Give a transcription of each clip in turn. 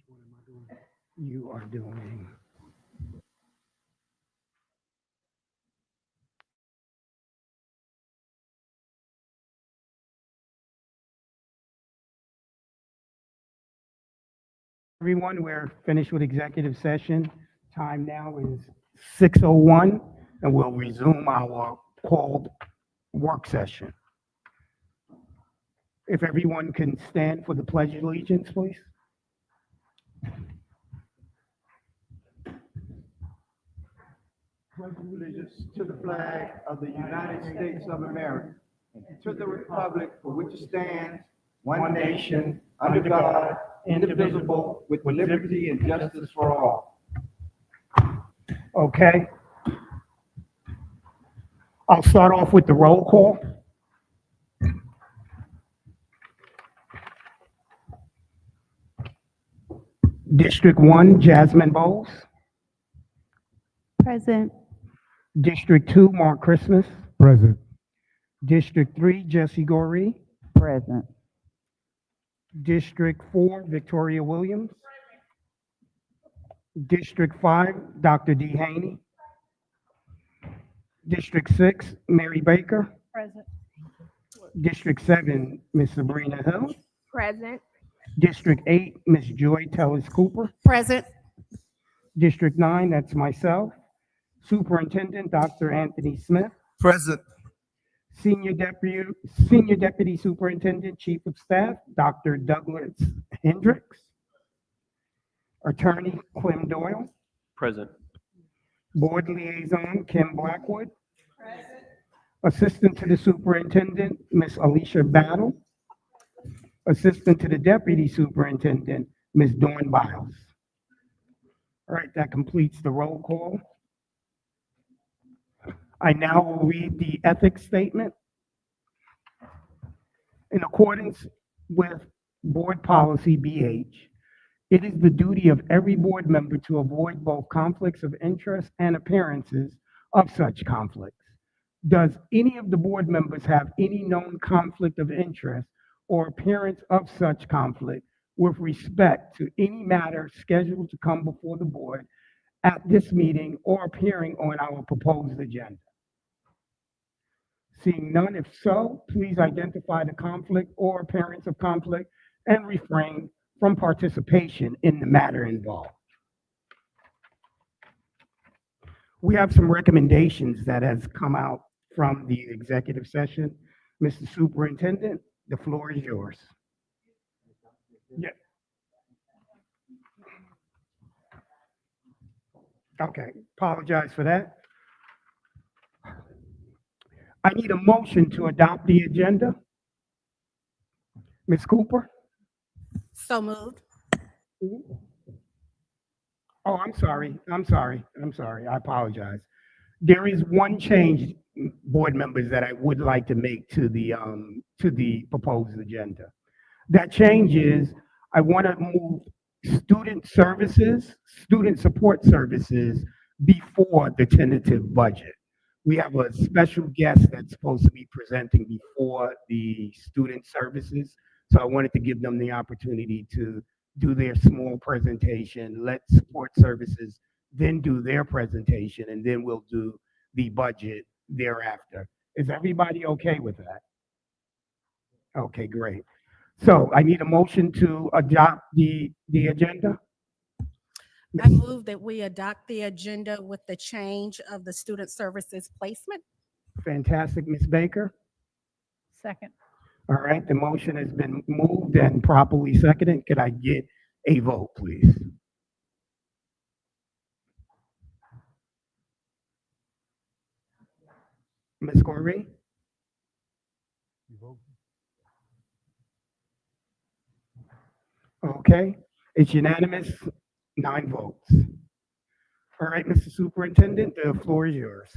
one am I doing? You are doing. Everyone, we're finished with executive session. Time now is 6:01, and we'll resume our called work session. If everyone can stand for the Pledge of Allegiance, please. Pledge allegiance to the flag of the United States of America, and to the republic for which it stands, one nation, under God, indivisible, with liberty and justice for all. Okay. I'll start off with the roll call. District 1, Jasmine Bowles. Present. District 2, Mark Christmas. Present. District 3, Jesse Goree. Present. District 4, Victoria Williams. District 5, Dr. D. Haney. District 6, Mary Baker. Present. District 7, Ms. Sabrina Hill. Present. District 8, Ms. Joy Tellers Cooper. Present. District 9, that's myself. Superintendent, Dr. Anthony Smith. Present. Senior Deputy Superintendent, Chief of Staff, Dr. Douglas Hendricks. Attorney, Clem Doyle. Present. Board Liaison, Kim Blackwood. Assistant to the Superintendent, Ms. Alicia Battle. Assistant to the Deputy Superintendent, Ms. Dawn Biles. All right, that completes the roll call. I now will read the ethics statement. In accordance with Board Policy BH, it is the duty of every board member to avoid both conflicts of interest and appearances of such conflicts. Does any of the board members have any known conflict of interest or appearance of such conflict with respect to any matter scheduled to come before the board at this meeting or appearing on our proposed agenda? Seeing none, if so, please identify the conflict or appearance of conflict and refrain from participation in the matter involved. We have some recommendations that has come out from the executive session. Mr. Superintendent, the floor is yours. Yeah. Okay, apologize for that. I need a motion to adopt the agenda. Ms. Cooper? So moved. Oh, I'm sorry. I apologize. There is one change, board members, that I would like to make to the proposed agenda. That change is I want to move student support services before the tentative budget. We have a special guest that's supposed to be presenting before the student services. So I wanted to give them the opportunity to do their small presentation, let support services then do their presentation, and then we'll do the budget thereafter. Is everybody okay with that? Okay, great. So I need a motion to adopt the agenda. I move that we adopt the agenda with the change of the student services placement. Fantastic, Ms. Baker. Second. All right, the motion has been moved and properly seconded. Could I get a vote, please? Ms. Goree? Okay, it's unanimous, 9 votes. All right, Mr. Superintendent, the floor is yours.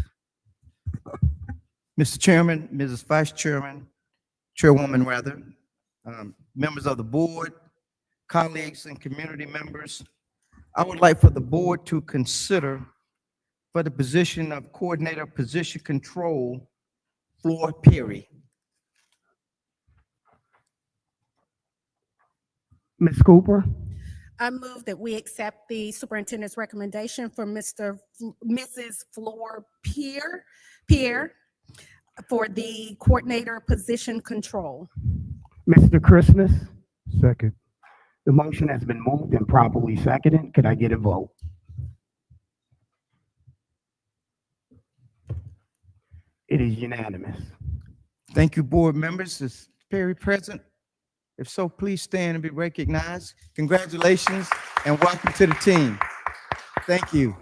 Mr. Chairman, Mrs. Vice Chairman, Chairwoman rather, members of the board, colleagues and community members, I would like for the board to consider for the position of Coordinator Position Control, Floor Perry. Ms. Cooper? I move that we accept the superintendent's recommendation for Mrs. Flor Pierre for the coordinator position control. Mr. Christmas, Second. the motion has been moved and properly seconded. Could I get a vote? It is unanimous. Thank you, board members. Is Perry present? If so, please stand and be recognized. Congratulations and welcome to the team. Thank you.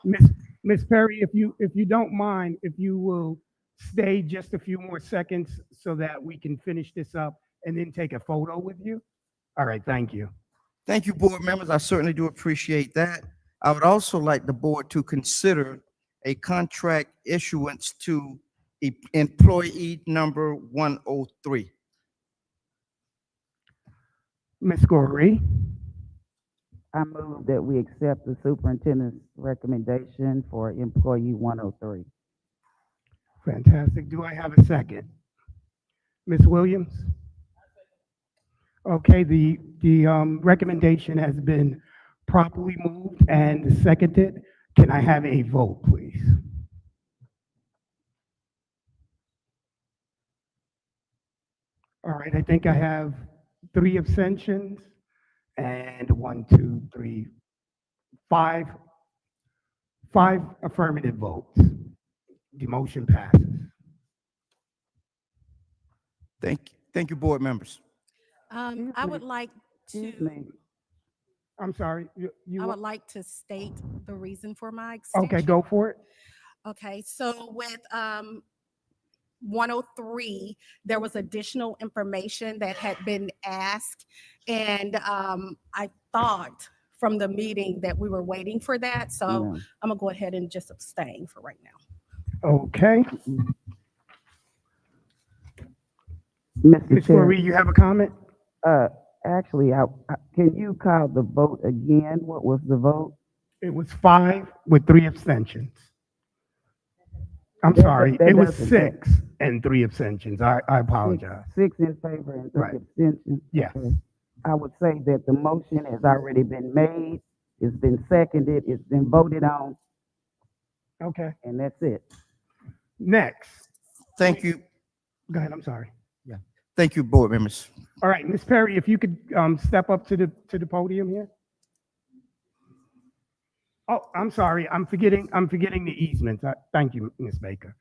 Miss Perry, if you don't mind, if you will stay just a few more seconds so that we can finish this up and then take a photo with you. All right, thank you. Thank you, board members. I certainly do appreciate that. I would also like the board to consider a contract issuance to employee number 103. Ms. Goree, I move that we accept the superintendent's recommendation for employee 103. fantastic. Do I have a second? Ms. Williams? Okay, the recommendation has been properly moved and seconded. Can I have a vote, please? All right, I think I have 3 abstentions and 1, 2, 3, 5 affirmative votes. The motion passes. Thank you, board members. I would like Excuse to, me. I'm sorry, I would like to state the reason for my extension. okay, go for it. Okay, so with 103, there was additional information that had been asked. And I thought from the meeting that we were waiting for that. So No. I'm gonna go ahead and just abstain for right now. Okay. Mr. Ms. Chair, Marie, you have a comment? actually, can you call the vote again? What was the vote? It was 5 with 3 abstentions. I'm That- sorry, that it was doesn't- 6 and 3 abstentions. I apologize. Six in favor and 3 Right. abstentions? Yes. Okay. I would say that the motion has already been made, it's been seconded, it's been voted on, Okay, and that's it. next. Thank you. Go ahead, I'm sorry. Thank you, board members. All right, Ms. Perry, if you could step up to the podium here. Oh, I'm sorry, I'm forgetting the easements. Thank you, Ms. Baker.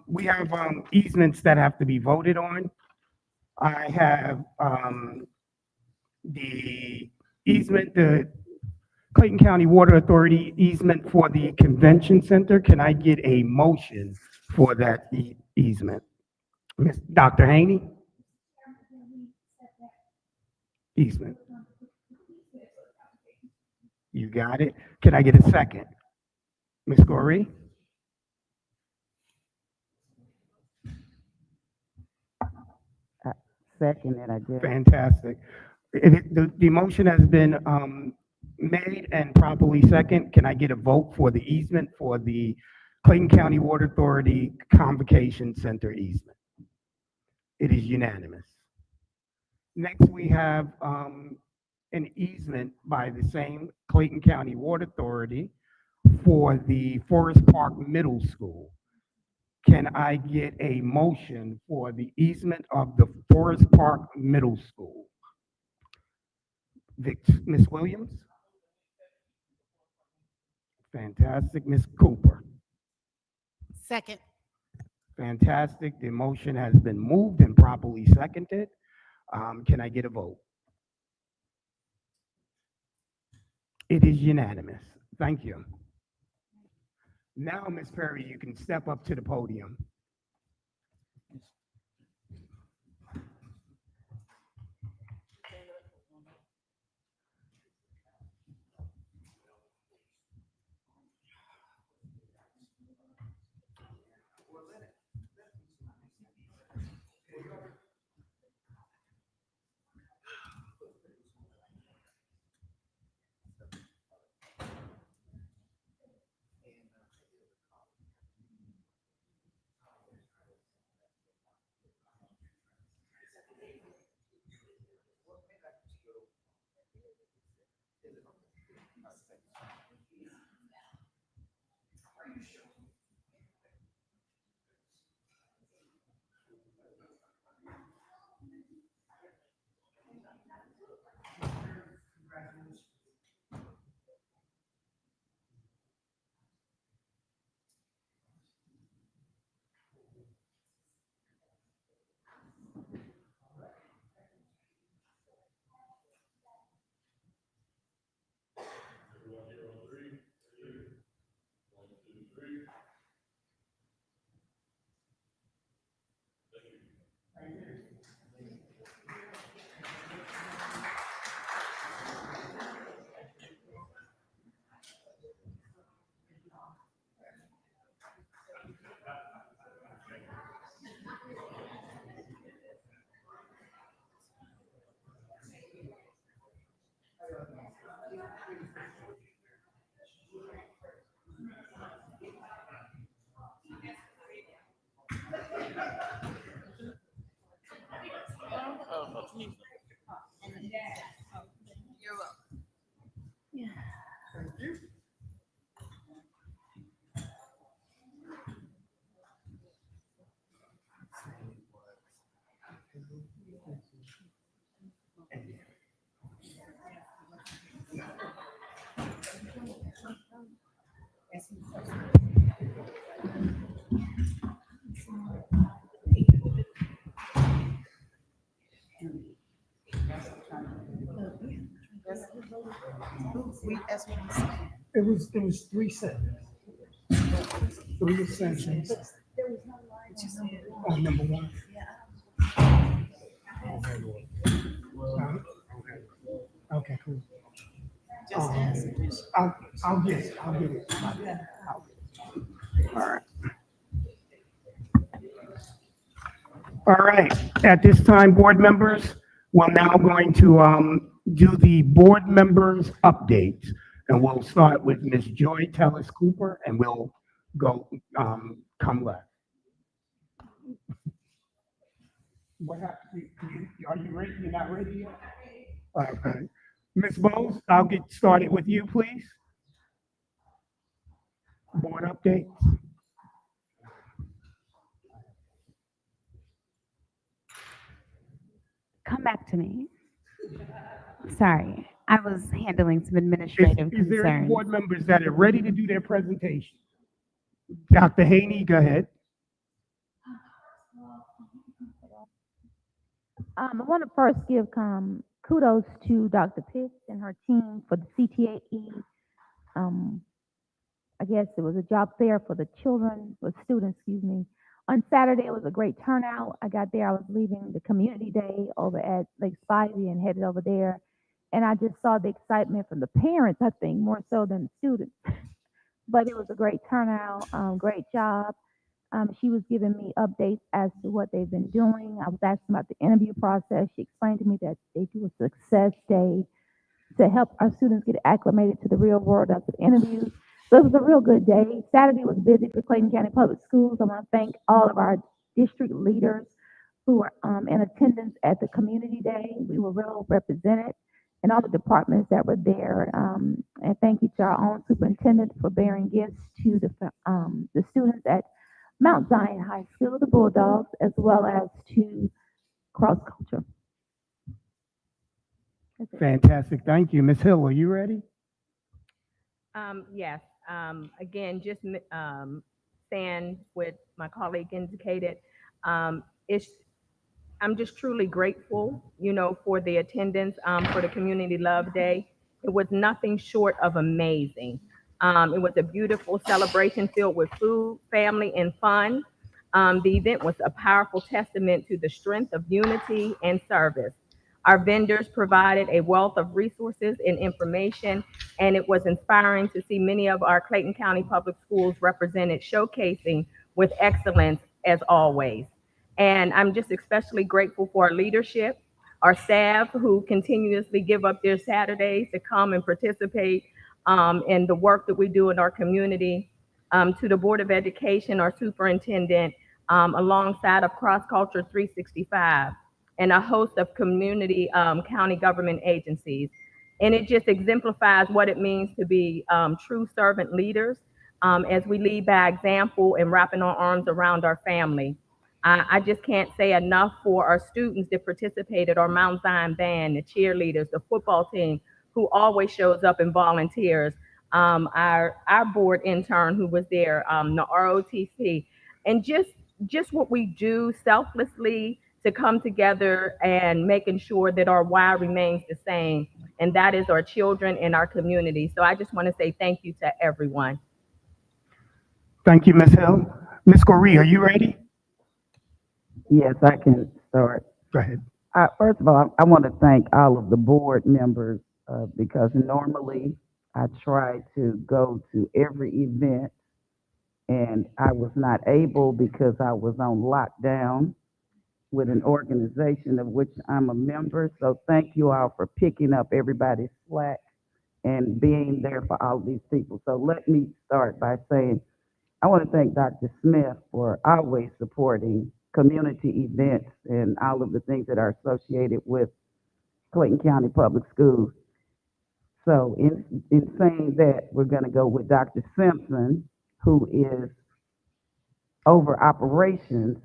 We have easements that have to be voted on. I have the easement, the Clayton County Water Authority easement for the convention center. Can I get a motion for that easement? Dr. Haney? Easement. You got it. Can I get a second? Ms. Goree? Second, and I guess. Fantastic. The motion has been made and properly second. Can I get a vote for the easement for the Clayton County Water Authority Convocation Center easement? It is unanimous. Next, we have an easement by the same Clayton County Water Authority for the Forest Park Middle School. Can I get a motion for the easement of the Forest Park Middle School? Ms. Williams? Fantastic. Ms. Cooper? Second. Fantastic. The motion has been moved and properly seconded. Can I get a vote? It is unanimous. Thank you. Now, Ms. Perry, you can step up to the podium. It was three sessions. Three sessions. Number one. Okay, cool. I'll get it. All right. All right, at this time, board members, we're now going to do the board members' updates. And we'll start with Ms. Joy Tellis Cooper, and we'll go, come left. What happened? Are you ready? You're not ready yet? Okay. Ms. Bowles, I'll get started with you, please. Board update. Come back to me. Sorry, I was handling some Is administrative is there any concerns. board members that are ready to do their presentation? Dr. Haney, go ahead. I want to first give kudos to Dr. Pitts and her team for the CTAE. I guess it was a job fair for the children, for students, excuse me. On Saturday, it was a great turnout. I got there, I was leaving the community day over at Lake Spivey and headed over there. And I just saw the excitement from the parents, I think, more so than the students. But it was a great turnout, great job. She was giving me updates as to what they've been doing. I was asking about the interview process. She explained to me that they do a success day to help our students get acclimated to the real world of the interviews. So it was a real good day. Saturday was busy for Clayton County Public Schools. I want to thank all of our district leaders who were in attendance at the community day. We were well represented and all the departments that were there. And thank you to our own superintendent for bearing gifts to the students at Mount Zion High School, the Bulldogs, as well as to Cross Culture. Fantastic, thank you. Ms. Hill, are you ready? Yes, again, just saying what my colleague indicated, I'm just truly grateful, for the attendance, for the Community Love Day. It was nothing short of amazing. It was a beautiful celebration filled with food, family, and fun. The event was a powerful testament to the strength of unity and service. Our vendors provided a wealth of resources and information, and it was inspiring to see many of our Clayton County Public Schools represented, showcasing with excellence as always. And I'm just especially grateful for our leadership, our staff who continuously give up their Saturdays to come and participate in the work that we do in our community, to the Board of Education, our superintendent, alongside of Cross Culture 365. And a host of community county government agencies. And it just exemplifies what it means to be true servant leaders as we lead by example and wrapping our arms around our family. I just can't say enough for our students that participated, our Mount Zion band, the cheerleaders, the football team, who always shows up and volunteers, our board intern who was there, the ROTC, and just what we do selflessly to come together and making sure that our why remains the same, and that is our children and our community. So I just want to say thank you to everyone. Thank you, Ms. Hill. Ms. Correa, are you ready? Yes, I can start. Go ahead. First of all, I want to thank all of the board members because normally I try to go to every event, and I was not able because I was on lockdown with an organization of which I'm a member. So thank you all for picking up everybody's slack and being there for all these people. So let me start by saying I want to thank Dr. Smith for always supporting community events and all of the things that are associated with Clayton County Public Schools. So in saying that, we're going to go with Dr. Simpson, who is over operations.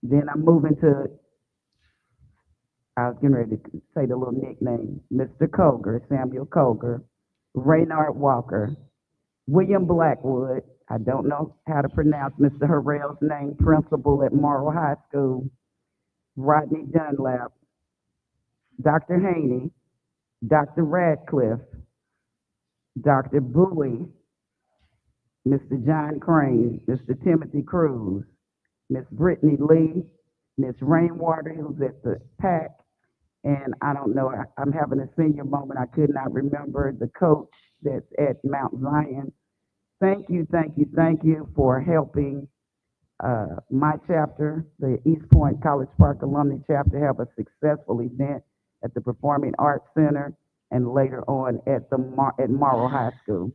Then I'm moving to, I was getting ready to say the little nickname, Mr. Koger, Samuel Koger, Raynard Walker, William Blackwood, I don't know how to pronounce Mr. Harrell's name, principal at Morrow High School, Rodney Dunlap, Dr. Haney, Dr. Radcliffe, Dr. Bowie, Mr. John Crane, Mr. Timothy Cruz, Miss Brittany Lee, Miss Rainwater, who's at the PAC, and I don't know, I'm having a senior moment. I could not remember the coach that's at Mount Zion. Thank you for helping my chapter, the East Point College Park Alumni Chapter, have a successful event at the Performing Arts Center and later on at Morrow High School.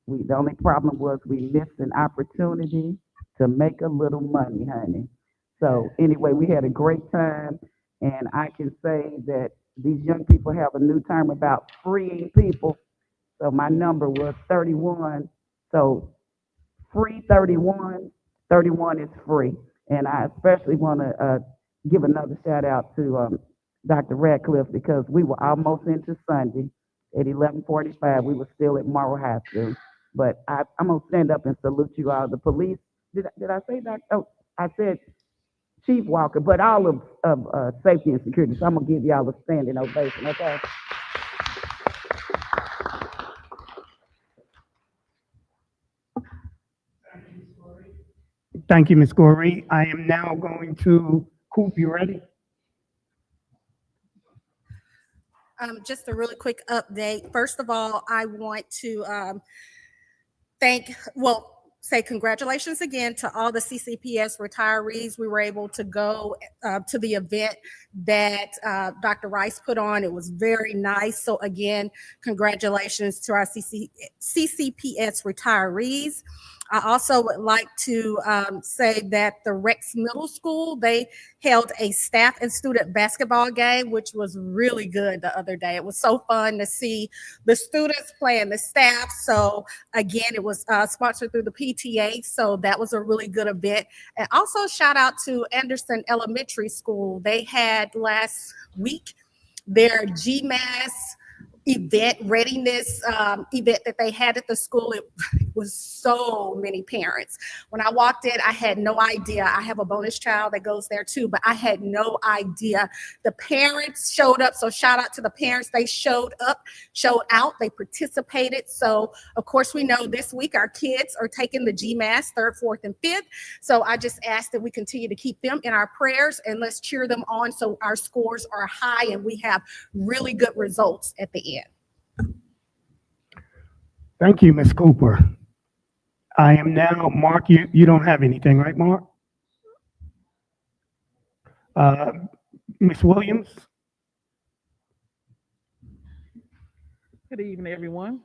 The only problem was we missed an opportunity to make a little money, honey. So anyway, we had a great time, and I can say that these young people have a new term about freeing people. So my number was 31. So free 31, 31 is free. And I especially want to give another shout out to Dr. Radcliffe, because we were almost into Sunday at 11:45. We were still at Morrow High School. But I'm going to stand up and salute you all. The police, did I say that? Oh, I said Chief Walker, but all of safety and security. So I'm going to give y'all a standing ovation, okay? Thank you, Ms. Corey. I am now going to, Coop, you ready? Just a really quick update. First of all, I want to say congratulations again to all the CCPS retirees. We were able to go to the event that Dr. Rice put on. It was very nice. So again, congratulations to our CCPS retirees. I also would like to say that the Rex Middle School, they held a staff and student basketball game, which was really good the other day. It was so fun to see the students playing the staff. So again, it was sponsored through the PTA. So that was a really good event. And also shout out to Anderson Elementary School. They had last week their GMAS event readiness event that they had at the school. It was so many parents. When I walked in, I had no idea. I have a bonus child that goes there too, but I had no idea. The parents showed up. So shout out to the parents. They showed up, showed out, they participated. So of course we know this week our kids are taking the GMAS 3rd, 4th, and 5th. So I just ask that we continue to keep them in our prayers and let's cheer them on so our scores are high and we have really good results at the end. Thank you, Ms. Cooper. I am now, Mark, you don't have anything, right, Mark? Ms. Williams? Good evening, everyone.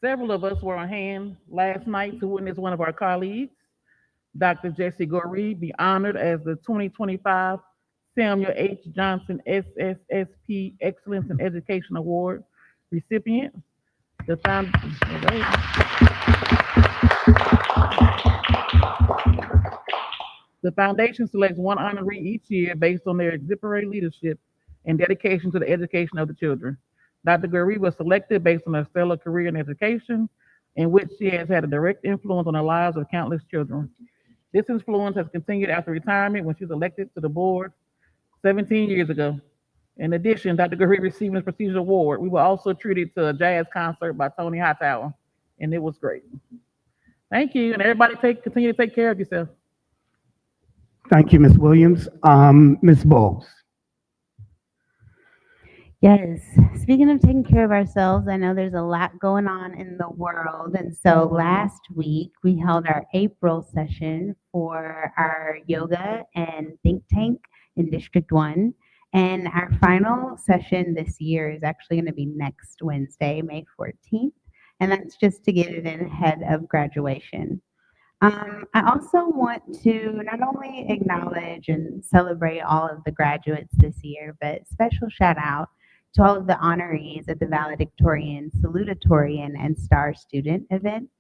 Several of us were on hand last night to witness one of our colleagues, Dr. Jessie Goree, be honored as the 2025 Samuel H. Johnson SSSP Excellence in Education Award recipient. The found, The foundation selects one honoree each year based on their exemplary leadership and dedication to the education of the children. Dr. Gurry was selected based on her stellar career in education, in which she has had a direct influence on the lives of countless children. This influence has continued after retirement when she was elected to the board 17 years ago. In addition, Dr. Gurry received this prestigious award. We were also treated to a jazz concert by Tony Hightower, and it was great. Thank you, and everybody continue to take care of yourself. Thank you, Ms. Williams. Ms. Bowles. Yes, speaking of taking care of ourselves, I know there's a lot going on in the world. And so last week we held our April session for our yoga and think tank in District 1. And our final session this year is actually going to be next Wednesday, May 14th. And that's just to get it in ahead of graduation. I also want to not only acknowledge and celebrate all of the graduates this year, but special shout out to all of the honorees at the valedictorian, salutatorian, and star student events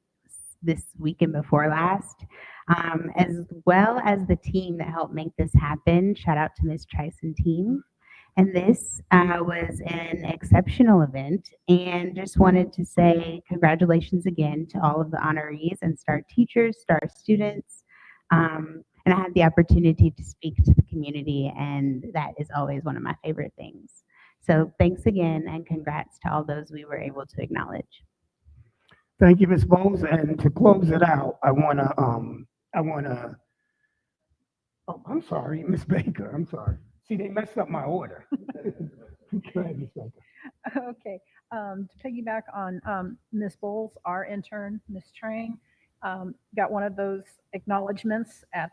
this weekend before last, as well as the team that helped make this happen. Shout out to Ms. Trice and team. And this was an exceptional event, and just wanted to say congratulations again to all of the honorees and star teachers, star students. And I had the opportunity to speak to the community, and that is always one of my favorite things. So thanks again, and congrats to all those we were able to acknowledge. Thank you, Ms. Bowles. And to close it out, oh, I'm sorry, Ms. Baker, I'm sorry. See, they messed up my order. Go ahead, Ms. Baker. Okay, to piggyback on Ms. Bowles, our intern, Ms. Trang, got one of those acknowledgements at,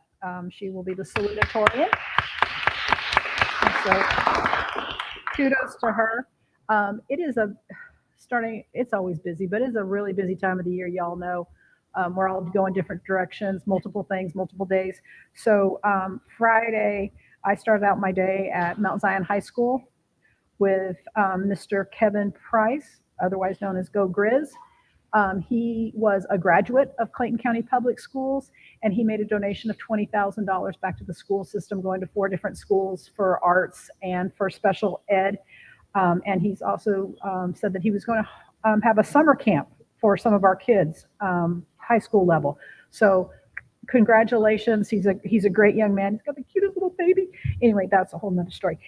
she will be the salutatorian. And so kudos to her. It is it's always busy, but it's a really busy time of the year, y'all know. We're all going different directions, multiple things, multiple days. So Friday, I started out my day at Mount Zion High School with Mr. Kevin Price, otherwise known as Go Grizz. He was a graduate of Clayton County Public Schools, and he made a donation of $20,000 back to the school system, going to 4 different schools for arts and for special ed. And he's also said that he was going to have a summer camp for some of our kids, high school level. So congratulations. He's a great young man. He's got the cutest little baby. Anyway, that's a whole nother story.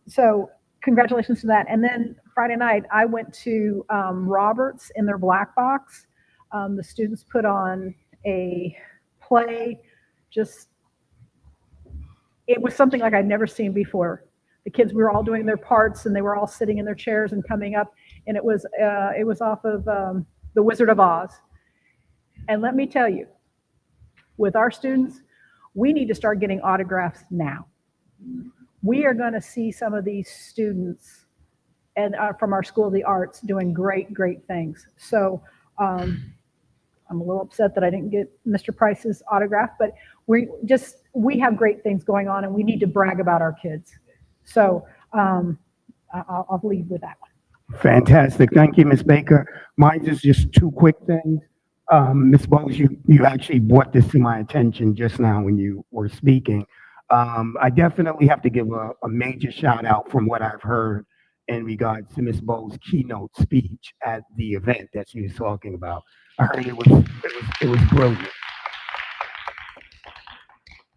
So congratulations to that. And then Friday night, I went to Roberts in their black box. The students put on a play. It was something like I'd never seen before. The kids, we were all doing their parts, and they were all sitting in their chairs and coming up. And it was off of The Wizard of Oz. And let me tell you, with our students, we need to start getting autographs now. We are going to see some of these students and from our School of the Arts doing great, great things. So I'm a little upset that I didn't get Mr. Price's autograph, but we have great things going on, and we need to brag about our kids. So I'll leave with that one. Fantastic. Thank you, Ms. Baker. Mine is just 2 quick things. Ms. Bowles, you actually brought this to my attention just now when you were speaking. I definitely have to give a major shout out from what I've heard in regards to Ms. Bowles' keynote speech at the event that she was talking about. I heard it was brilliant.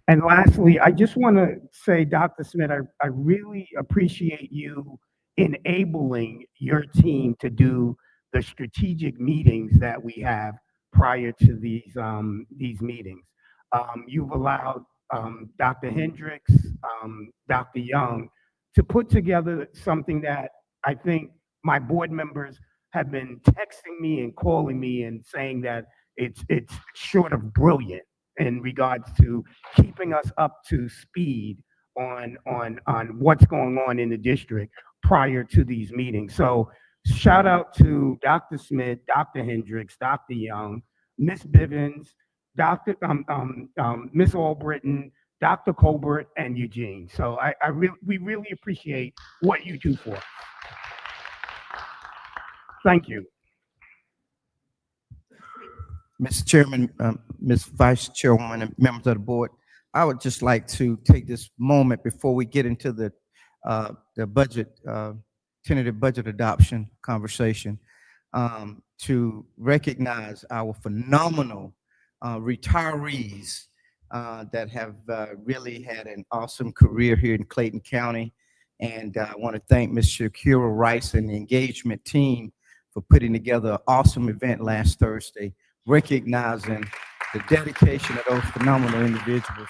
And lastly, I just want to say, Dr. Smith, I really appreciate you enabling your team to do the strategic meetings that we have prior to these meetings. You've allowed Dr. Hendricks, Dr. Young to put together something that I think my board members have been texting me and calling me and saying that it's short of brilliant in regards to keeping us up to speed on what's going on in the district prior to these meetings. So shout out to Dr. Smith, Dr. Hendricks, Dr. Young, Ms. Bivens, Miss Albritton, Dr. Colbert, and Eugene. So we really appreciate what you do for us. Thank you. Mr. Chairman, Ms. Vice Chairwoman, and members of the board, I would just like to take this moment before we get into the budget, tentative budget adoption conversation, to recognize our phenomenal retirees that have really had an awesome career here in Clayton County. And I want to thank Ms. Shakira Rice and the engagement team for putting together an awesome event last Thursday, recognizing the dedication of those phenomenal individuals.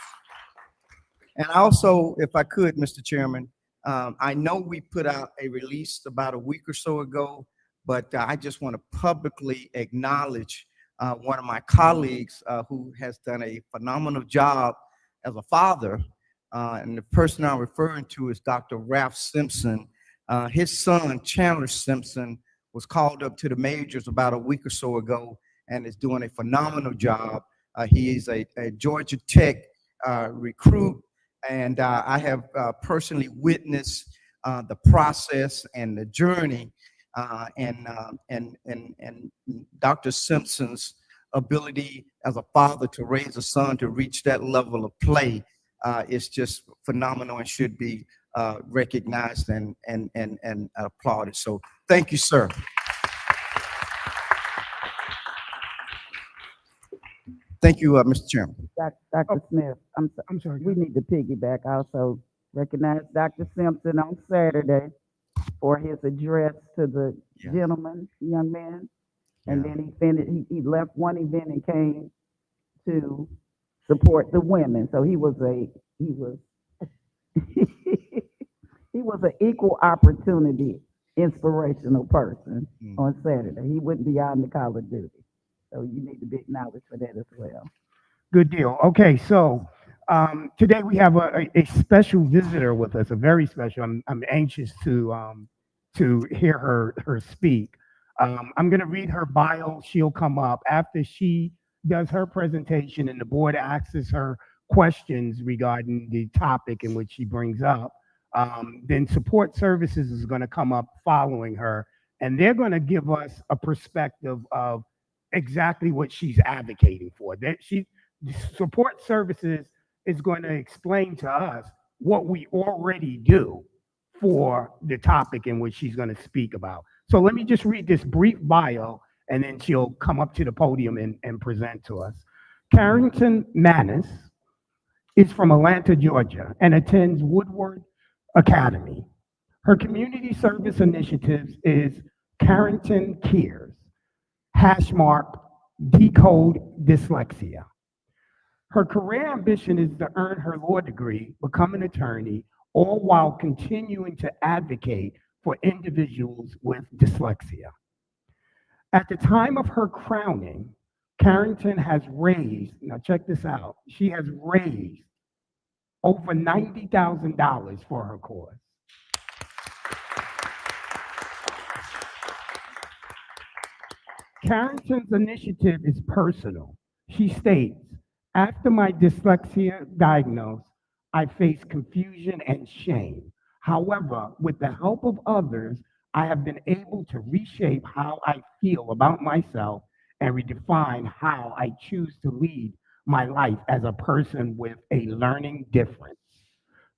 And also, if I could, Mr. Chairman, I know we put out a release about a week or so ago, but I just want to publicly acknowledge one of my colleagues who has done a phenomenal job as a father. And the person I'm referring to is Dr. Ralph Simpson. His son, Chandler Simpson, was called up to the majors about a week or so ago and is doing a phenomenal job. He is a Georgia Tech recruit, and I have personally witnessed the process and the journey, and Dr. Simpson's ability as a father to raise a son to reach that level of play is just phenomenal and should be recognized and applauded. So thank you, sir. Thank you, Mr. Chairman. Dr. Smith, I'm sorry. we need to piggyback. Also recognize Dr. Simpson on Saturday for his address to the Yeah. gentleman, young man. And Yeah. then he finished, he left one event and came to support the women. So he was he was an equal opportunity inspirational person on Saturday. He wouldn't be out in the Call of Duty. So you need to be acknowledged for that as well. Good deal. Okay, so today we have a special visitor with us, a very special. I'm anxious to hear her speak. I'm going to read her bio. She'll come up after she does her presentation, and the board asks her questions regarding the topic in which she brings up. Then support services is going to come up following her, and they're going to give us a perspective of exactly what she's advocating for. That support services is going to explain to us what we already do for the topic in which she's going to speak about. So let me just read this brief bio, and then she'll come up to the podium and present to us. Carrington Manis is from Atlanta, Georgia, and attends Woodward Academy. Her community service initiatives is Carrington Cares, #, decode dyslexia. Her career ambition is to earn her law degree, become an attorney, all while continuing to advocate for individuals with dyslexia. At the time of her crowning, Carrington has raised, now check this out, she has raised over $90,000 for her cause. Carrington's initiative is personal. She states, after my dyslexia diagnosis, I faced confusion and shame. However, with the help of others, I have been able to reshape how I feel about myself and redefine how I choose to lead my life as a person with a learning difference.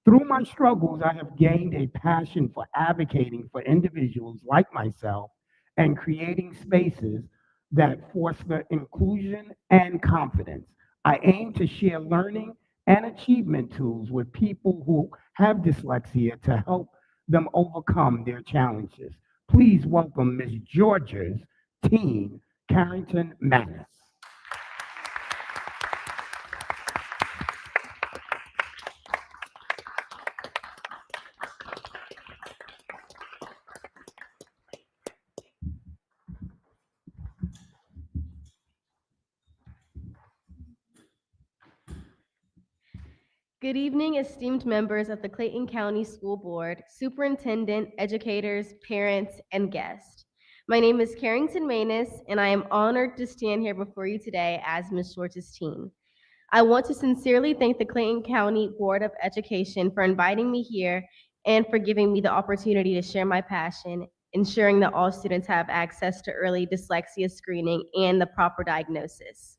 Through my struggles, I have gained a passion for advocating for individuals like myself and creating spaces that foster inclusion and confidence. I aim to share learning and achievement tools with people who have dyslexia to help them overcome their challenges. Please welcome Ms. Georgia's teen, Carrington Manis. Good evening, esteemed members of the Clayton County School Board, superintendent, educators, parents, and guests. My name is Carrington Manis, and I am honored to stand here before you today as Ms. George's teen. I want to sincerely thank the Clayton County Board of Education for inviting me here and for giving me the opportunity to share my passion, ensuring that all students have access to early dyslexia screening and the proper diagnosis.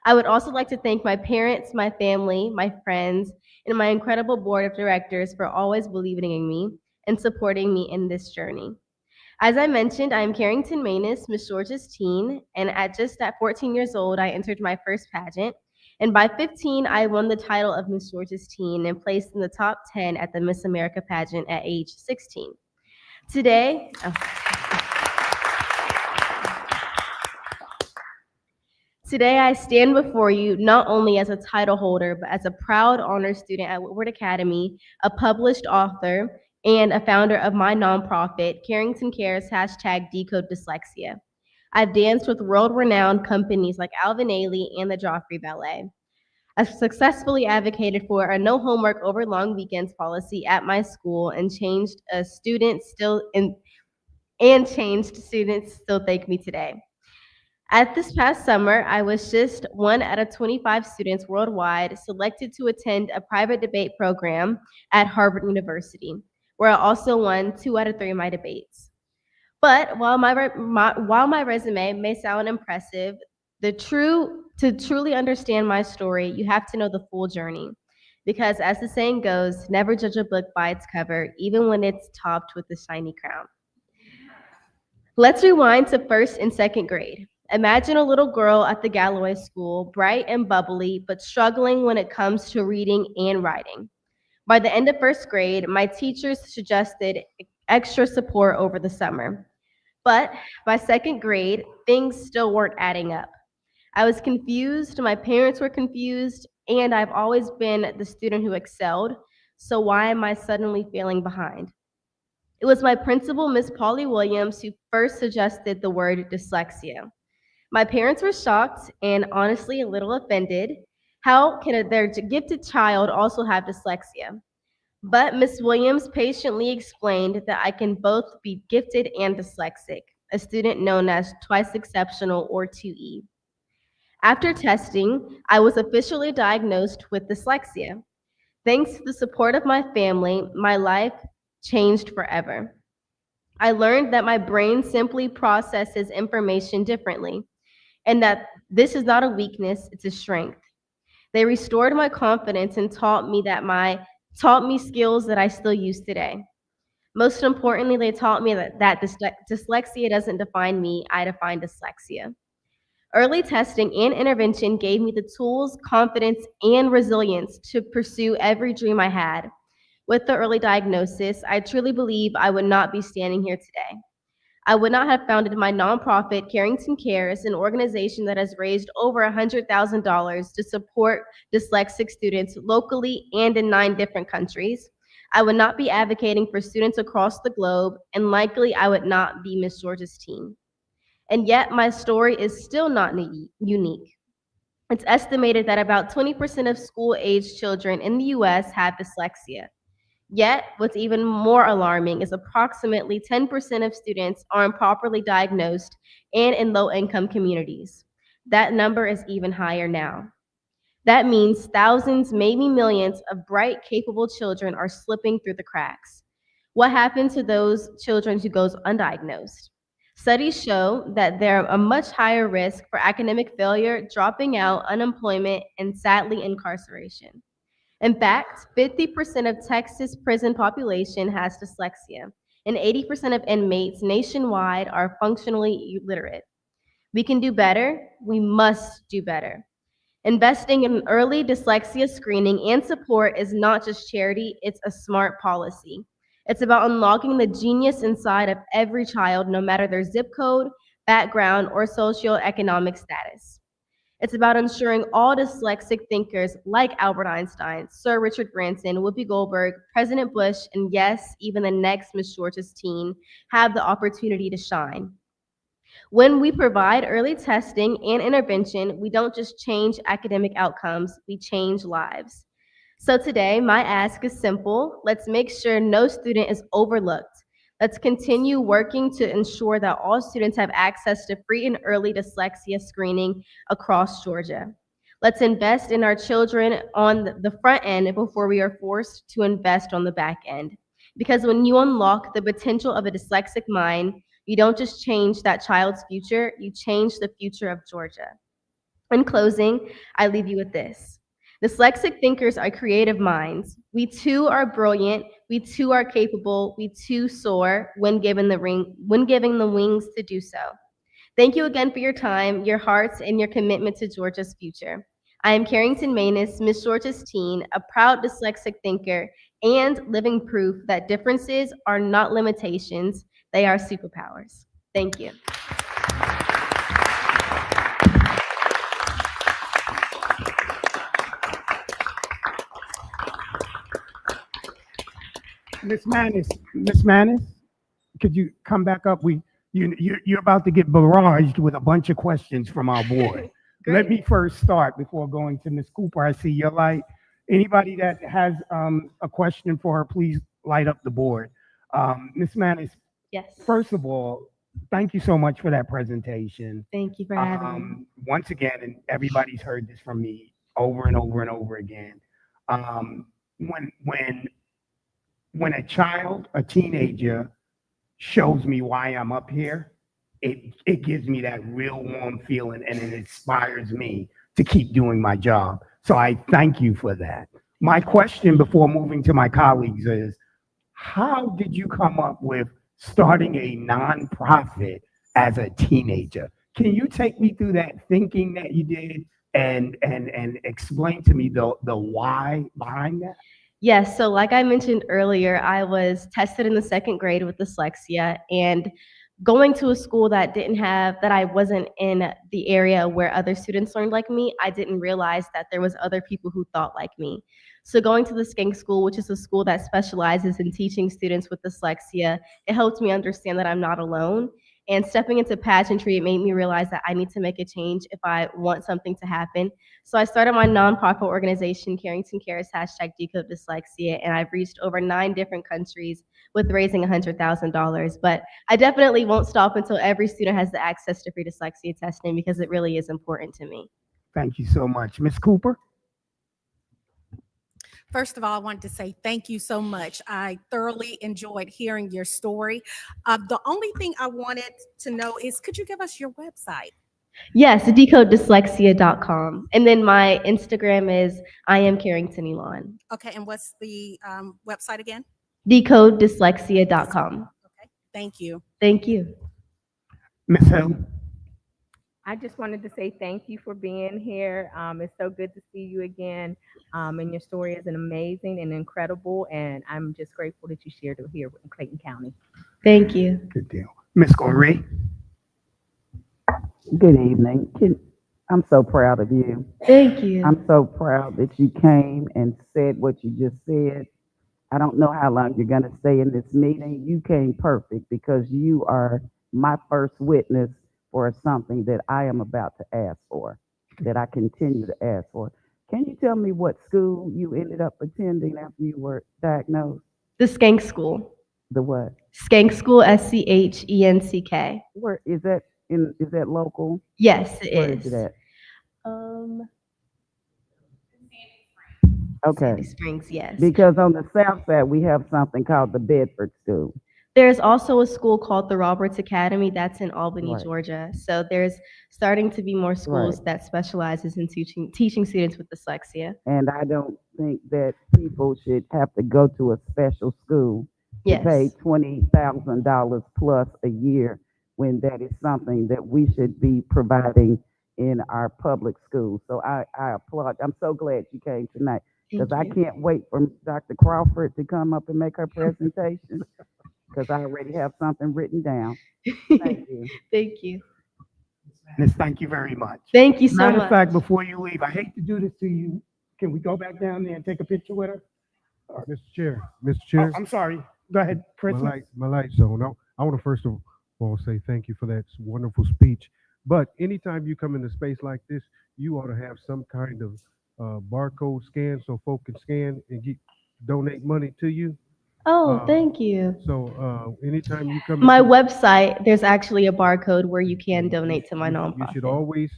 I would also like to thank my parents, my family, my friends, and my incredible board of directors for always believing in me and supporting me in this journey. As I mentioned, I am Carrington Manus, Miss Georgia's teen, and at 14 years old, I entered my first pageant. And by 15, I won the title of Miss Georgia's teen and placed in the top 10 at the Miss America pageant at age 16. Today, Today, I stand before you not only as a title holder, but as a proud honor student at Woodward Academy, a published author, and a founder of my nonprofit, Carrington Cares #Decode Dyslexia. I've danced with world-renowned companies like Alvin Ailey and the Joffrey Ballet. I've successfully advocated for a no homework over long weekends policy at my school and changed students still thank me today. At this past summer, I was just one out of 25 students worldwide selected to attend a private debate program at Harvard University, where I also won 2 out of 3 of my debates. But while my resume may sound impressive, to truly understand my story, you have to know the full journey. Because as the saying goes, never judge a book by its cover, even when it's topped with a shiny crown. Let's rewind to 1st and 2nd grade. Imagine a little girl at the Galloway School, bright and bubbly, but struggling when it comes to reading and writing. By the end of 1st grade, my teachers suggested extra support over the summer. But by 2nd grade, things still weren't adding up. I was confused, my parents were confused, and I've always been the student who excelled, so why am I suddenly feeling behind? It was my principal, Miss Polly Williams, who first suggested the word dyslexia. My parents were shocked and honestly a little offended. How can their gifted child also have dyslexia? But Miss Williams patiently explained that I can both be gifted and dyslexic, a student known as twice exceptional or 2E. After testing, I was officially diagnosed with dyslexia. Thanks to the support of my family, my life changed forever. I learned that my brain simply processes information differently, and that this is not a weakness, it's a strength. They restored my confidence and taught me skills that I still use today. Most importantly, they taught me that dyslexia doesn't define me, I define dyslexia. Early testing and intervention gave me the tools, confidence, and resilience to pursue every dream I had. With the early diagnosis, I truly believe I would not be standing here today. I would not have founded my nonprofit, Carrington Cares, an organization that has raised over $100,000 to support dyslexic students locally and in 9 different countries. I would not be advocating for students across the globe, and likely I would not be Miss Georgia's teen. And yet my story is still not unique. It's estimated that about 20% of school-aged children in the US have dyslexia. Yet, what's even more alarming is approximately 10% of students are improperly diagnosed and in low-income communities. That number is even higher now. That means thousands, maybe millions of bright, capable children are slipping through the cracks. What happens to those children who goes undiagnosed? Studies show that they're a much higher risk for academic failure, dropping out, unemployment, and sadly, incarceration. In fact, 50% of Texas prison population has dyslexia, and 80% of inmates nationwide are functionally illiterate. We can do better. We must do better. Investing in early dyslexia screening and support is not just charity, it's a smart policy. It's about unlocking the genius inside of every child, no matter their zip code, background, or socioeconomic status. It's about ensuring all dyslexic thinkers like Albert Einstein, Sir Richard Branson, Whoopi Goldberg, President Bush, and yes, even the next Miss Georgia's teen have the opportunity to shine. When we provide early testing and intervention, we don't just change academic outcomes, we change lives. So today, my ask is simple. Let's make sure no student is overlooked. Let's continue working to ensure that all students have access to free and early dyslexia screening across Georgia. Let's invest in our children on the front end before we are forced to invest on the back end. Because when you unlock the potential of a dyslexic mind, you don't just change that child's future, you change the future of Georgia. In closing, I leave you with this. Dyslexic thinkers are creative minds. We too are brilliant. We too are capable. We too soar when given the wings to do so. Thank you again for your time, your hearts, and your commitment to Georgia's future. I am Carrington Manus, Miss Georgia's teen, a proud dyslexic thinker, and living proof that differences are not limitations, they are superpowers. Thank you. Miss Manis, could you come back up? You're about to get barraged with a bunch of questions from our board. Let me first start before going to Ms. Cooper. I see your light. Anybody that has a question for her, please light up the board. Ms. Manis, Yes. first of all, thank you so much for that presentation. Thank you for having me. Once again, and everybody's heard this from me over and over and over again. When a child, a teenager, shows me why I'm up here, it gives me that real warm feeling, and it inspires me to keep doing my job. So I thank you for that. My question before moving to my colleagues is, how did you come up with starting a nonprofit as a teenager? Can you take me through that thinking that you did and explain to me the why behind that? Yes, so like I mentioned earlier, I was tested in the second grade with dyslexia, and going to a school that I wasn't in the area where other students learned like me, I didn't realize that there was other people who thought like me. So going to the Skank School, which is a school that specializes in teaching students with dyslexia, it helped me understand that I'm not alone. And stepping into pageantry, it made me realize that I need to make a change if I want something to happen. So I started my nonprofit organization, Carrington Cares, #Decode Dyslexia, and I've reached over 9 different countries with raising $100,000. But I definitely won't stop until every student has the access to free dyslexia testing, because it really is important to me. Thank you so much. Ms. Cooper? First of all, I wanted to say thank you so much. I thoroughly enjoyed hearing your story. The only thing I wanted to know is, could you give us your website? Yes, decodedyslexia.com. And then my Instagram is I am Carrington Elon. Okay, and what's the website again? Decodedyslexia.com. Okay, thank you. Thank you. Ms. Hill? I just wanted to say thank you for being here. It's so good to see you again. And your story is amazing and incredible. And I'm just grateful that you shared it here in Clayton County. Thank you. Good deal. Ms. Goree? Good evening. I'm so proud of you. Thank you. I'm so proud that you came and said what you just said. I don't know how long you're going to stay in this meeting. You came perfect, because you are my first witness for something that I am about to ask for, that I continue to ask for. Can you tell me what school you ended up attending after you were diagnosed? The Skank School. The what? Skank School, SCHENCK. Where is that? Is that local? Yes, it Where is. is it at? Sandy Okay. Springs, yes. Because on the south side, we have something called the Bedford School. There's also a school called the Roberts Academy that's in Albany, Right. Georgia. So there's starting to be more schools Right. that specializes in teaching students with dyslexia. And I don't think that people should have to go to a special school to pay Yes. $20,000 plus a year, when that is something that we should be providing in our public schools. So I applaud. I'm so glad you came tonight, because I Thank you. can't wait for Dr. Crawford to come up and make her presentation, because I already have something written down. Thank you. Thank you. Ms. Thank you very much. Thank you so Matter of much. fact, before you leave, I hate to do this to you. Can we go back down there and take a picture with her? Mr. Chair, Mr. Oh, Chair, I'm sorry. Go ahead, Chris. my light's on. I want to first of all say thank you for that wonderful speech. But anytime you come into space like this, you ought to have some kind of barcode scan so folk can scan and donate money to you. Oh, thank you. So anytime you come, My website, there's actually a barcode where you can donate to my you nonprofit. should always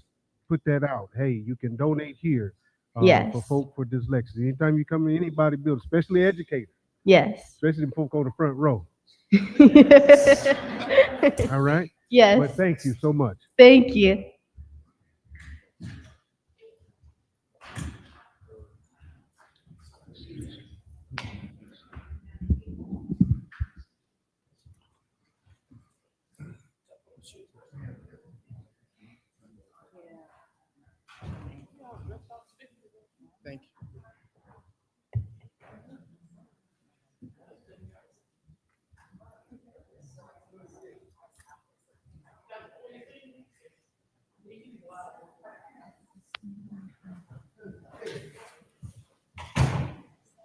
put that out. Hey, you can donate here for Yes. folk for dyslexia. Anytime you come in anybody build, especially educators, Yes. especially the folk on the front row. All right. Yes. But thank you so much. Thank you. Thank you.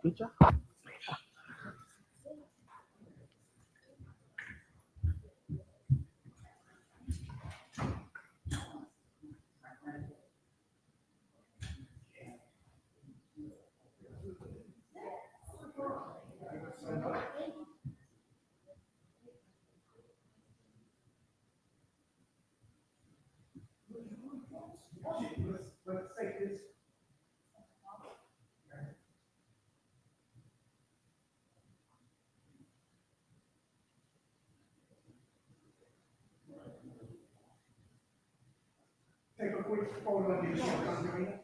Good job. Take a quick photo of the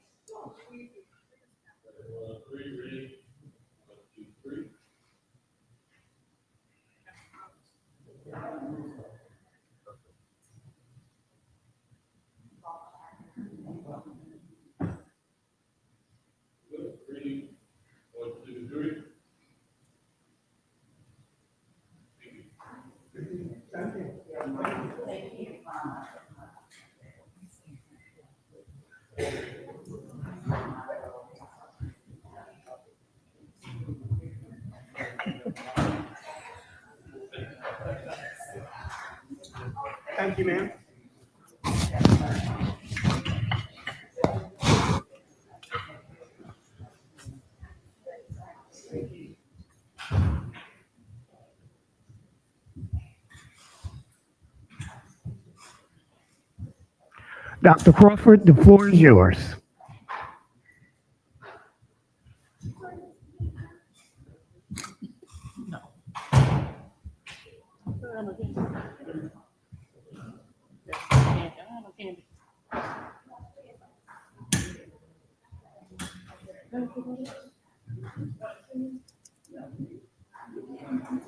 Thank you, ma'am. Dr. Crawford, the floor is yours.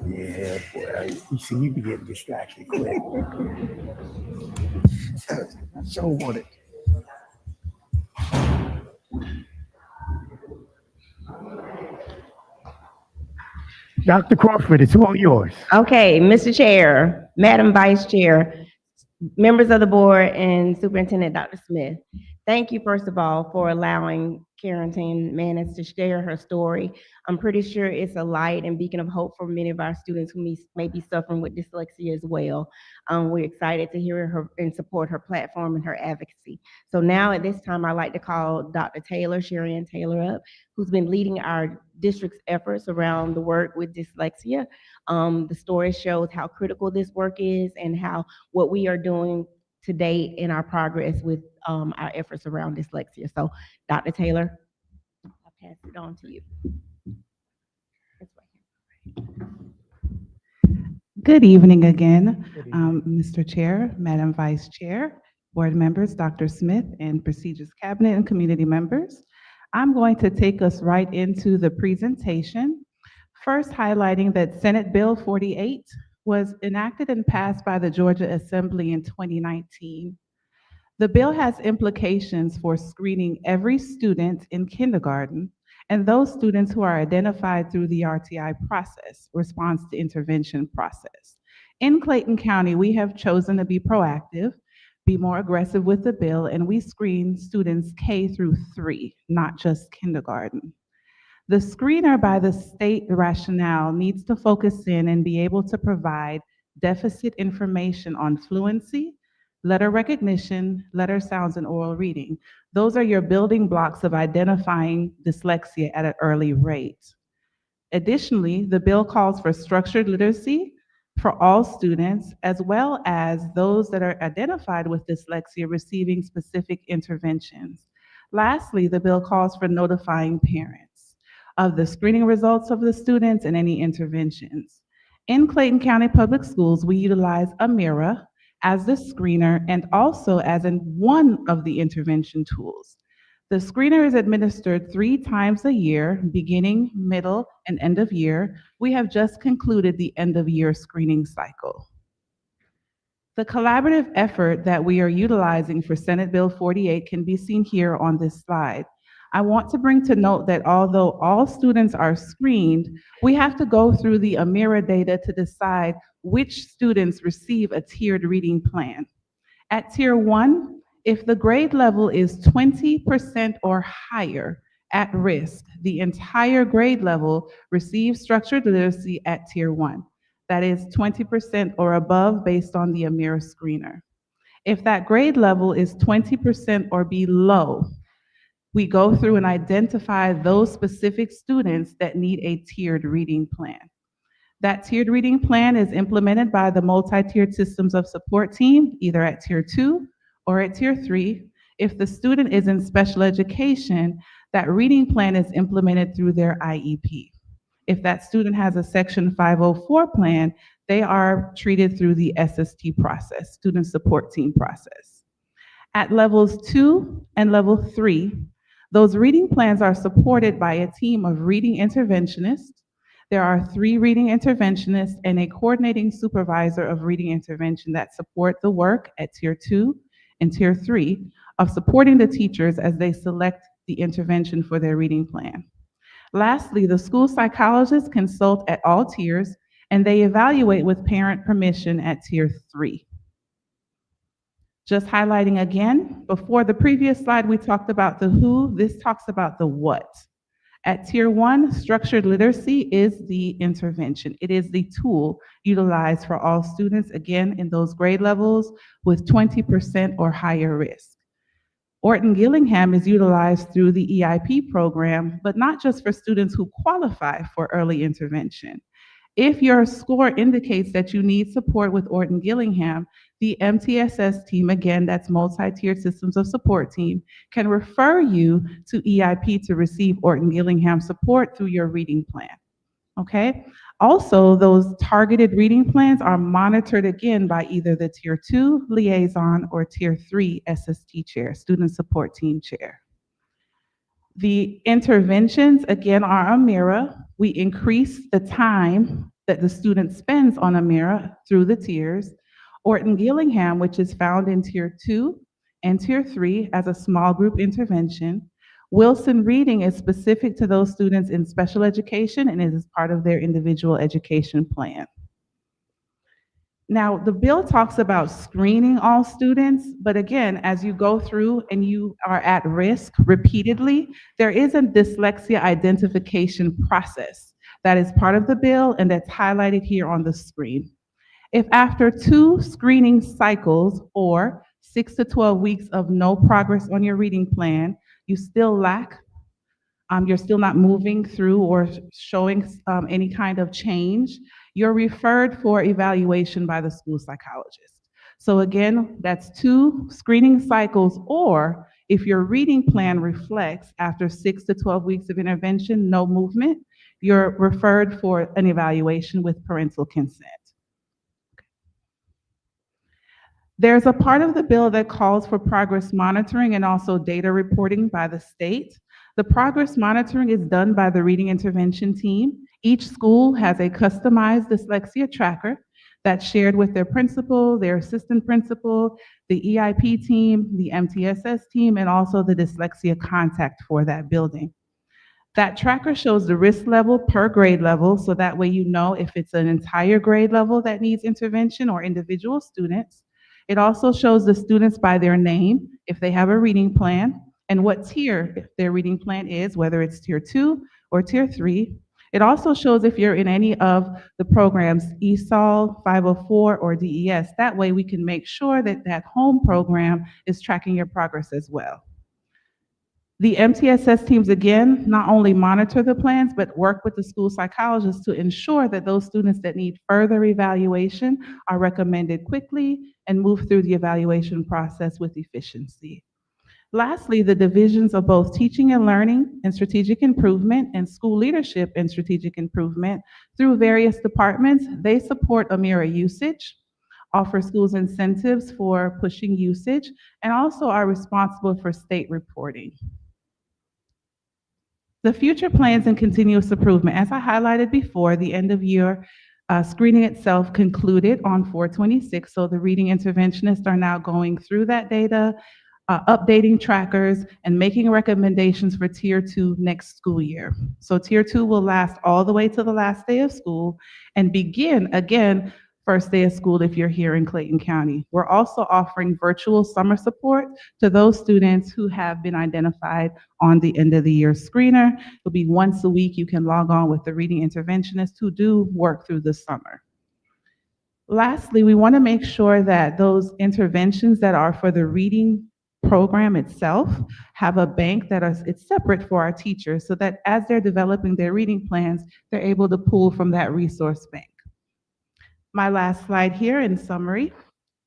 Yeah, boy. You see, you be getting distracted quick. So want it. Dr. Crawford, it's all yours. Okay, Mr. Chair, Madam Vice Chair, members of the board, and Superintendent Dr. Smith. Thank you, first of all, for allowing Carrington Manis to share her story. I'm pretty sure it's a light and beacon of hope for many of our students who may be suffering with dyslexia as well. We're excited to hear her and support her platform and her advocacy. So now at this time, I'd like to call Dr. Taylor, Sherry-Ann Taylor up, who's been leading our district's efforts around the work with dyslexia. The story shows how critical this work is and how what we are doing to date in our progress with our efforts around dyslexia. So, Dr. Taylor, I'll pass it on to you. Good evening again, Mr. Chair, Madam Vice Chair, board members, Dr. Smith, and Procedures Cabinet and community members. I'm going to take us right into the presentation, first highlighting that Senate Bill 48 was enacted and passed by the Georgia Assembly in 2019. The bill has implications for screening every student in kindergarten and those students who are identified through the RTI process, response to intervention process. In Clayton County, we have chosen to be proactive, be more aggressive with the bill, and we screen students K through 3, not just kindergarten. The screener by the state rationale needs to focus in and be able to provide deficit information on fluency, letter recognition, letter sounds, and oral reading. Those are your building blocks of identifying dyslexia at an early rate. Additionally, the bill calls for structured literacy, for all students, as well as those that are identified with dyslexia receiving specific interventions. Lastly, the bill calls for notifying parents of the screening results of the students and any interventions. In Clayton County Public Schools, we utilize Amira as the screener and also as one of the intervention tools. The screener is administered 3 times a year, beginning, middle, and end of year. We have just concluded the end of year screening cycle. The collaborative effort that we are utilizing for Senate Bill 48 can be seen here on this slide. I want to bring to note that although all students are screened, we have to go through the Amira data to decide which students receive a tiered reading plan. At Tier 1, if the grade level is 20% or higher at risk, the entire grade level receives structured literacy at Tier 1. That is 20% or above based on the Amira screener. If that grade level is 20% or below, we go through and identify those specific students that need a tiered reading plan. That tiered reading plan is implemented by the multi-tiered systems of support team, either at Tier 2 or at Tier 3. If the student is in special education, that reading plan is implemented through their IEP. If that student has a Section 504 plan, they are treated through the SST process, Student Support Team process. At levels 2 and level 3, those reading plans are supported by a team of reading interventionists. There are 3 reading interventionists and a coordinating supervisor of reading intervention that support the work at Tier 2 and Tier 3 of supporting the teachers as they select the intervention for their reading plan. Lastly, the school psychologists consult at all tiers and they evaluate with parent permission at Tier 3. Just highlighting again, before the previous slide, we talked about the who, this talks about the what. At Tier 1, structured literacy is the intervention. It is the tool utilized for all students, again, in those grade levels with 20% or higher risk. Orton-Gillingham is utilized through the EIP program, but not just for students who qualify for early intervention. If your score indicates that you need support with Orton-Gillingham, the MTSS team, again, that's multi-tiered systems of support team, can refer you to EIP to receive Orton-Gillingham support through your reading plan, okay? Also, those targeted reading plans are monitored again by either the Tier 2 liaison or Tier 3 SST chair, student support team chair. The interventions, again, are Amira. We increase the time that the student spends on Amira through the tiers. Orton-Gillingham, which is found in Tier 2 and Tier 3 as a small group intervention. Wilson Reading is specific to those students in special education and it is part of their individual education plan. Now, the bill talks about screening all students, but again, as you go through and you are at risk repeatedly, there is a dyslexia identification process that is part of the bill and that's highlighted here on the screen. If after 2 screening cycles or 6 to 12 weeks of no progress on your reading plan, you still lack, you're still not moving through or showing any kind of change, you're referred for evaluation by the school psychologist. So again, that's 2 screening cycles, or if your reading plan reflects after 6 to 12 weeks of intervention, no movement, you're referred for an evaluation with parental consent. There's a part of the bill that calls for progress monitoring and also data reporting by the state. The progress monitoring is done by the reading intervention team. Each school has a customized dyslexia tracker that's shared with their principal, their assistant principal, the EIP team, the MTSS team, and also the dyslexia contact for that building. That tracker shows the risk level per grade level, so that way you know if it's an entire grade level that needs intervention or individual students. It also shows the students by their name, if they have a reading plan, and what tier their reading plan is, whether it's Tier 2 or Tier 3. It also shows if you're in any of the programs, ESOL, 504, or DES. That way we can make sure that that home program is tracking your progress as well. The MTSS teams, again, not only monitor the plans, but work with the school psychologists to ensure that those students that need further evaluation are recommended quickly and move through the evaluation process with efficiency. Lastly, the divisions of both teaching and learning and strategic improvement and school leadership and strategic improvement through various departments, they support Amira usage, offer schools incentives for pushing usage, and also are responsible for state reporting. The future plans and continuous improvement, as I highlighted before, the end of year screening itself concluded on 4/26, so the reading interventionists are now going through that data, updating trackers, and making recommendations for Tier 2 next school year. So Tier 2 will last all the way to the last day of school and begin again first day of school if you're here in Clayton County. We're also offering virtual summer support to those students who have been identified on the end of the year screener. It'll be once a week. You can log on with the reading interventionists who do work through the summer. Lastly, we want to make sure that those interventions that are for the reading program itself have a bank that is it's separate for our teachers so that as they're developing their reading plans, they're able to pull from that resource bank. My last slide here in summary.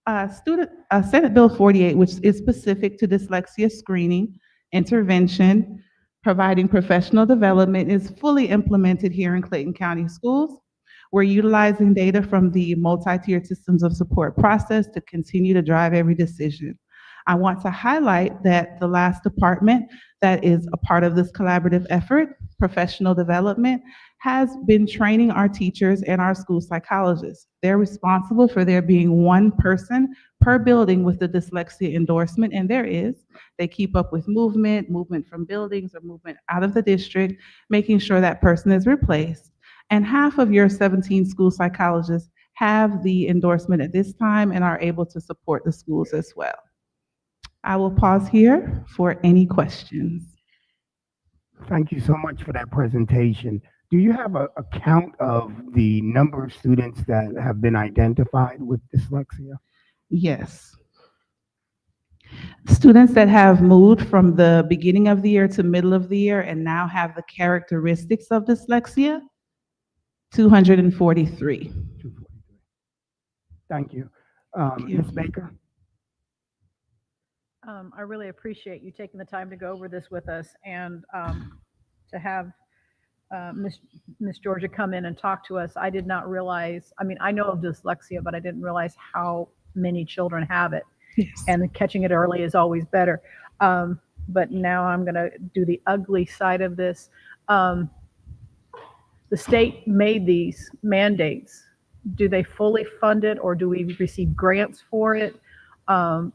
Senate Bill 48, which is specific to dyslexia screening, intervention, providing professional development, is fully implemented here in Clayton County Schools. We're utilizing data from the multi-tiered systems of support process to continue to drive every decision. I want to highlight that the last department that is a part of this collaborative effort, professional development, has been training our teachers and our school psychologists. They're responsible for there being one person per building with the dyslexia endorsement, and there is. They keep up with movement from buildings or movement out of the district, making sure that person is replaced. And half of your 17 school psychologists have the endorsement at this time and are able to support the schools as well. I will pause here for any questions. Thank you so much for that presentation. Do you have a count of the number of students that have been identified with dyslexia? Yes. Students that have moved from the beginning of the year to middle of the year and now have the characteristics of dyslexia, 243. 243. Thank you. you. Ms. Baker? I really appreciate you taking the time to go over this with us and to have Miss Georgia come in and talk to us. I did not realize, I mean, I know of dyslexia, but I didn't realize how many children have it. Yes. And catching it early is always better. But now I'm going to do the ugly side of this. The state made these mandates. Do they fully fund it or do we receive grants for it?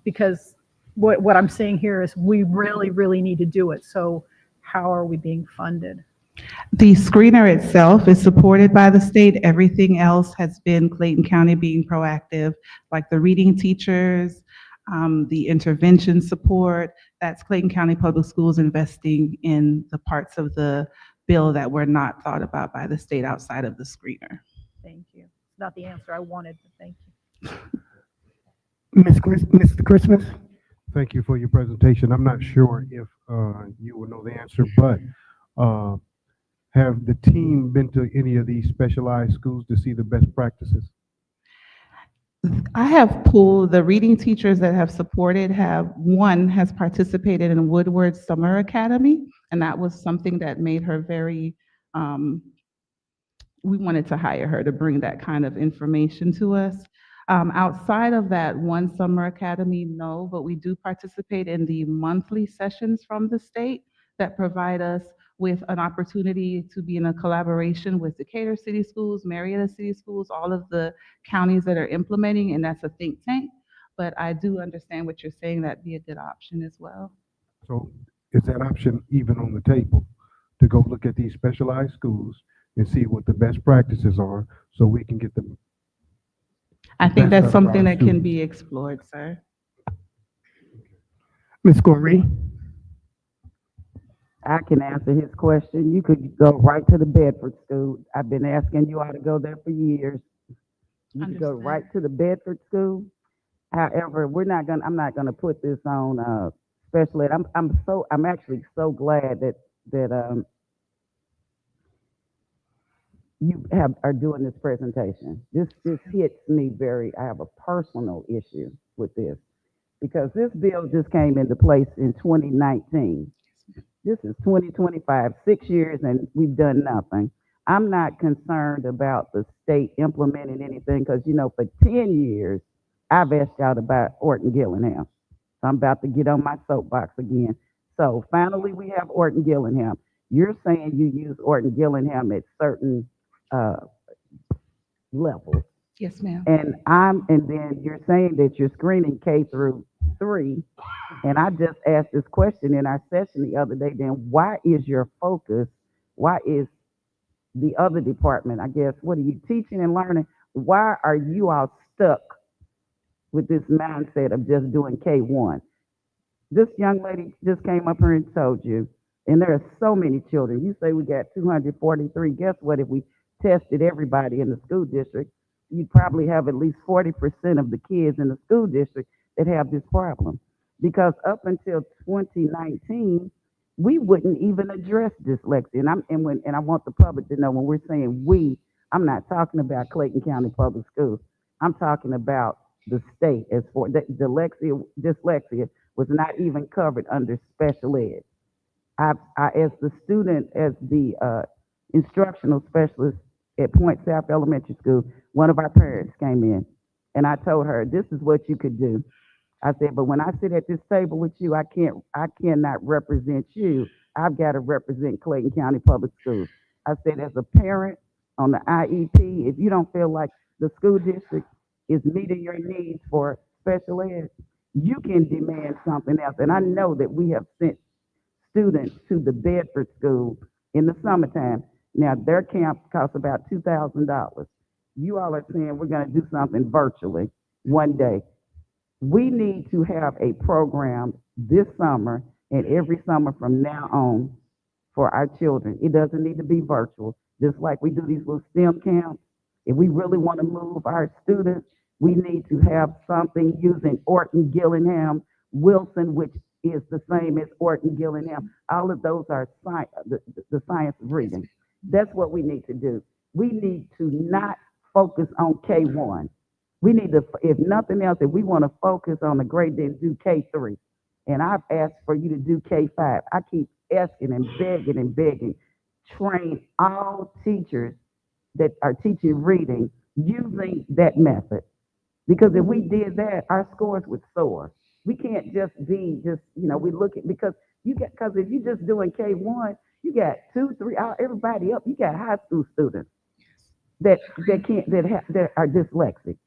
Because what I'm saying here is we really, really need to do it. So how are we being funded? The screener itself is supported by the state. Everything else has been Clayton County being proactive, like the reading teachers, the intervention support. That's Clayton County Public Schools investing in the parts of the bill that were not thought about by the state outside of the screener. Thank you. It's not the answer I wanted, but thank you. Mr. Christmas? Thank you for your presentation. I'm not sure if you will know the answer, but have the team been to any of these specialized schools to see the best practices? I have pulled the reading teachers that have supported one has participated in Woodward Summer Academy, and that was something that made her very, we wanted to hire her to bring that kind of information to us. Outside of that one summer academy, no, but we do participate in the monthly sessions from the state that provide us with an opportunity to be in a collaboration with Decatur City Schools, Marietta City Schools, all of the counties that are implementing, and that's a think tank. But I do understand what you're saying, that'd be a good option as well. So is that option even on the table to go look at these specialized schools and see what the best practices are so we can get them? I think That's that's something that can students. be explored, sir. Ms. Goree? I can answer his question. You could go right to the Bedford School. I've been asking you all to go there for years. You could go Understand. right to the Bedford School. However, I'm not gonna put this on special ed. I'm actually so glad that are doing this presentation. This hits me I have a personal issue with this because this bill just came into place in 2019. This is 2025, 6 years, and we've done nothing. I'm not concerned about the state implementing anything because, for 10 years, I've asked y'all about Orton Gillingham. So I'm about to get on my soapbox again. So finally, we have Orton Gillingham. You're saying you use Orton Gillingham at certain uh, levels. Yes, ma'am. And then you're saying that you're screening K through 3. And I just asked this question in our session the other day, then why is your focus, why is the other department, I guess, what are you teaching and learning? Why are you all stuck with this mindset of just doing K1? This young lady just came up here and told you, and there are so many children. You say we got 243. Guess what? If we tested everybody in the school district, you'd probably have at least 40% of the kids in the school district that have this problem. Because up until 2019, we wouldn't even address dyslexia. And I want the public to know when we're saying we, I'm not talking about Clayton County Public Schools. I'm talking about the state as for dyslexia was not even covered under special ed. I as the instructional specialist at Point South Elementary School, one of our parents came in and I told her, this is what you could do. I said, but when I sit at this table with you, I cannot represent you. I've got to represent Clayton County Public Schools. I said, as a parent on the IEP, if you don't feel like the school district is meeting your needs for special ed, you can demand something else. And I know that we have sent students to the Bedford School in the summertime. Now, their camp costs about $2,000. You all are saying we're going to do something virtually one day. We need to have a program this summer and every summer from now on for our children. It doesn't need to be virtual, just like we do these little STEM camps. If we really want to move our students, we need to have something using Orton Gillingham, Wilson, which is the same as Orton Gillingham. All of those are the science of reading. That's what we need to do. We need to not focus on K1. We need to, if nothing else, if we want to focus on the grade, then do K3. And I've asked for you to do K5. I keep asking and begging. Train all teachers that are teaching reading using that method. Because if we did that, our scores would soar. We can't just be we look at, because if you're just doing K1, you got 2, 3, everybody up, you got high school students that are dyslexic.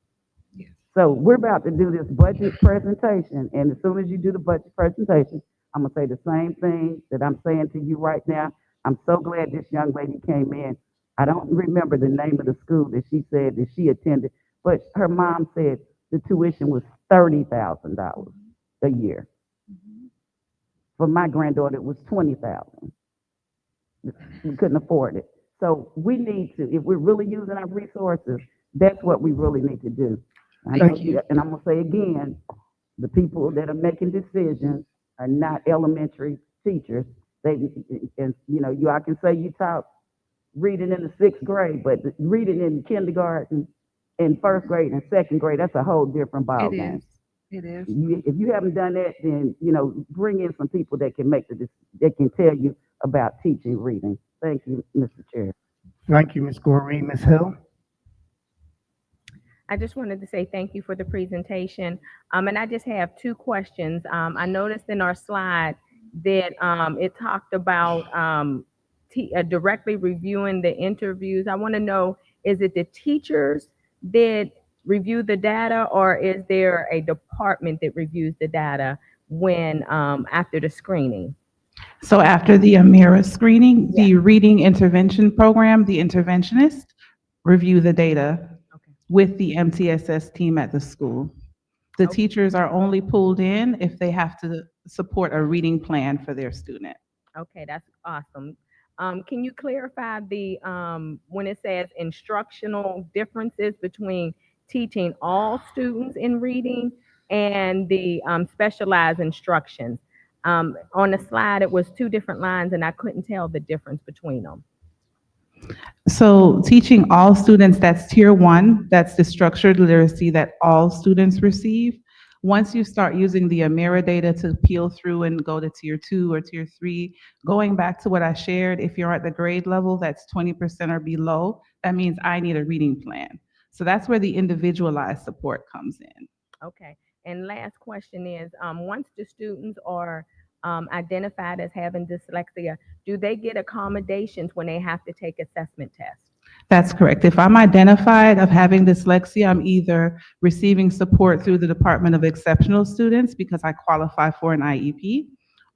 So we're about to do this budget presentation, and as soon as you do the budget presentation, I'm gonna say the same thing that I'm saying to you right now. I'm so glad this young lady came in. I don't remember the name of the school that she said that she attended, but her mom said the tuition was $30,000 a year. For my granddaughter, it was $20,000. We couldn't afford it. So we need to, if we're really using our resources, that's what we really need to do. Thank you. And I'm gonna say again, the people that are making decisions are not elementary teachers. I can say you taught reading in the 6th grade, but reading in kindergarten, in 1st grade and 2nd grade, that's a whole different ballgame. It is. If you haven't done that, then bring in some people that can that can tell you about teaching reading. Thank you, Mr. Chair. Thank you, Ms. Goree. Ms. Hill? I just wanted to say thank you for the presentation. And I just have 2 questions. I noticed in our slide that it talked about directly reviewing the interviews. I want to know, is it the teachers that review the data, or is there a department that reviews the data when after the screening? So after the AMIRA screening, the reading intervention program, the interventionist review the data with the MTSS team at the school. The teachers are only pulled in if they have to support a reading plan for their student. Okay, that's awesome. Can you clarify the when it says instructional differences between teaching all students in reading and the specialized instructions? On the slide, it was two different lines, and I couldn't tell the difference between them. So teaching all students, that's tier one, that's the structured literacy that all students receive. Once you start using the Amira data to peel through and go to tier two or tier three, going back to what I shared, if you're at the grade level that's 20% or below, that means I need a reading plan. So that's where the individualized support comes in. Okay. And last question is, once the students are identified as having dyslexia, do they get accommodations when they have to take assessment tests? That's correct. If I'm identified of having dyslexia, I'm either receiving support through the Department of Exceptional Students because I qualify for an IEP,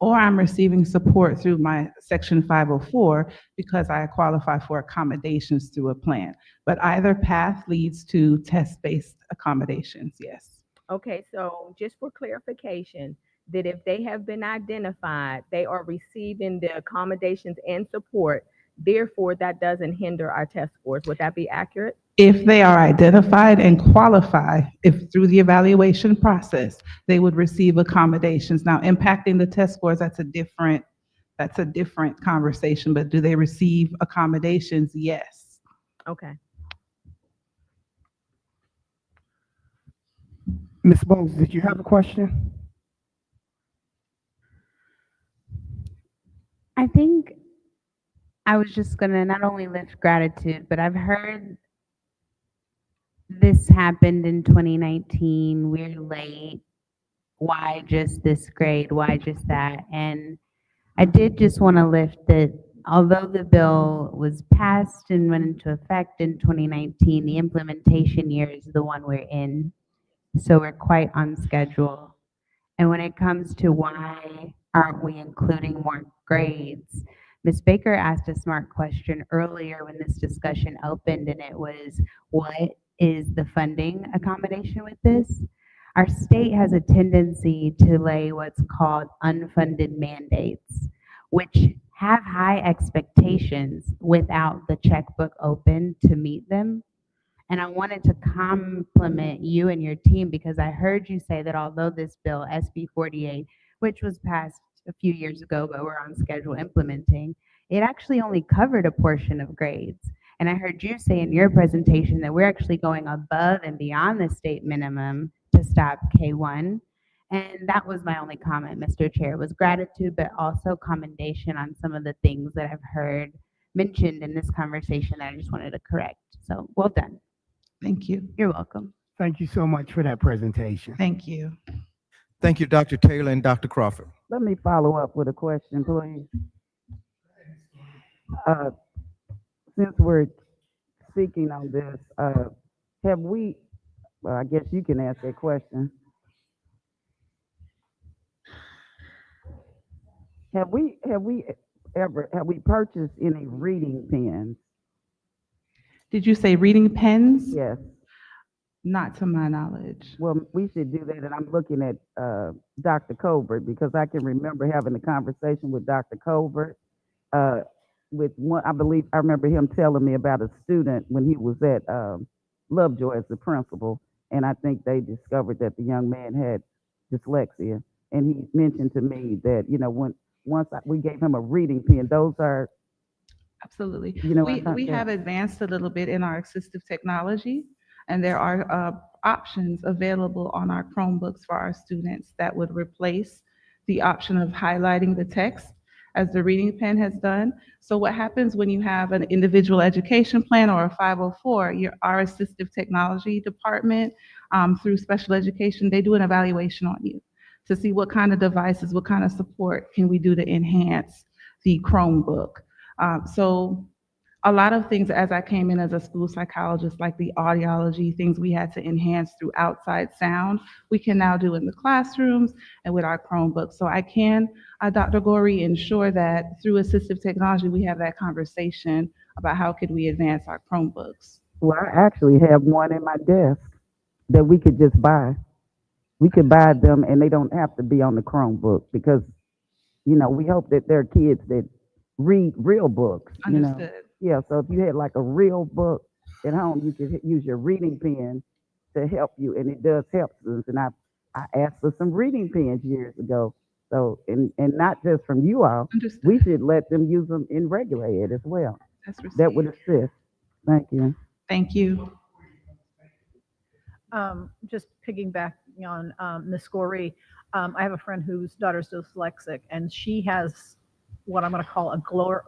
or I'm receiving support through my Section 504 because I qualify for accommodations through a plan. But either path leads to test-based accommodations, yes. Okay, so just for clarification, that if they have been identified, they are receiving the accommodations and support, therefore that doesn't hinder our test scores. Would that be accurate? If they are identified and qualify, if through the evaluation process, they would receive accommodations. Now, impacting the test scores, that's a different conversation, but do they receive accommodations? Yes. Okay. Ms. Bowles, did you have a question? I think I was just gonna not only lift gratitude, but I've heard this happened in 2019, we're late, why just this grade, why just that? And I did just want to lift that although the bill was passed and went into effect in 2019, the implementation year is the one we're in. So we're quite on schedule. And when it comes to why aren't we including more grades, Ms. Baker asked a smart question earlier when this discussion opened, and it was, what is the funding accommodation with this? Our state has a tendency to lay what's called unfunded mandates, which have high expectations without the checkbook open to meet them. And I wanted to compliment you and your team because I heard you say that although this bill, SB 48, which was passed a few years ago, but we're on schedule implementing, it actually only covered a portion of grades. And I heard you say in your presentation that we're actually going above and beyond the state minimum to stop K1. And that was my only comment, Mr. Chair, was gratitude, but also commendation on some of the things that I've heard mentioned in this conversation that I just wanted to correct. So well done. Thank you. You're welcome. Thank you so much for that presentation. Thank you. Thank you, Dr. Taylor and Dr. Crawford. Let me follow up with a question, please. Since we're speaking on this, have we, well, I guess you can ask that question. Have we purchased any reading pens? Did you say reading pens? Yes. Not to my knowledge. Well, we should do that, and I'm looking at Dr. Colbert because I can remember having a conversation with Dr. Colbert. With one, I believe I remember him telling me about a student when he was at Lovejoy as the principal, and I think they discovered that the young man had dyslexia, and he mentioned to me that we gave him a reading pen. Those are Absolutely. I We have advanced a little bit in our assistive technology, and there are options available on our Chromebooks for our students that would replace the option of highlighting the text as the reading pen has done. So what happens when you have an individual education plan or a 504, our assistive technology department through special education, they do an evaluation on you to see what kind of devices, what kind of support can we do to enhance the Chromebook. So a lot of things as I came in as a school psychologist, like the audiology, things we had to enhance through outside sound, we can now do in the classrooms and with our Chromebooks. So I can, Dr. Gorey, ensure that through assistive technology, we have that conversation about how could we advance our Chromebooks. Well, I actually have one in my desk that we could just buy. We could buy them, and they don't have to be on the Chromebook because, we hope that there are kids that read real books. Understood. Yeah, so if you had like a real book at home, you could use your reading pen to help you, and it does help students. And I asked for some reading pens years ago, So, and not just from you all, Understood. we should let them use them in regular ed as well. That's That would received. assist. Thank you. Thank you. Just piggybacking on Ms. Goree, I have a friend whose daughter's dyslexic, and she has what I'm going to call a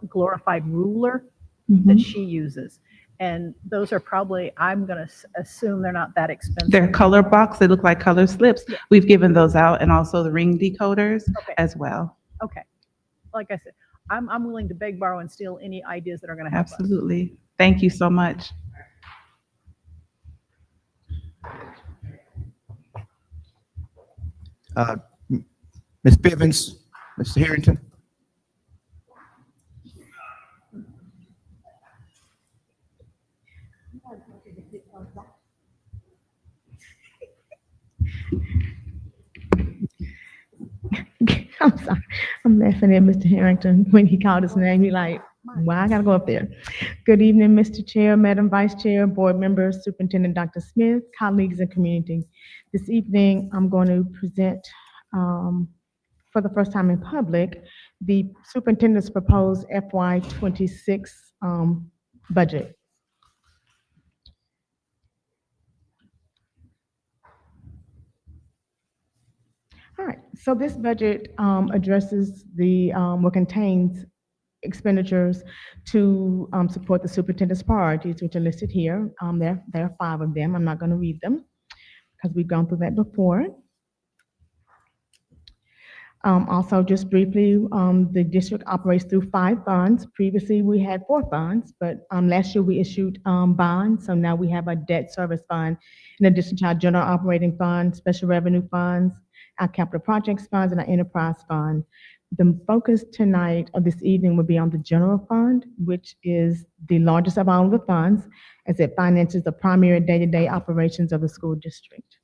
glorified ruler that she uses. And those are probably, I'm going to assume they're not that expensive. They're color box. They look like color slips. Yeah. We've given those out, and also the ring decoders Okay. as well. Okay. Like I said, I'm willing to beg, borrow, and steal any ideas that are going to help us. Absolutely. Thank you so much. Ms. Bivens, Mr. Harrington. I'm sorry. I'm laughing at Mr. Harrington when he called his name. He like, well, I gotta go up there. Good evening, Mr. Chair, Madam Vice Chair, board members, Superintendent Dr. Smith, colleagues and community. This evening, I'm going to present, for the first time in public, the superintendent's proposed FY26 budget. All right, so this budget addresses the, what contains expenditures to support the superintendent's priorities, which are listed here. There are 5 of them. I'm not going to read them because we've gone through that before. Also, just briefly, the district operates through 5 funds. Previously, we had 4 funds, but last year we issued bonds, so now we have a debt service fund in addition to our general operating fund, special revenue funds, our capital projects funds, and our enterprise fund. The focus tonight or this evening will be on the general fund, which is the largest of all of the funds, as it finances the primary day-to-day operations of the school district.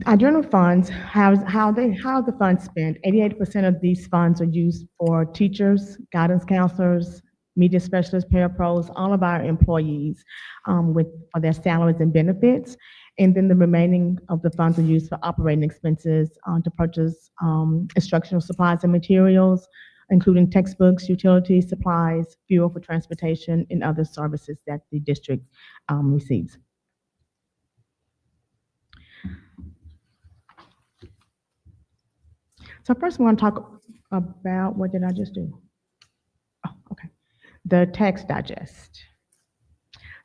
Our general funds, how the funds spent, 88% of these funds are used for teachers, guidance counselors, media specialists, parapros, all of our employees for their salaries and benefits. And then the remaining of the funds are used for operating expenses to purchase instructional supplies and materials, including textbooks, utilities, supplies, fuel for transportation, and other services that the district receives. So first, we want to talk about, what did I just do? Oh, okay. The tax digest.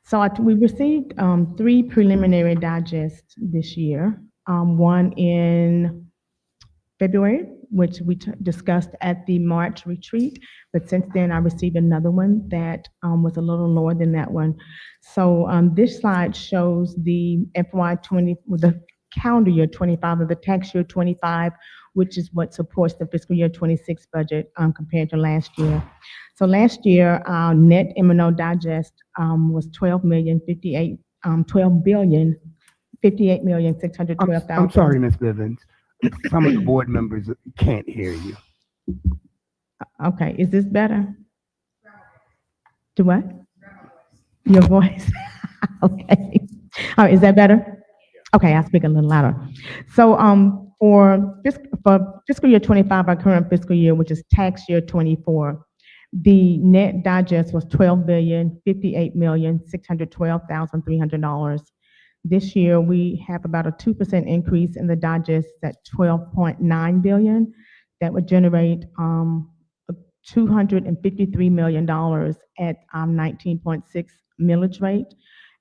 So we received 3 preliminary digests this year. One in February, which we discussed at the March retreat, but since then I received another one that was a little lower than that one. So this slide shows the FY20, the calendar year 25 of the tax year 25, which is what supports the fiscal year 26 budget compared to last year. So last year, our net M&O digest was $12,058,612,000. I'm sorry, Ms. Bivens. Some of the board members can't hear you. Okay, is this better? To what? Your voice. Okay. All right, is that better? Okay, I'll speak a little louder. So for fiscal year 25, our current fiscal year, which is tax year 24, the net digest was $12,058,612,300. This year, we have about a 2% increase in the digest at $12.9 billion. That would generate $253 million at 19.6 millage rate.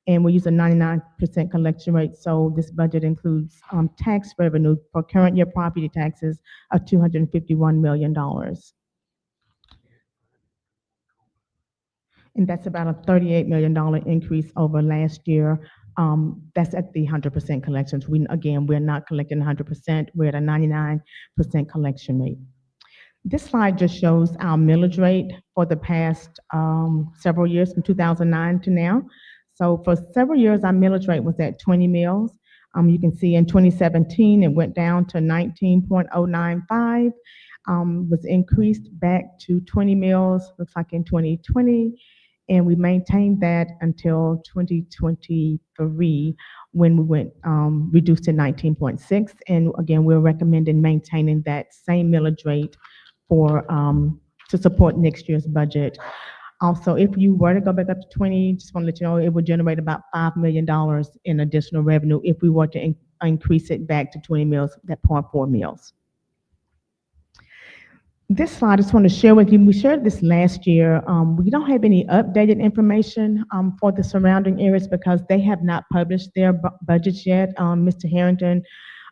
And we use a 99% collection rate, so this budget includes tax revenue for current year property taxes of $251 million. And that's about a $38 million increase over last year. That's at the 100% collections. We're not collecting 100%. We're at a 99% collection rate. This slide just shows our millage rate for the past several years, from 2009 to now. So for several years, our millage rate was at 20 mills. You can see in 2017, it went down to 19.095, was increased back to 20 mills, looks like in 2020, and we maintained that until 2023, when we went, reduced to 19.6. And again, we're recommending maintaining that same millage rate for, to support next year's budget. Also, if you were to go back up to 20, just want to let you know, it would generate about $5 million in additional revenue if we were to increase it back to 20 mills, that 0.4 mills. This slide I just want to share with you. We shared this last year. We don't have any updated information for the surrounding areas because they have not published their budgets yet. Mr. Harrington,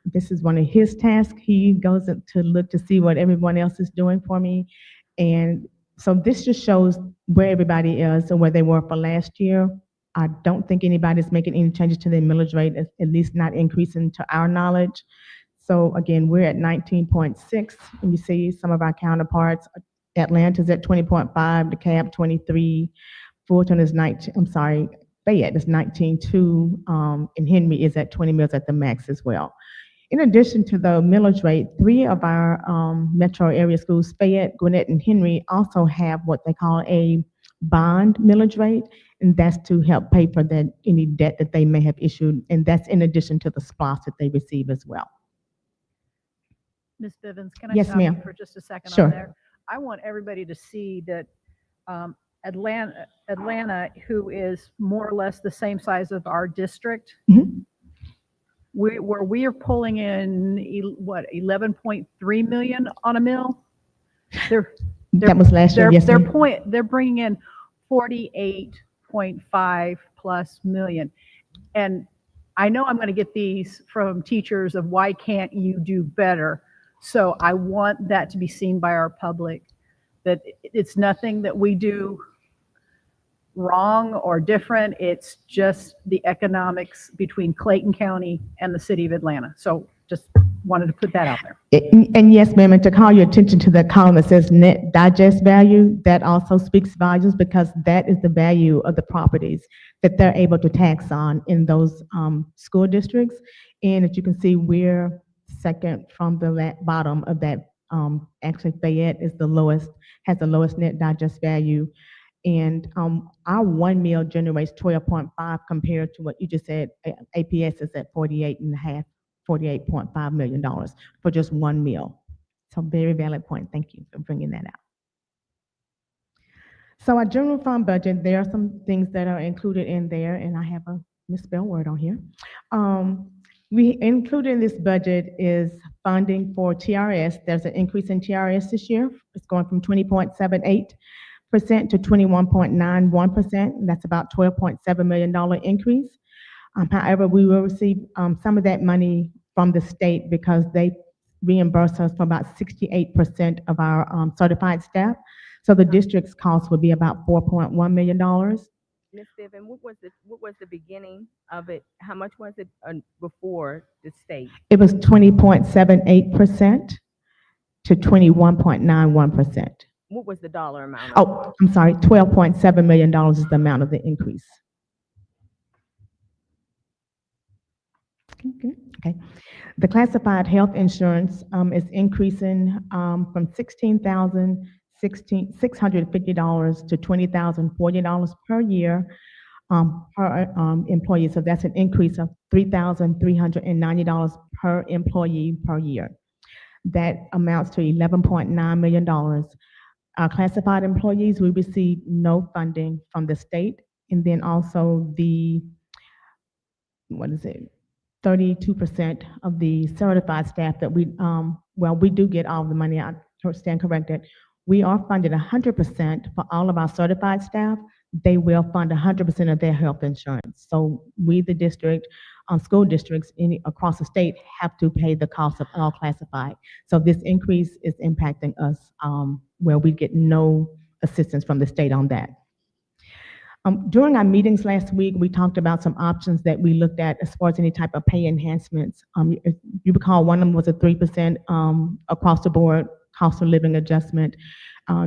this is one of his tasks. He goes to look to see what everyone else is doing for me. And so this just shows where everybody is and where they were for last year. I don't think anybody's making any changes to their millage rate, at least not increasing to our knowledge. So again, we're at 19.6, and you see some of our counterparts. Atlanta's at 20.5, DeKalb 23, Fulton is 19, I'm sorry, Fayette is 19.2, and Henry is at 20 mills at the max as well. In addition to the millage rate, 3 of our metro area schools, Fayette, Gwinnett, and Henry, also have what they call a bond millage rate, and that's to help pay for any debt that they may have issued, and that's in addition to the SPOS that they receive as well. Ms. Bivens, can I Yes, stop you ma'am. for just a second Sure. on there? I want everybody to see that Atlanta, who is more or less the same size of our district, Mhm. where we are pulling in, 11.3 million on a mill? That was last year, yes, ma'am. They're bringing in 48.5 plus million. And I know I'm going to get these from teachers of why can't you do better? So I want that to be seen by our public, that it's nothing that we do wrong or different. It's just the economics between Clayton County and the city of Atlanta. So just wanted to put that out there. And yes, ma'am, and to call your attention to that column that says net digest value, that also speaks volumes because that is the value of the properties that they're able to tax on in those school districts. And as you can see, we're second from the bottom of that. Actually, Fayette is has the lowest net digest value. And our 1 mill generates 12.5 compared to what you just said. APS is at 48.5 million dollars for just 1 mill. So very valid point. Thank you for bringing that out. So our general fund budget, there are some things that are included in there, and I have a misspelled word on here. We included in this budget is funding for TRS. There's an increase in TRS this year. It's going from 20.78% to 21.91%. That's about $12.7 million increase. However, we will receive some of that money from the state because they reimburse us for about 68% of our certified staff. So the district's cost would be about $4.1 million. Ms. Vivian, what was the beginning of it? How much was it before the state? It was 20.78% to 21.91%. What was the dollar amount? Oh, I'm sorry, $12.7 million is the amount of the increase. Okay. The classified health insurance is increasing from $16,650 to $20,040 per year per employee. So that's an increase of $3,390 per employee per year. That amounts to $11.9 million. Our classified employees, we receive no funding from the state, and then also the 32% of the certified staff that we do get all the money. I stand corrected. We are funded 100% for all of our certified staff. They will fund 100% of their health insurance. So we, the district, school districts across the state have to pay the cost of all classified. So this increase is impacting us where we get no assistance from the state on that. During our meetings last week, we talked about some options that we looked at as far as any type of pay enhancements. If you recall, one of them was a 3% across the board cost of living adjustment.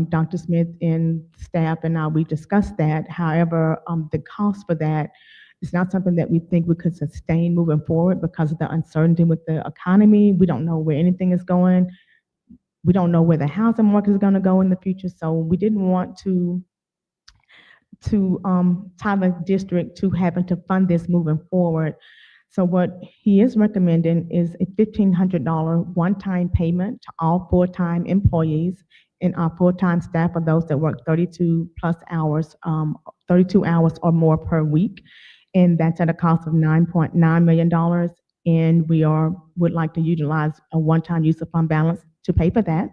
Dr. Smith and staff and I, we discussed that. However, the cost for that is not something that we think we could sustain moving forward because of the uncertainty with the economy. We don't know where anything is going. We don't know where the housing market is going to go in the future. So we didn't want to tie the district to having to fund this moving forward. So what he is recommending is a $1,500 one-time payment to all full-time employees and our full-time staff are those that work 32 plus hours, 32 hours or more per week. And that's at a cost of $9.9 million. And would like to utilize a one-time use of fund balance to pay for that.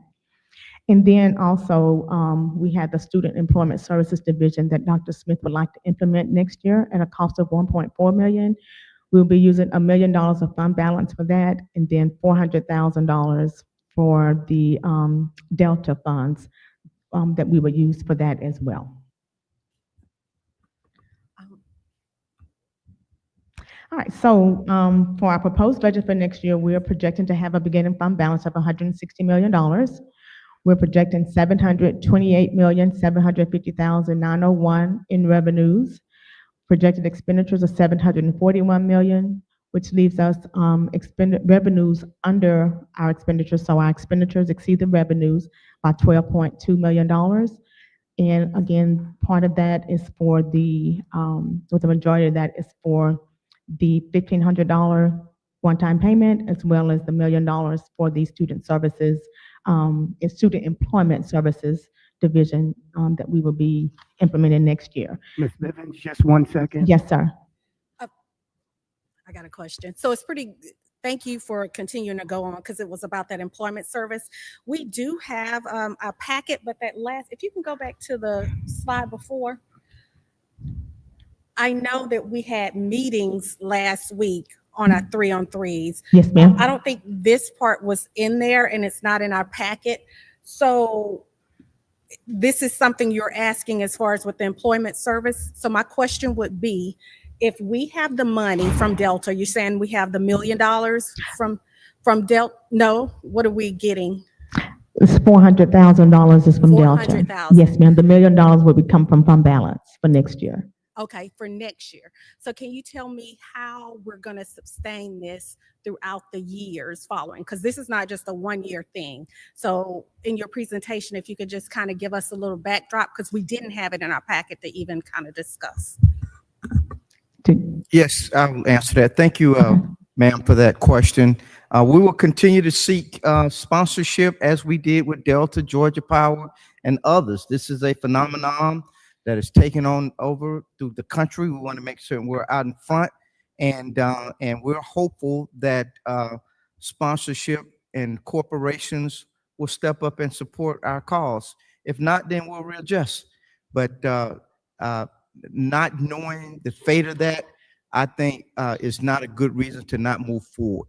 And then also, we have the Student Employment Services Division that Dr. Smith would like to implement next year at a cost of $1.4 million. We'll be using $1 million of fund balance for that, and then $400,000 for the Delta funds that we will use for that as well. All right, so for our proposed budget for next year, we are projecting to have a beginning fund balance of $160 million. We're projecting $728,750,901 in revenues. Projected expenditures of $741 million, which leaves us revenues under our expenditures. So our expenditures exceed the revenues by $12.2 million. And again, part of that is for the majority of that is for the $1,500 one-time payment, as well as the $1 million for the student services, student employment services division that we will be implementing next year. Ms. Bivens, just 1 second. Yes, sir. I got a question. So it's thank you for continuing to go on because it was about that employment service. We do have a packet, but if you can go back to the slide before. I know that we had meetings last week on our 3-on-3s. Yes, ma'am. I don't think this part was in there and it's not in our packet. So this is something you're asking as far as with the employment service. So my question would be, if we have the money from Delta, you're saying we have the $1 million from Delta? No, what are we getting? It's $400,000 is from Delta. $400,000. Yes, ma'am. The $1 million would come from fund balance for next year. Okay, for next year. So can you tell me how we're going to sustain this throughout the years following? Because this is not just a one-year thing. So in your presentation, if you could just kind of give us a little backdrop, because we didn't have it in our packet to even kind of discuss. Yes, I will answer that. Thank you, ma'am, for that question. We will continue to seek sponsorship as we did with Delta, Georgia Power, and others. This is a phenomenon that is taking on over through the country. We want to make sure we're out in front, and we're hopeful that sponsorship and corporations will step up and support our cause. If not, then we'll readjust. But not knowing the fate of that, I think is not a good reason to not move forward.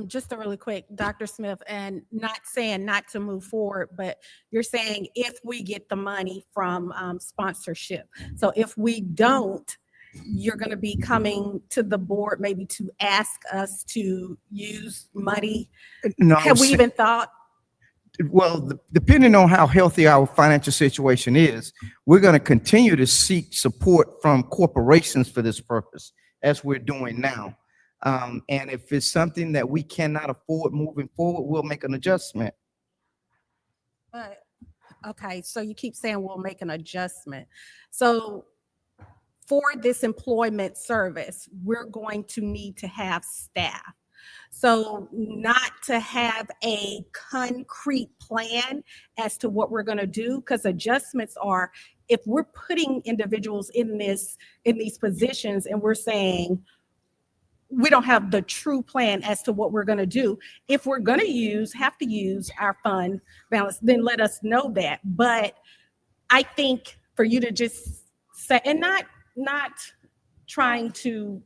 Just a really quick, Dr. Smith, and not saying not to move forward, but you're saying if we get the money from sponsorship. So if we don't, you're going to be coming to the board maybe to ask us to use money. No, have we even thought? Well, depending on how healthy our financial situation is, we're going to continue to seek support from corporations for this purpose, as we're doing now. And if it's something that we cannot afford moving forward, we'll make an adjustment. Okay, so you keep saying we'll make an adjustment. So for this employment service, we're going to need to have staff. So not to have a concrete plan as to what we're going to do, because adjustments are, if we're putting individuals in these positions and we're saying, we don't have the true plan as to what we're going to do. If we're going to have to use our fund balance, then let us know that. But I think for you to just say, and not trying to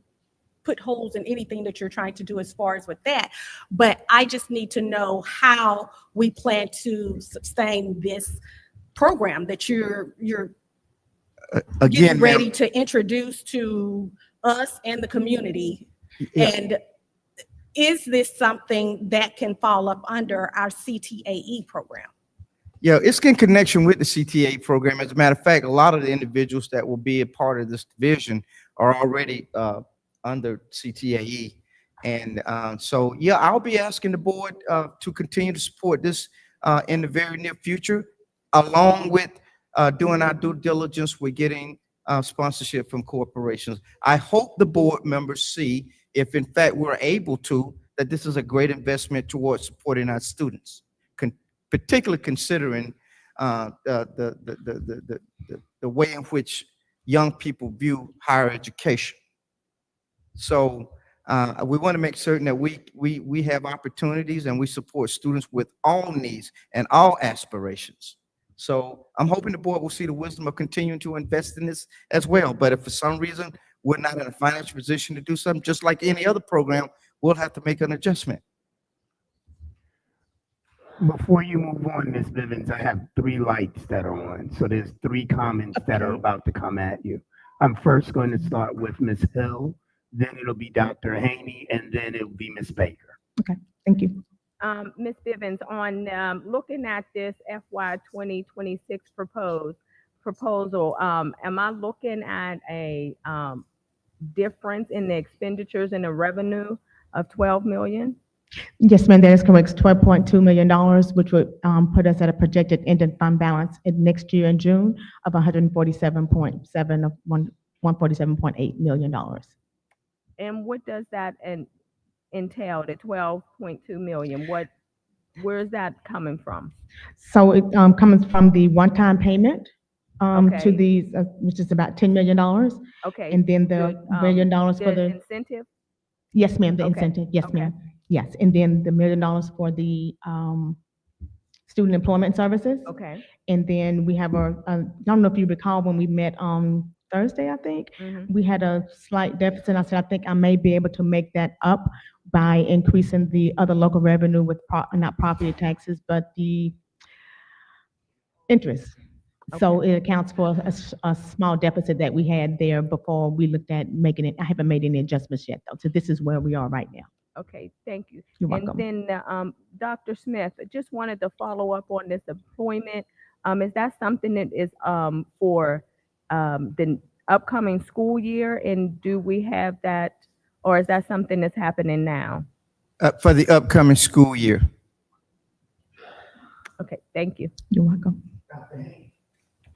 put holes in anything that you're trying to do as far as with that, but I just need to know how we plan to sustain this program that you're Again, getting ready to introduce to us and the community. Yeah. And is this something that can fall up under our CTAE program? Yeah, it's in connection with the CTA program. As a matter of fact, a lot of the individuals that will be a part of this division are already under CTAE. And so, yeah, I'll be asking the board to continue to support this in the very near future, along with doing our due diligence with getting sponsorship from corporations. I hope the board members see, if in fact we're able to, that this is a great investment towards supporting our students, particularly considering the way in which young people view higher education. So we want to make certain that we have opportunities and we support students with all needs and all aspirations. So I'm hoping the board will see the wisdom of continuing to invest in this as well. But if for some reason we're not in a financial position to do something, just like any other program, we'll have to make an adjustment. Before you move on, Ms. Bivens, I have 3 lights that are on. So there's 3 comments that are about to come at you. I'm first going to start with Ms. Hill, then it'll be Dr. Haney, and then it'll be Ms. Baker. Okay, thank you. Ms. Bivens, on looking at this FY 2026 proposal, am I looking at a difference in the expenditures and the revenue of 12 million? Yes, ma'am, that is correct. It's $12.2 million, which would put us at a projected ending fund balance in next year in June of 147.7 of $147.8 million. And what does that entail, the 12.2 million? Where is that coming from? So it comes from the one-time payment to Okay. these, which is about $10 million. Okay. And then the $1 million for the the, incentive? yes, ma'am, the Okay. incentive, yes, Okay. ma'am. Yes, and then the $1 million for the student employment services. Okay. And then we have I don't know if you recall when we met on Thursday, I think, Mhm. we had a slight deficit. I said, I think I may be able to make that up by increasing the other local revenue with not property taxes, but the interest. So it accounts for a small deficit that we had there before we looked at making it. I haven't made any adjustments yet, though. So this is where we are right now. Okay, thank you. You're And welcome. then, Dr. Smith, I just wanted to follow up on this employment. Is that something that is for the upcoming school year? And do we have that, or is that something that's happening now? For the upcoming school year. Okay, thank you. You're welcome.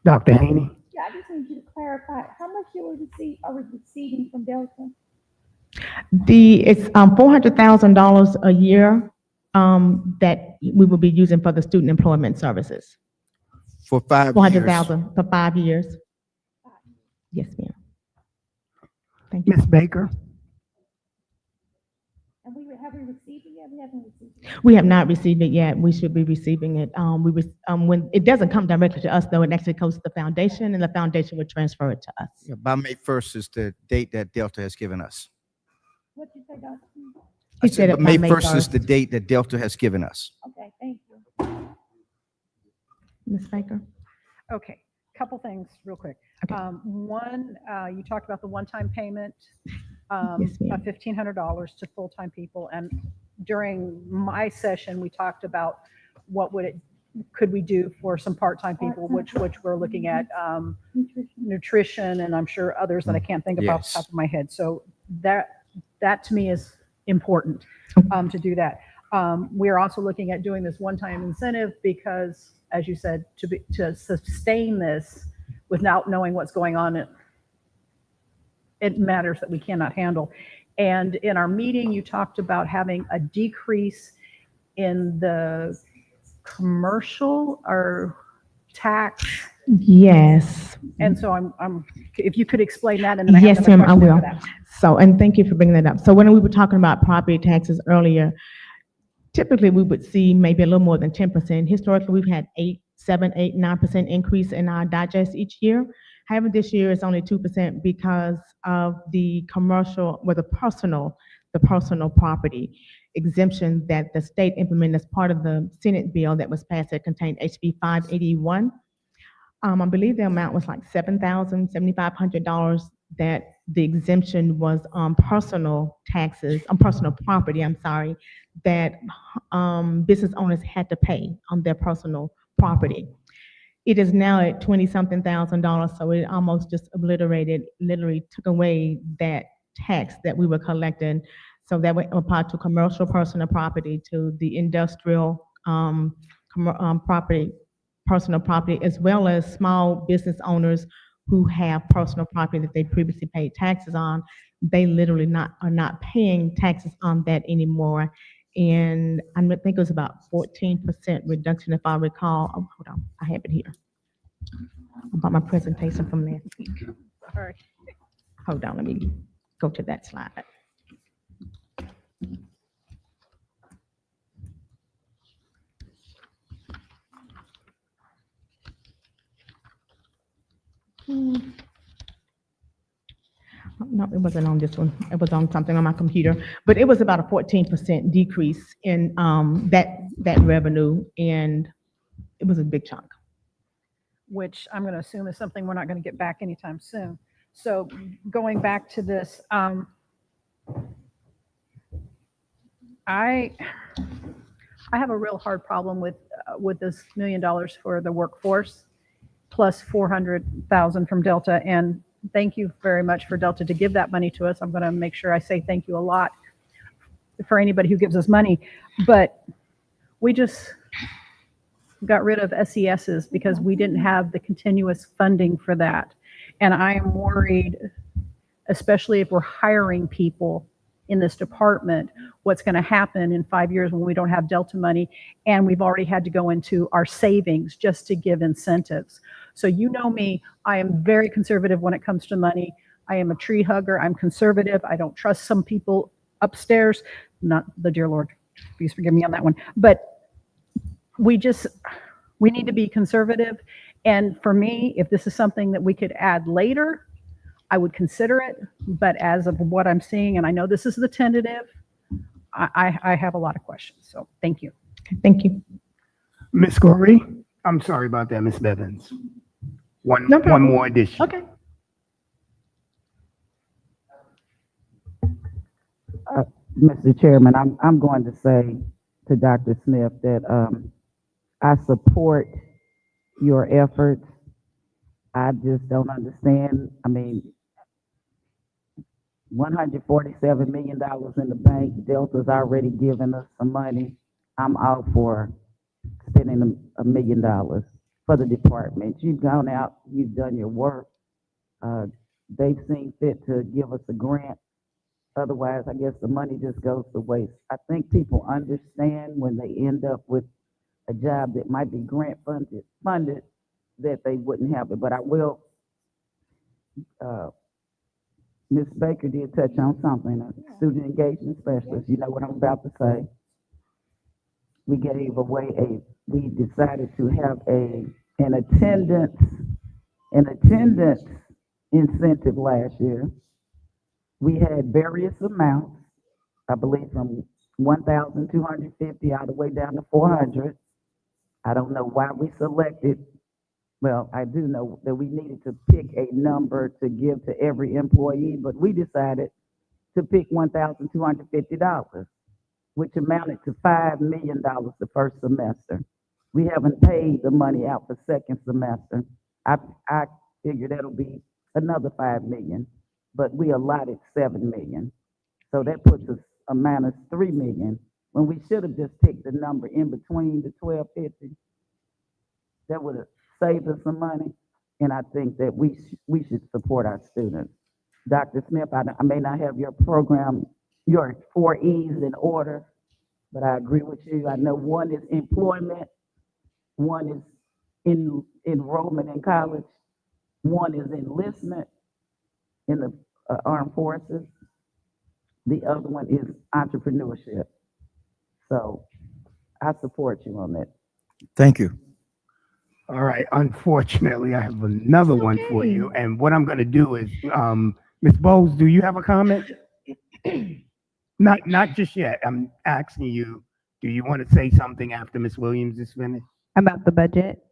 Dr. Haney? Yeah, I just need you to clarify, how much you are receiving from Delta? It's $400,000 a year that we will be using for the student employment services. For 5 years. 400,000 for 5 years. Yes, ma'am. Thank you. Ms. Baker? And have we received it yet? We haven't received it. We have not received it yet. We should be receiving it. When it doesn't come directly to us, though, it actually goes to the foundation, and the foundation would transfer it to us. Yeah, by May 1st is the date that Delta has given us. What'd you say, Dr.? I He said said, it but by May May 1st is 1st. the date that Delta has given us. Okay, thank you. Ms. Baker? Okay, couple things real quick. Okay. One, you talked about the one-time payment Yes, ma'am. of $1,500 to full-time people. And during my session, we talked about could we do for some part-time people, which we're looking at nutrition, and I'm sure others that I can't think of off the Yes. top of my head. So that to me is important to do that. We are also looking at doing this one-time incentive because, as you said, to sustain this without knowing what's going on, it matters that we cannot handle. And in our meeting, you talked about having a decrease in the commercial or tax. Yes. And so if you could explain that, and then I have Yes, another ma'am, I question will. after that. So, and thank you for bringing that up. So when we were talking about property taxes earlier, typically we would see maybe a little more than 10%. Historically, we've had 7, 8, 9% increase in our digest each year. However, this year is only 2% because of the commercial, or the personal property exemption that the state implemented as part of the Senate bill that was passed that contained HB 581. I believe the amount was like $7,500 that the exemption was on personal taxes, on personal property, I'm sorry, that business owners had to pay on their personal property. It is now at 20-something thousand dollars, so it almost just obliterated, literally took away that tax that we were collecting. So that went apart to commercial personal property, to the industrial property, personal property, as well as small business owners who have personal property that they previously paid taxes on, they literally are not paying taxes on that anymore. And I think it was about 14% reduction, if I recall. Oh, hold on, I have it here. About my presentation from last week. Sorry. Hold on, let me go to that slide. No, it wasn't on this one. It was on something on my computer, but it was about a 14% decrease in that revenue, and it was a big chunk. Which I'm going to assume is something we're not going to get back anytime soon. So going back to this, I have a real hard problem with this $1 million for the workforce, plus 400,000 from Delta. And thank you very much for Delta to give that money to us. I'm going to make sure I say thank you a lot for anybody who gives us money. But we just got rid of SESs because we didn't have the continuous funding for that. And I am worried, especially if we're hiring people in this department, what's going to happen in 5 years when we don't have Delta money and we've already had to go into our savings just to give incentives. So you know me, I am very conservative when it comes to money. I am a tree hugger. I'm conservative. I don't trust some people upstairs, not the dear Lord, please forgive me on that one. But we need to be conservative. And for me, if this is something that we could add later, I would consider it. But as of what I'm seeing, and I know this is the tentative, I have a lot of questions. So thank you. Thank you. Ms. Corey, I'm sorry about that, Ms. Bevins. One more addition. Okay. Mr. Chairman, I'm going to say to Dr. Smith that I support your efforts. I just don't understand. I mean, $147 million in the bank. Delta's already given us some money. I'm all for spending $1 million for the department. You've gone out, you've done your work. They've seen fit to give us a grant. Otherwise, I guess the money just goes to waste. I think people understand when they end up with a job that might be grant funded that they wouldn't have it. But I will, Ms. Baker did touch on something, a student engagement specialist. You know what I'm about to say. We gave away we decided to have an attendance incentive last year. We had various amounts, I believe from 1,250 all the way down to 400. I don't know why we selected. Well, I do know that we needed to pick a number to give to every employee, but we decided to pick $1,250, which amounted to $5 million the first semester. We haven't paid the money out for second semester. I figure that'll be another $5 million, but we allotted $7 million. So that puts us a minus $3 million when we should have just picked the number in between the 1,250. That would have saved us some money, and I think that we should support our students. Dr. Smith, I may not have your program, your 4 E's in order, but I agree with you. I know one is employment, one is enrollment in college, one is enlistment in the armed forces, the other one is entrepreneurship. So I support you on that. Thank you. All right, unfortunately, I have another one for you, and what I'm gonna do is, Ms. Bowles, do you have a comment? Not just yet, I'm asking you, do you want to say something after Ms. Williams is finished? About the budget?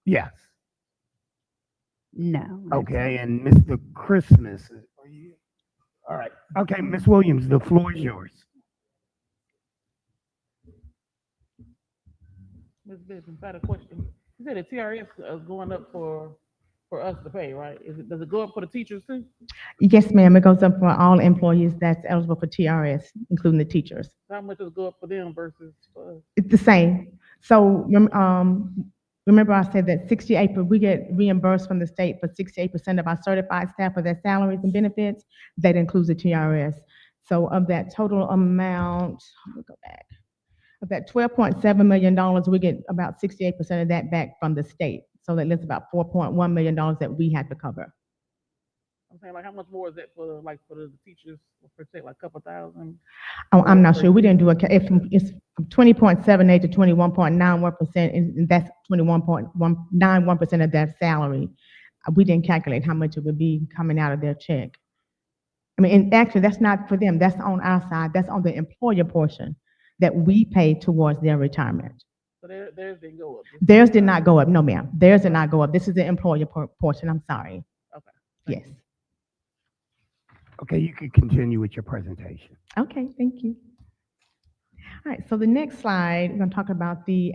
Yes. No. Okay, and Mr. Christmas, are you? All right, okay, Ms. Williams, the floor is yours. Ms. Bivens, I had a question. You said the TRS is going up for us to pay, right? Does it go up for the teachers too? Yes, ma'am. It goes up for all employees that's eligible for TRS, including the teachers. How much does it go up for them versus for us? It's the same. So Remember I said that 68, we get reimbursed from the state for 68% of our certified staff for their salaries and benefits. That includes the TRS. So of that total amount, let me go back. Of that $12.7 million, we get about 68% of that back from the state. So that leaves about $4.1 million that we had to cover. I'm saying, like, how much more is that for, like, for the teachers, per se, like, a couple thousand? Oh, I'm not per sure. We year? didn't do if it's from 20.78 to 21.91%, and that's 21.91% of their salary. We didn't calculate how much it would be coming out of their check. I mean, and actually, that's not for them. That's on our side. That's on the employer portion that we pay towards their retirement. So theirs didn't go up. Theirs did not go up. No, ma'am. Theirs did not go up. This is the employer portion. I'm sorry. Okay. Yes. Okay, you can continue with your presentation. Okay, thank you. All right, so the next slide, we're going to talk about the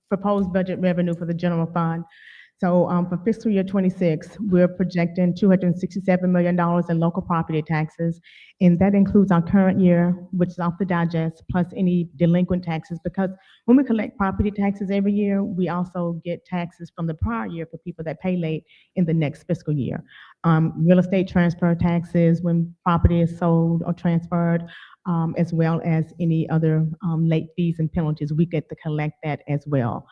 proposed budget revenue for the general fund. So for fiscal year 26, we're projecting $267 million in local property taxes, and that includes our current year, which is off the digest, plus any delinquent taxes, because when we collect property taxes every year, we also get taxes from the prior year for people that pay late in the next fiscal year. Real estate transfer taxes when property is sold or transferred, as well as any other late fees and penalties. We get to collect that as well.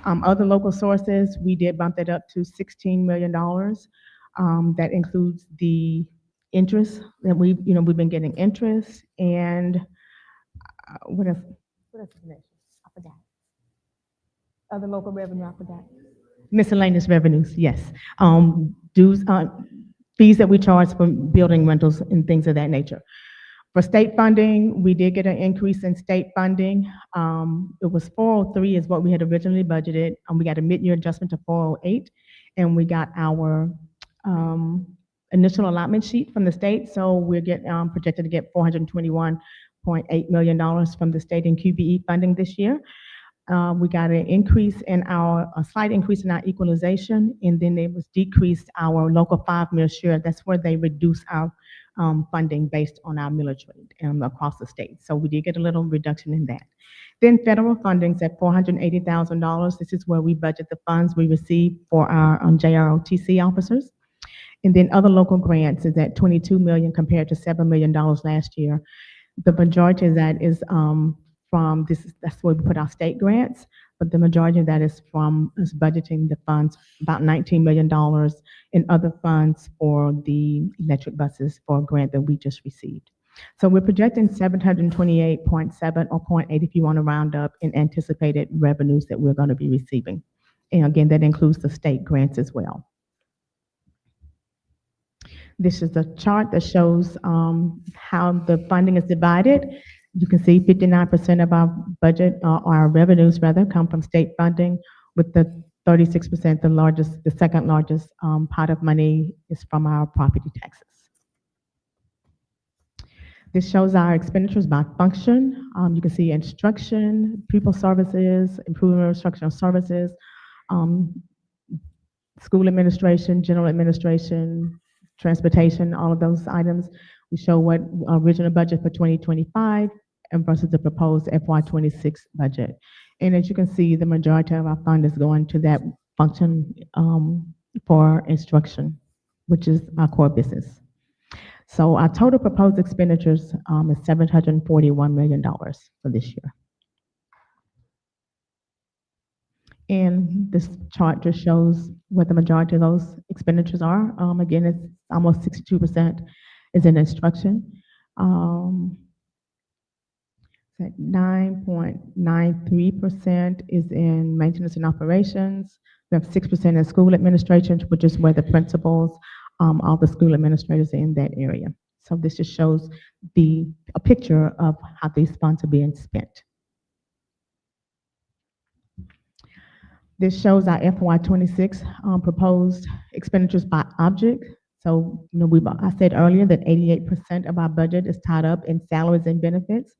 Other local sources, we did bump that up to $16 million. That includes the interest that we've been getting interest, and what else? What else is next? I forgot. Other local revenue, I forgot. Miscellaneous revenues, yes. Dues, fees that we charge for building rentals and things of that nature. For state funding, we did get an increase in state funding. It was 403 is what we had originally budgeted. We got a mid-year adjustment to 408, and we got our initial allotment sheet from the state. So we're projected to get $421.8 million from the state in QBE funding this year. We got a slight increase in our equalization, and then it was decreased our local 5-mill share. That's where they reduce our funding based on our millage rate across the state. So we did get a little reduction in that. Then federal funding's at $480,000. This is where we budget the funds we receive for our JROTC officers. And then other local grants is at $22 million compared to $7 million last year. The majority of that is that's where we put our state grants, but the majority of that is from us budgeting the funds, about $19 million in other funds for the electric buses for a grant that we just received. So we're projecting 728.7 or 0.8 if you want to round up in anticipated revenues that we're going to be receiving. And again, that includes the state grants as well. This is a chart that shows how the funding is divided. You can see 59% of our budget, our revenues rather, come from state funding, with the 36%, the second largest pot of money is from our property taxes. This shows our expenditures by function. You can see instruction, pupil services, improvement of instructional services, school administration, general administration, transportation, all of those items. We show what original budget for 2025 and versus the proposed FY26 budget. And as you can see, the majority of our fund is going to that function for instruction, which is our core business. So our total proposed expenditures is $741 million for this year. And this chart just shows what the majority of those expenditures are. Again, it's almost 62% is in instruction. It's at 9.93% is in maintenance and operations. We have 6% in school administration, which is where the principals, all the school administrators are in that area. So this just shows a picture of how these funds are being spent. This shows our FY26 proposed expenditures by object. So, I said earlier that 88% of our budget is tied up in salaries and benefits.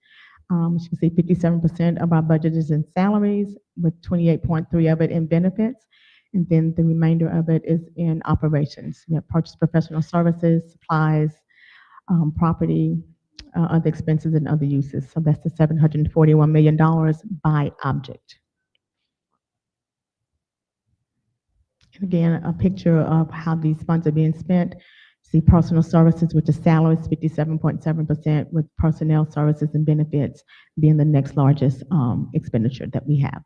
As you can see, 57% of our budget is in salaries, with 28.3% of it in benefits. And then the remainder of it is in operations. We have purchased professional services, supplies, property, other expenses, and other uses. So that's the $741 million by object. Again, a picture of how these funds are being spent. See personal services, which is salaries, 57.7%, with personnel services and benefits being the next largest expenditure that we have.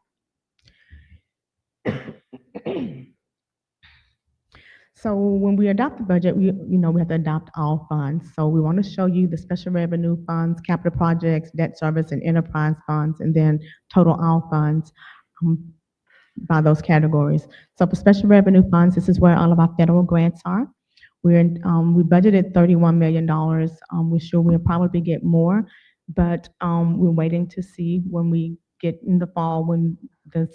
So when we adopt the budget, we have to adopt all funds. So we want to show you the special revenue funds, capital projects, debt service, and enterprise funds, and then total all funds by those categories. So for special revenue funds, this is where all of our federal grants are. We budgeted $31 million. We're sure we'll probably get more, but we're waiting to see when we get in the fall, when the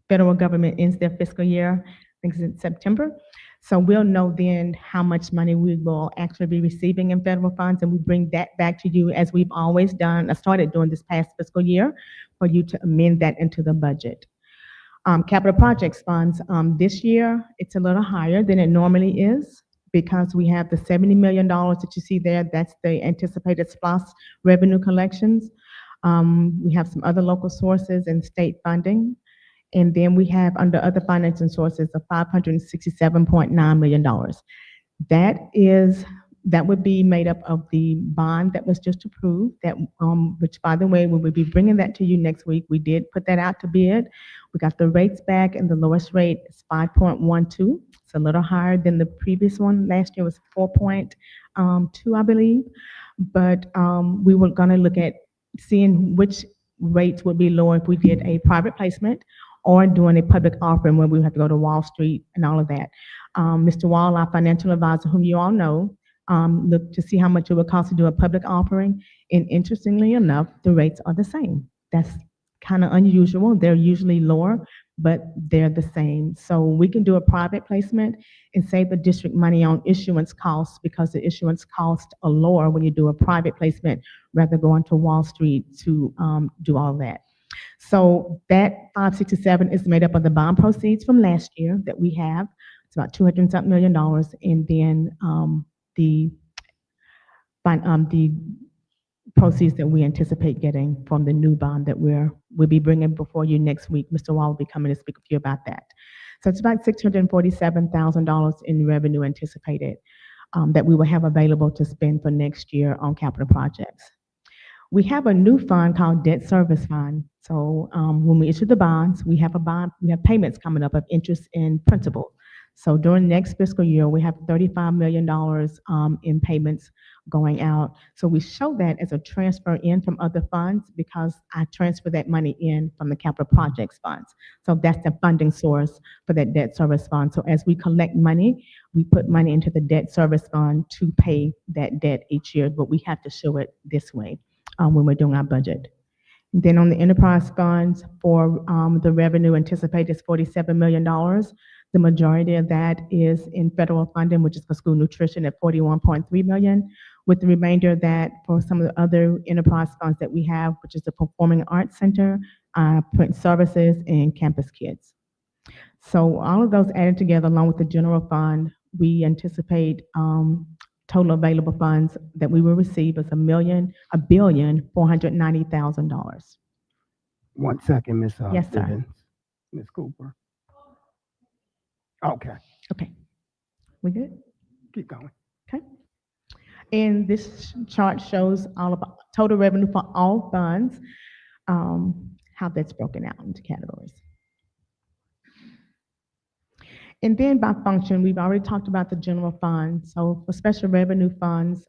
federal government ends their fiscal year. I think it's in September. So we'll know then how much money we will actually be receiving in federal funds, and we bring that back to you as we've always done. I started doing this past fiscal year for you to amend that into the budget. Capital projects funds, this year, it's a little higher than it normally is because we have the $70 million that you see there. That's the anticipated SPLOS revenue collections. We have some other local sources and state funding. And then we have under other financing sources of $567.9 million. That would be made up of the bond that was just approved, which, by the way, we will be bringing that to you next week. We did put that out to bid. We got the rates back, and the lowest rate is 5.12. It's a little higher than the previous one. Last year was 4.2, I believe. But we were going to look at seeing which rates would be lower if we did a private placement or doing a public offering where we have to go to Wall Street and all of that. Mr. Wall, our financial advisor, whom you all know, looked to see how much it would cost to do a public offering, and interestingly enough, the rates are the same. That's kind of unusual. They're usually lower, but they're the same. So we can do a private placement and save the district money on issuance costs because the issuance costs are lower when you do a private placement rather than going to Wall Street to do all that. So that 567 is made up of the bond proceeds from last year that we have. It's about $200-something million, and then the proceeds that we anticipate getting from the new bond that we'll be bringing before you next week. Mr. Wall will be coming to speak with you about that. So it's about $647,000 in revenue anticipated that we will have available to spend for next year on capital projects. We have a new fund called Debt Service Fund. So when we issue the bonds, we have payments coming up of interest and principal. So during next fiscal year, we have $35 million in payments going out. So we show that as a transfer in from other funds because I transfer that money in from the capital projects funds. So that's the funding source for that debt service fund. So as we collect money, we put money into the debt service fund to pay that debt each year, but we have to show it this way when we're doing our budget. And then on the enterprise funds for the revenue anticipated is $47 million. The majority of that is in federal funding, which is for school nutrition at $41.3 million, with the remainder of that for some of the other enterprise funds that we have, which is the Performing Arts Center, print services, and campus kids. So all of those added together, along with the general fund, we anticipate total available funds that we will receive is $1,490,000. 1 second, Ms. Yes, sir. Stevens. Ms. Cooper. Okay, Okay, we good? keep going. Okay. And this chart shows all about total revenue for all funds, how that's broken out into categories. And then by function, we've already talked about the general fund. So for special revenue funds,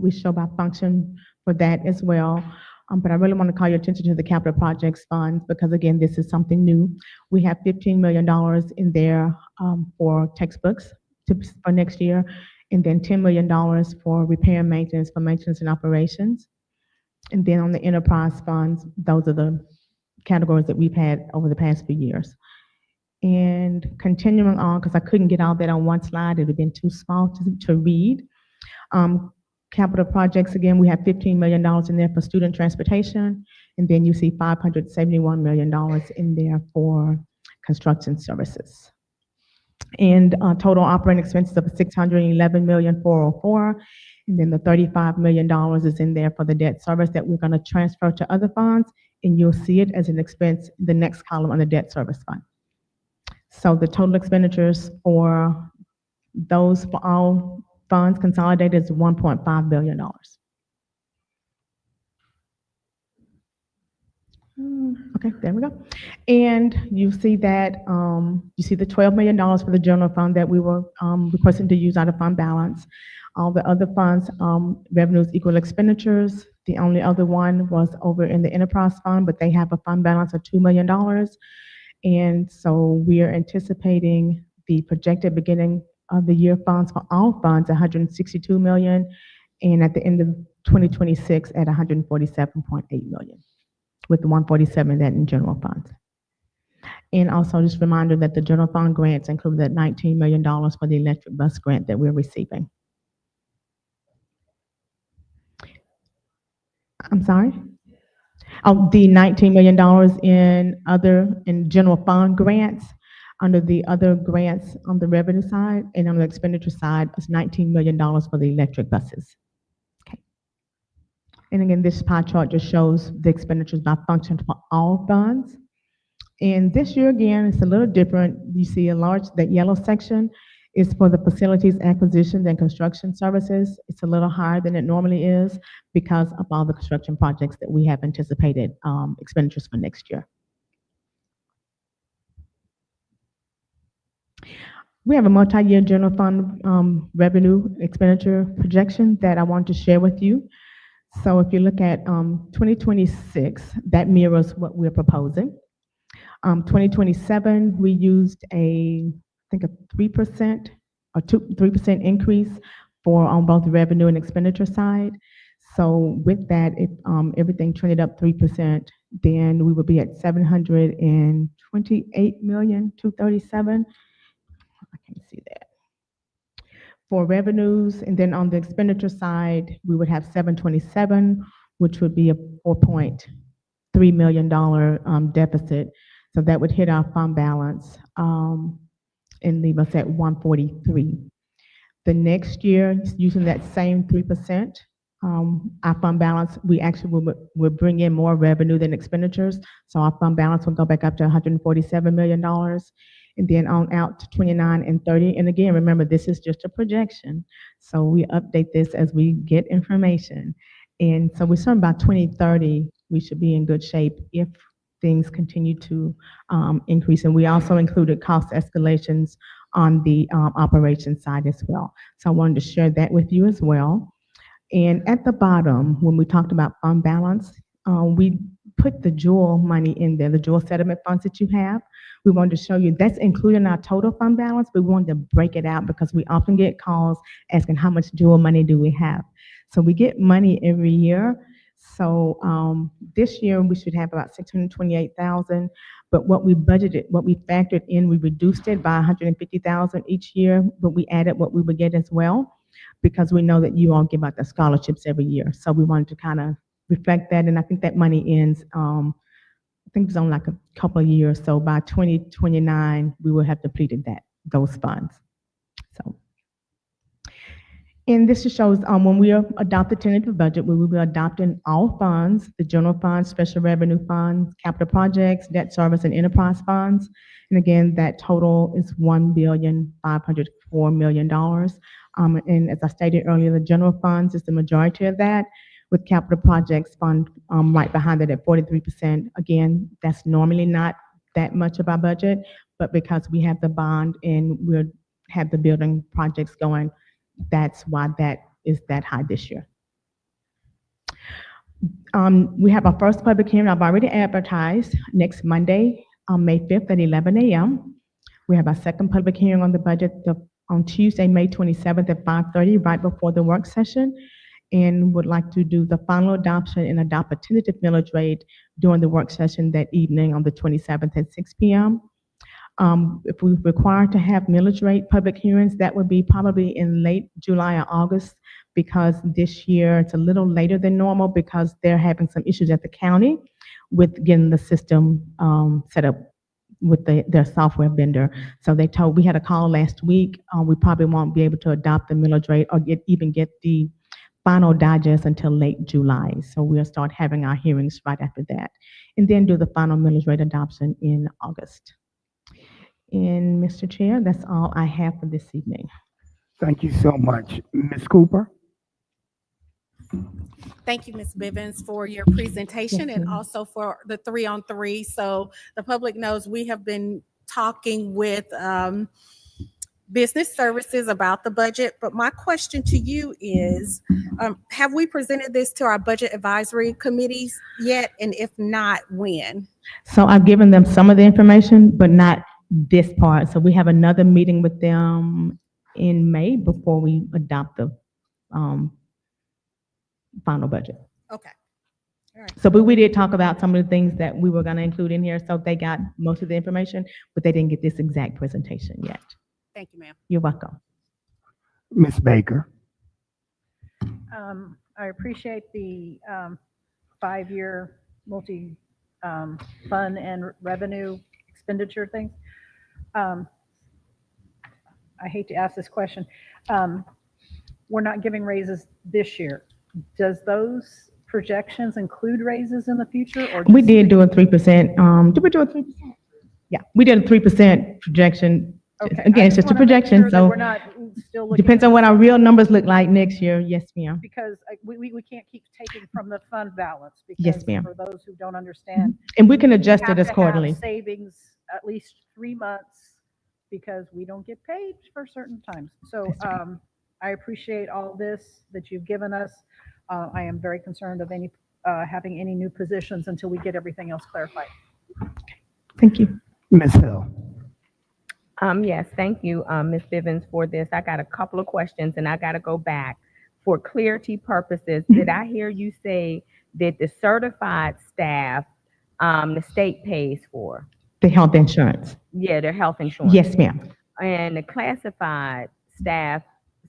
we show by function for that as well. But I really want to call your attention to the capital projects funds because again, this is something new. We have $15 million in there for textbooks for next year, and then $10 million for repair and maintenance for maintenance and operations. And then on the enterprise funds, those are the categories that we've had over the past few years. And continuing on, because I couldn't get all that on one slide, it would have been too small to read. Capital projects, again, we have $15 million in there for student transportation, and then you see $571 million in there for construction services. And total operating expenses of $611,404,000, and then the $35 million is in there for the debt service that we're going to transfer to other funds, and you'll see it as an expense in the next column on the debt service fund. So the total expenditures for those, for all funds consolidated, is $1.5 billion. Okay, there we go. And you see that, you see the $12 million for the general fund that we were requesting to use out of fund balance. All the other funds, revenues equal expenditures. The only other one was over in the enterprise fund, but they have a fund balance of $2 million. And so we are anticipating the projected beginning of the year funds for all funds, 162 million, and at the end of 2026 at 147.8 million, with 147 that in general funds. And also just a reminder that the general fund grants include that $19 million for the electric bus grant that we're receiving. I'm sorry? Oh, the $19 million in general fund grants. Under the other grants on the revenue side and on the expenditure side, it's $19 million for the electric buses. Okay. And again, this pie chart just shows the expenditures by function for all funds. And this year, again, it's a little different. You see that yellow section is for the facilities acquisitions and construction services. It's a little higher than it normally is because of all the construction projects that we have anticipated expenditures for next year. We have a multi-year general fund revenue expenditure projection that I want to share with you. So if you look at 2026, that mirrors what we're proposing. 2027, we used I think a 3% or 3% increase on both the revenue and expenditure side. So with that, if everything trended up 3%, then we would be at 728,237,000. I can't see that. For revenues, and then on the expenditure side, we would have 727, which would be a $4.3 million deficit. So that would hit our fund balance and leave us at 143. The next year, using that same 3%, our fund balance, we actually will bring in more revenue than expenditures. So our fund balance will go back up to $147 million. And then on out to 29 and 30. And again, remember, this is just a projection. So we update this as we get information. And so we're certain by 2030, we should be in good shape if things continue to increase. And we also included cost escalations on the operations side as well. So I wanted to share that with you as well. And at the bottom, when we talked about fund balance, we put the jewel money in there, the jewel settlement funds that you have. We wanted to show you that's including our total fund balance, but we wanted to break it out because we often get calls asking how much jewel money do we have. So we get money every year. So this year we should have about 628,000, but what we budgeted, what we factored in, we reduced it by 150,000 each year, but we added what we would get as well, because we know that you all give out the scholarships every year. So we wanted to kind of reflect that, and I think that money ends, I think it's on like a couple of years. So by 2029, we will have depleted those funds. So, and this just shows when we adopt the tentative budget, we will be adopting all funds, the general funds, special revenue funds, capital projects, debt service, and enterprise funds. And again, that total is $1,504,000,000. And as I stated earlier, the general funds is the majority of that, with capital projects fund right behind it at 43%. Again, that's normally not that much of our budget, but because we have the bond and we'll have the building projects going, that's why that is that high this year. We have our first public hearing, I've already advertised, next Monday, May 5th at 11 a.m. We have our second public hearing on the budget on Tuesday, May 27th at 5:30, right before the work session, and would like to do the final adoption and adopt a tentative millage rate during the work session that evening on the 27th at 6 p.m. If we require to have millage rate public hearings, that would be probably in late July or August, because this year it's a little later than normal because they're having some issues at the county with getting the system set up with their software vendor. So we had a call last week. We probably won't be able to adopt the millage rate or even get the final digest until late July. So we'll start having our hearings right after that, and then do the final millage rate adoption in August. And Mr. Chair, that's all I have for this evening. Thank you so much. Ms. Cooper? Thank you, Ms. Bivens, for your presentation Yes, and ma'am. also for the 3-on-3. So the public knows we have been talking with business services about the budget. But my question to you is, have we presented this to our budget advisory committees yet? And if not, when? So I've given them some of the information, but not this part. So we have another meeting with them in May before we adopt the final budget. Okay. All right. So, but we did talk about some of the things that we were going to include in here. So they got most of the information, but they didn't get this exact presentation yet. Thank you, ma'am. You're welcome. Ms. Baker? I appreciate the 5-year fund and revenue expenditure things. I hate to ask this question. We're not giving raises this year. Does those projections include raises in the future, or We did do a 3%. Did we do a 3%? Yeah, we did a 3% projection. Okay, Again, I it's just a wanna make projection, sure that so we're not still looking depends at- on what our real numbers look like next year. Yes, ma'am. Because we can't keep taking from the fund balance. Yes, because ma'am. For those who don't understand. And we can adjust have it as to have quarterly. Savings at least 3 months because we don't get paid for certain times. So I appreciate all this that you've given us. I am very concerned of having any new positions until we get everything else clarified. Thank you. Ms. Hill? Yes, thank you, Ms. Bivens, for this. I got a couple of questions and I got to go back. For clarity purposes, did I hear you say that the certified staff, the state pays for? The health insurance. Yeah, their health insurance. Yes, ma'am. And the classified staff,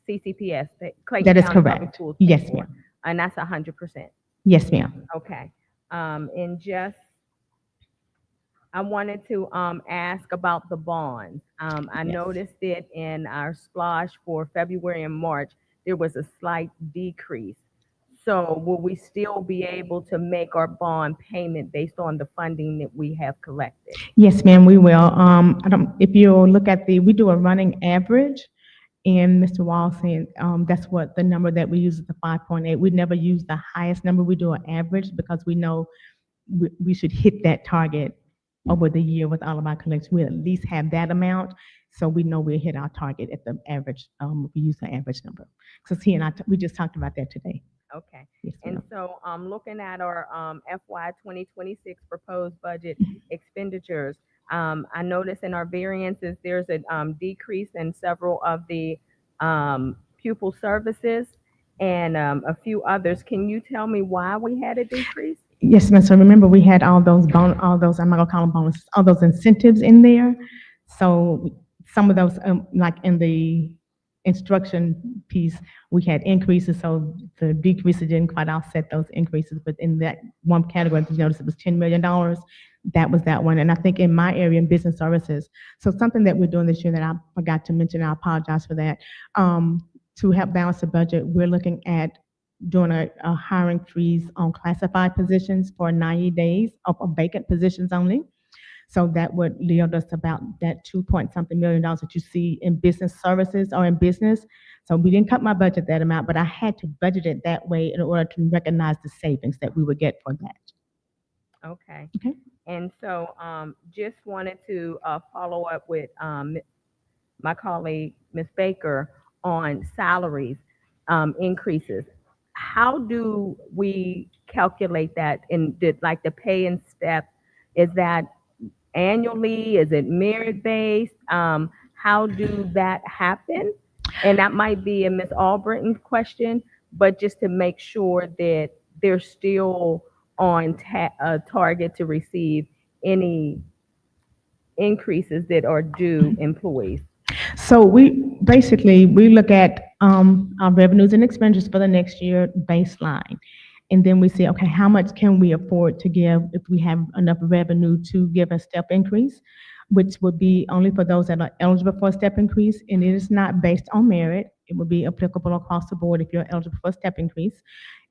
CCPS, Clayton That is County Public correct. Schools pay Yes, for. ma'am. And that's 100%. Yes, ma'am. Okay. And just, I wanted to ask about the bonds. I Yes. noticed it in our splosh for February and March, there was a slight decrease. So will we still be able to make our bond payment based on the funding that we have collected? Yes, ma'am, we will. If you look at we do a running average, and Mr. Wall said, that's what the number that we use is the 5.8. We never use the highest number. We do an average because we know we should hit that target over the year with all of our collections. We at least have that amount, so we know we'll hit our target at the average. We use the average number. Because he and I, we just talked about that today. Okay. Yes, And ma'am. so looking at our FY 2026 proposed budget expenditures, I noticed in our variances, there's a decrease in several of the pupil services and a few others. Can you tell me why we had a decrease? Yes, ma'am. So remember, we had all those, I'm not gonna call them bonuses, all those incentives in there. So some of those, like in the instruction piece, we had increases, so the decreases didn't quite offset those increases. But in that one category, you notice it was $10 million. That was that one. And I think in my area, in business services, so something that we're doing this year that I forgot to mention, I apologize for that. To help balance the budget, we're looking at doing a hiring freeze on classified positions for 90 days of vacant positions only. So that would yield us about that 2-point-something million that you see in business services or in business. So we didn't cut my budget that amount, but I had to budget it that way in order to recognize the savings that we would get for that. Okay. Okay. And so just wanted to follow up with my colleague, Ms. Baker, on salaries increases. How do we calculate that in like the pay and step? Is that annually? Is it merit-based? How do that happen? And that might be a Ms. Albritton question, but just to make sure that they're still on target to receive any increases that are due employees. So we look at our revenues and expenditures for the next year baseline. And then we say, okay, how much can we afford to give if we have enough revenue to give a step increase, which would be only for those that are eligible for a step increase. And it is not based on merit. It would be applicable across the board if you're eligible for a step increase.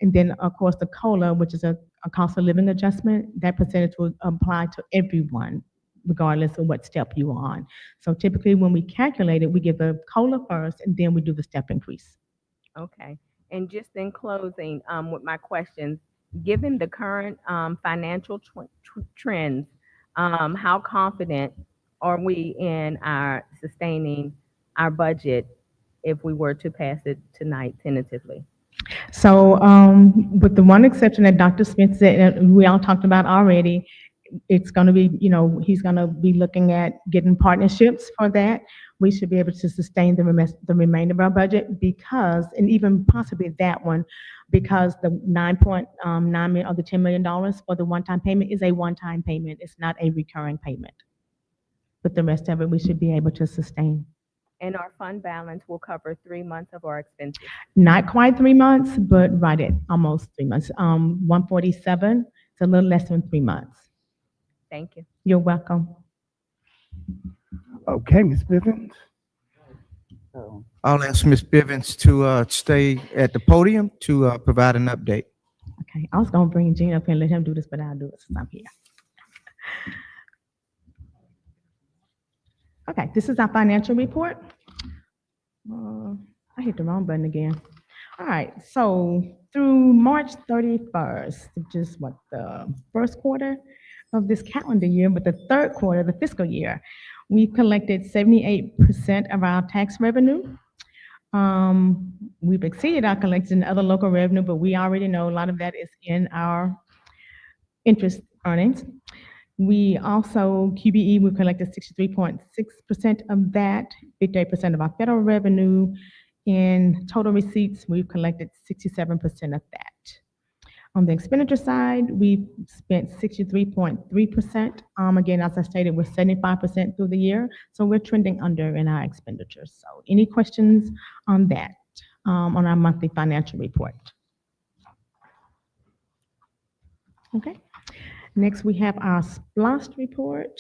And then, of course, the COLA, which is a cost of living adjustment, that percentage will apply to everyone regardless of what step you're on. So typically when we calculate it, we give the COLA first and then we do the step increase. Okay. And just in closing, with my questions, given the current financial trends, how confident are we in our sustaining our budget if we were to pass it tonight tentatively? So with the one exception that Dr. Smith said, we all talked about already, it's going to be, he's going to be looking at getting partnerships for that. We should be able to sustain the remainder of our budget because, and even possibly that one, because the 9.9 million or the $10 million for the one-time payment is a one-time payment. It's not a recurring payment. But the rest of it, we should be able to sustain. And our fund balance will cover 3 months of our expenses. Not quite 3 months, but right at almost 3 months. 147, it's a little less than 3 months. Thank you. You're welcome. Okay, Ms. Bivens. I'll ask Ms. Bivens to stay at the podium to provide an update. Okay, I was gonna bring Gene up here and let him do this, but I'll do it since I'm here. Okay, this is our financial report. I hit the wrong button again. All right, so through March 31st, which is what, the first quarter of this calendar year, but the third quarter, the fiscal year, we collected 78% of our tax revenue. We've exceeded our collection in other local revenue, but we already know a lot of that is in our interest earnings. We also, QBE, we collected 63.6% of that, 58% of our federal revenue. In total receipts, we've collected 67% of that. On the expenditure side, we spent 63.3%. Again, as I stated, we're 75% through the year, so we're trending under in our expenditures. So any questions on that, on our monthly financial report? Okay. Next, we have our SPLOST report.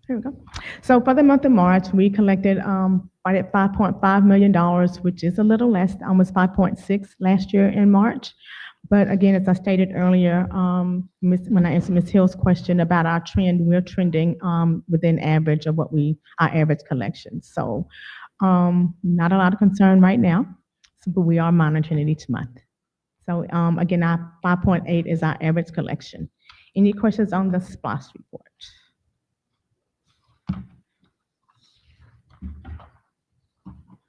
Here we go. So for the month of March, we collected right at $5.5 million, which is a little less, almost 5.6 last year in March. But again, as I stated earlier, when I answered Ms. Hill's question about our trend, we're trending within average of our average collection. So not a lot of concern right now, but we are monitoring it each month. So again, our 5.8 is our average collection. Any questions on the SPLOST report?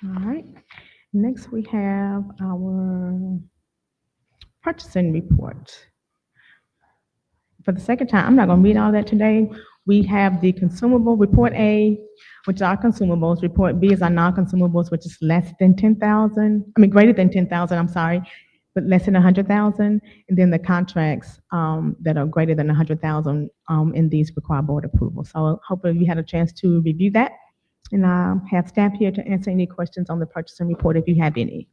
All right, next we have our purchasing report. For the second time, I'm not going to read all that today. We have the consumable report A, which are consumables. Report B is our non-consumables, which is less than 10,000. I mean, greater than 10,000. I'm sorry, but less than 100,000. And then the contracts that are greater than 100,000 in these require board approval. So hopefully you had a chance to review that. And I have staff here to answer any questions on the purchasing report if you have any.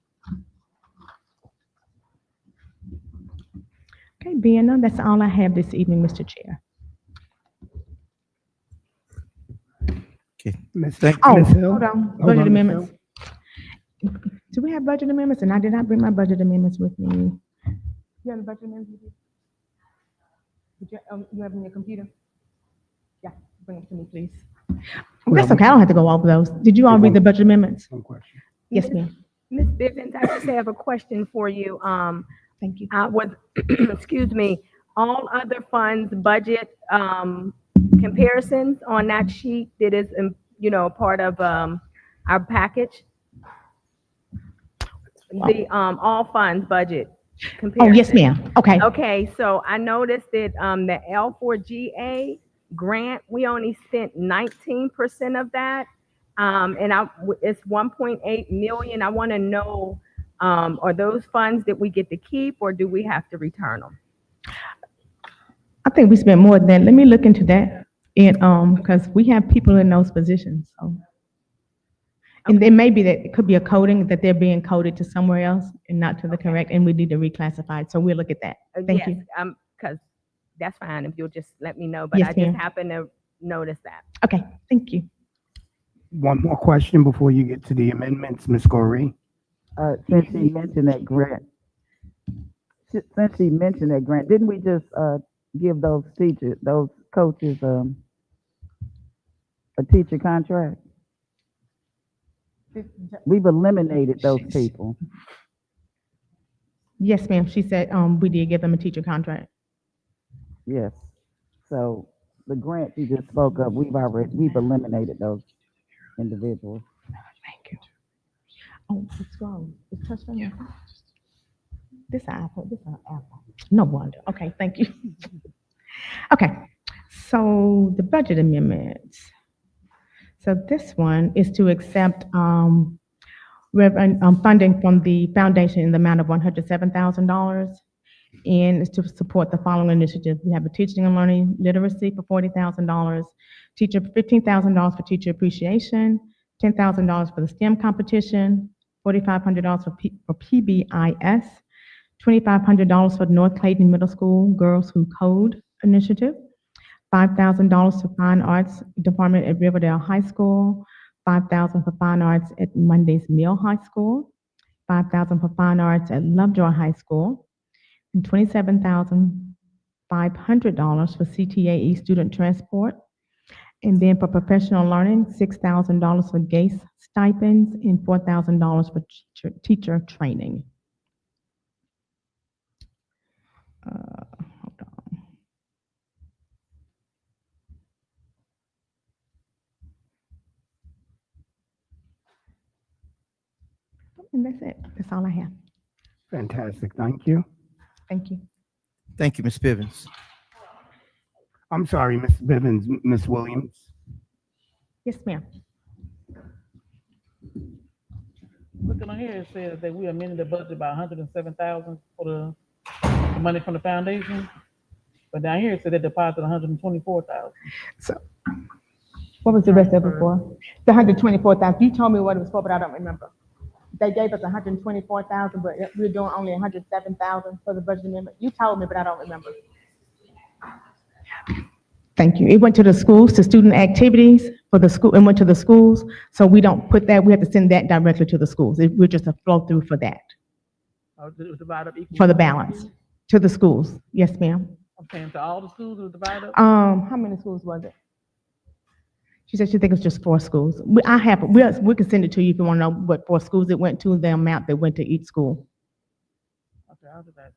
Okay, being none, that's all I have this evening, Mr. Chair. Okay. Hold on, budget amendments. Do we have budget amendments? And I did not bring my budget amendments with me. You have the budget amendments with you? You have them in your computer? Yeah, bring them to me, please. That's okay, I don't have to go over those. Did you all read the budget amendments? One question. Yes, ma'am. Ms. Bivens, I just have a question for you. Thank you. Excuse me, all other funds budget comparisons on that sheet that is, part of our package? The all funds budget comparison. Oh, yes, ma'am. Okay. Okay, so I noticed that the L4GA grant, we only spent 19% of that. And it's 1.8 million. I want to know, are those funds that we get to keep or do we have to return them? I think we spent more than that. Let me look into that. And because we have people in those positions. So. And it may be that it could be a coding that they're being coded to somewhere else and not to the correct, and we need to reclassify it. So we'll look at that. Thank you. Because that's fine if you'll just let me know, but Yes, I ma'am. just happened to notice that. Okay, thank you. One more question before you get to the amendments, Ms. Goree. Since she mentioned that grant, didn't we just give those teachers, those coaches, a teacher contract? We've eliminated those people. Yes, ma'am. She said, we did give them a teacher contract. Yes. So the grant you just spoke of, we've eliminated those individuals. Thank you. Oh, it's wrong. It's touched on your phone. This iPhone, this iPhone. No wonder. Okay, thank you. Okay, so the budget amendments. So this one is to accept funding from the foundation in the amount of $107,000. And is to support the following initiatives. We have a teaching and learning literacy for $40,000, $15,000 for teacher appreciation, $10,000 for the STEM competition, $4,500 for PBIS, $2,500 for the North Clayton Middle School Girls Who Code initiative, $5,000 for Fine Arts Department at Riverdale High School, $5,000 for Fine Arts at Monday's Mill High School, $5,000 for Fine Arts at Lovejoy High School, and $27,500 for CTAE student transport. And then for professional learning, $6,000 for GACE stipends and $4,000 for teacher training. Hold on. And that's it. That's all I have. Fantastic, thank you. Thank you. Thank you, Ms. Bivens. I'm sorry, Ms. Bivens, Ms. Williams. Yes, ma'am. Looking on here, it says that we amended the budget by $107,000 for the money from the foundation. But down here, it said they deposited $124,000. So, what was the rest of it for? The $124,000. You told me what it was for, but I don't remember. They gave us $124,000, but we're doing only $107,000 for the budget amendment. You told me, but I don't remember. Thank you. It went to the schools, to student activities for the school, and went to the schools. So we don't put that, we have to send that directly to the schools. We're just a flow through for that, It was divided up equally. for the balance, to the schools. Yes, ma'am. I'm saying to all the schools, it was divided up? How many schools was it? She said she thinks it's just 4 schools. We can send it to you if you want to know what 4 schools it went to, the amount that went to each school. Okay, I'll do that.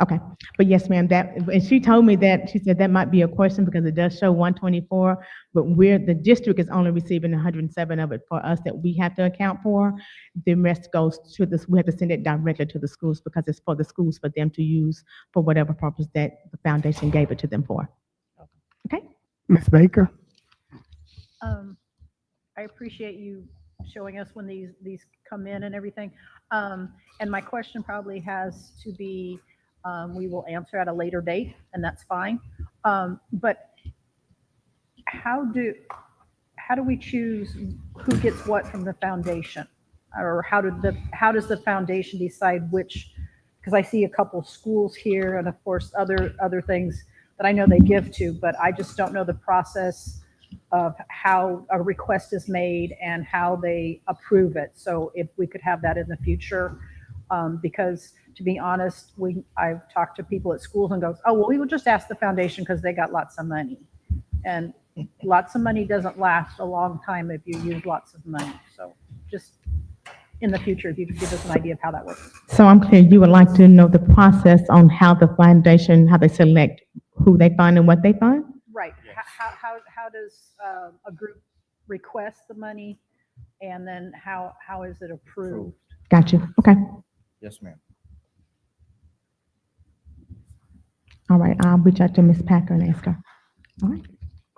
Okay, but yes, ma'am, and she told me that, she said that might be a question because it does show 124, but the district is only receiving 107 of it for us that we have to account for. The rest goes to this, we have to send it directly to the schools because it's for the schools for them to use for whatever purpose that the foundation gave it to them for. Okay? Ms. Baker? I appreciate you showing us when these come in and everything. And my question probably has to be, we will answer at a later date, and that's fine. But how do we choose who gets what from the foundation? Or how does the foundation decide which, because I see a couple schools here and of course other things that I know they give to, but I just don't know the process of how a request is made and how they approve it. So if we could have that in the future, because to be honest, I've talked to people at schools and goes, oh, well, we will just ask the foundation because they got lots of money. And lots of money doesn't last a long time if you use lots of money. So just in the future, if you could give us an idea of how that works. So I'm clear, you would like to know the process on how the foundation, how they select who they fund and what they fund? Right. How does a group request the money, and then how is it approved? Gotcha. Okay. Yes, ma'am. All right. I'll reach out to Ms. Packer and ask her. All right.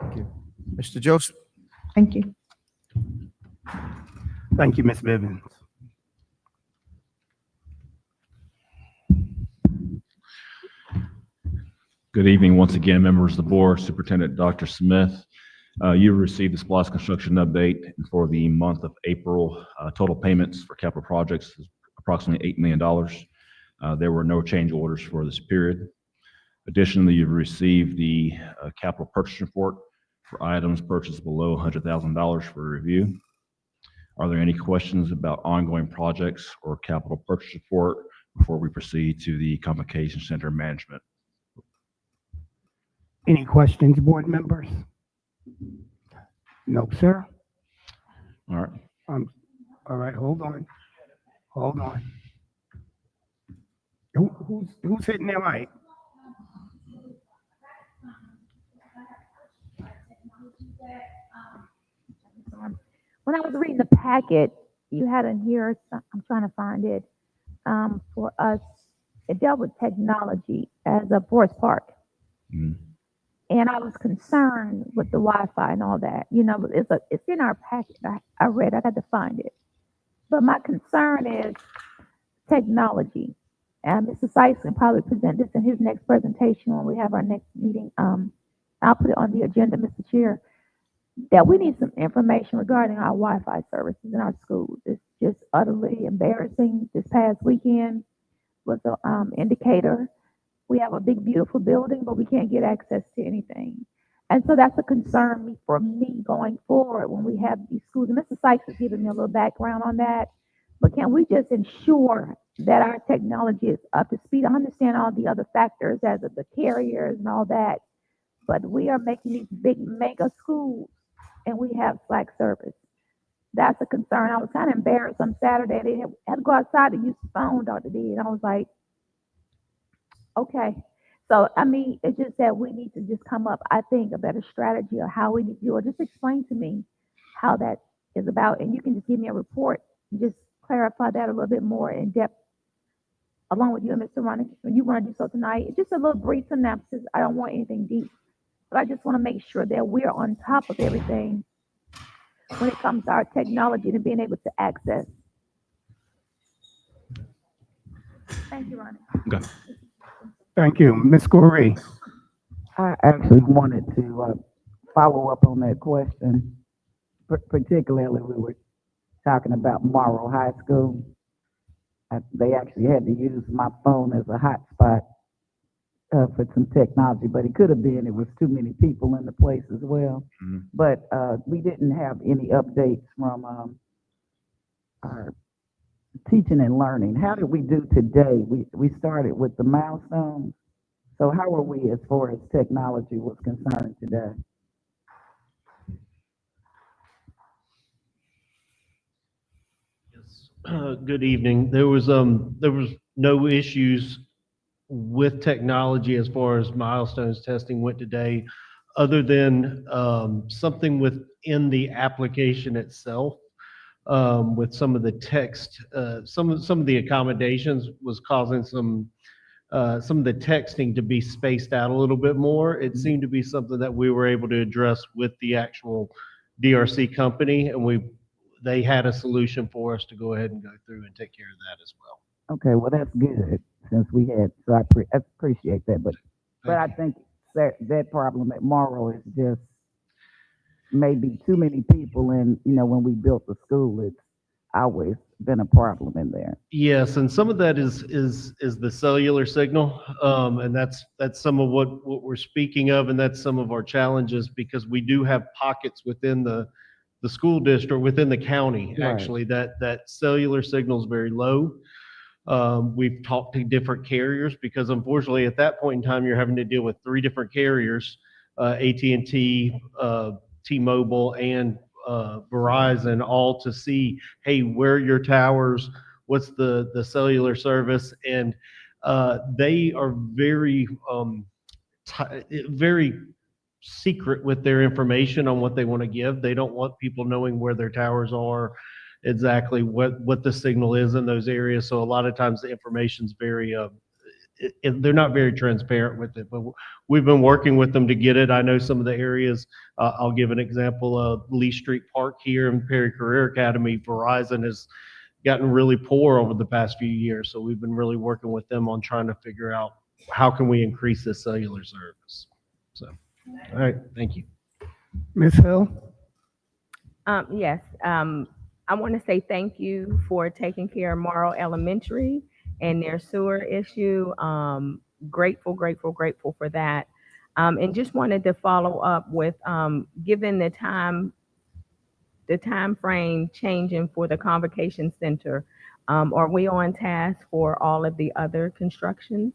Thank you. Mr. Joseph? Thank you. Thank you, Ms. Bivens. Good evening once again, members of the board, Superintendent Dr. Smith. You received the SPLOST construction update for the month of April. Total payments for capital projects is approximately $8 million. There were no change orders for this period. Additionally, you've received the capital purchase report for items purchased below $100,000 for review. Are there any questions about ongoing projects or capital purchase report before we proceed to the Convocation Center management? Any questions, board members? No, sir. All right. All right, hold on. Hold on. Who's hitting their mic? When I was reading the packet, you had in here, I'm trying to find it, for us, it dealt with technology as a Forest Park. Mhm. And I was concerned with the Wi-Fi and all that. You know, it's in our packet. I read, I had to find it. But my concern is technology. And Mr. Sykes can probably present this in his next presentation when we have our next meeting. I'll put it on the agenda, Mr. Chair, that we need some information regarding our Wi-Fi services in our schools. It's just utterly embarrassing. This past weekend was an indicator. We have a big, beautiful building, but we can't get access to anything. And so that's a concern for me going forward when we have these schools. And Mr. Sykes has given me a little background on that. But can we just ensure that our technology is up to speed? I understand all the other factors as of the carriers and all that, but we are making these big mega schools and we have slack service. That's a concern. I was kind of embarrassed on Saturday. They had to go outside to use the phone, Dr. D. And I was like, okay. So, I mean, it's just that we need to just come up, I think, a better strategy of how we need to do it. Just explain to me how that is about. And you can just give me a report and just clarify that a little bit more in depth along with you and Mr. Ronnie. When you want to do so tonight, it's just a little brief synopsis. I don't want anything deep, but I just want to make sure that we're on top of everything when it comes to our technology and being able to access. Thank you, Ronnie. Okay. Thank you. Ms. Corey. I actually wanted to follow up on that question, particularly we were talking about Morrow High School. They actually had to use my phone as a hotspot for some technology, but it could have been it was too many people in the place as well. Mhm. But we didn't have any updates from our teaching and learning. How did we do today? We started with the milestones. So how are we as far as technology was concerned today? Good evening. There was no issues with technology as far as milestones testing went today, other than something within the application itself, with some of the text, some of the accommodations was causing some of the texting to be spaced out a little bit more. It seemed to be something that we were able to address with the actual DRC company, and they had a solution for us to go ahead and go through and take care of that as well. Okay, well, that's good since we had, so I appreciate that. But I think that problem at Morrow is just maybe too many people. And, you know, when we built the school, it's always been a problem in there. Yes, and some of that is the cellular signal, and that's some of what we're speaking of, and that's some of our challenges, because we do have pockets within the school district, within the county, Right. actually, that cellular signal is very low. We've talked to different carriers, because unfortunately at that point in time, you're having to deal with 3 different carriers, AT&T, T-Mobile, and Verizon, all to see, hey, where are your towers? What's the cellular service? And they are very, very secret with their information on what they want to give. They don't want people knowing where their towers are, exactly what the signal is in those areas. So a lot of times the information's very, they're not very transparent with it, but we've been working with them to get it. I know some of the areas, I'll give an example of Lee Street Park here in Perry Career Academy. Verizon has gotten really poor over the past few years. So we've been really working with them on trying to figure out how can we increase this cellular service. So, all right, thank you. Ms. Hill? Yes, I want to say thank you for taking care of Morrow Elementary and their sewer issue. Grateful for that. And just wanted to follow up with, given the time frame changing for the convocation center, are we on task for all of the other constructions?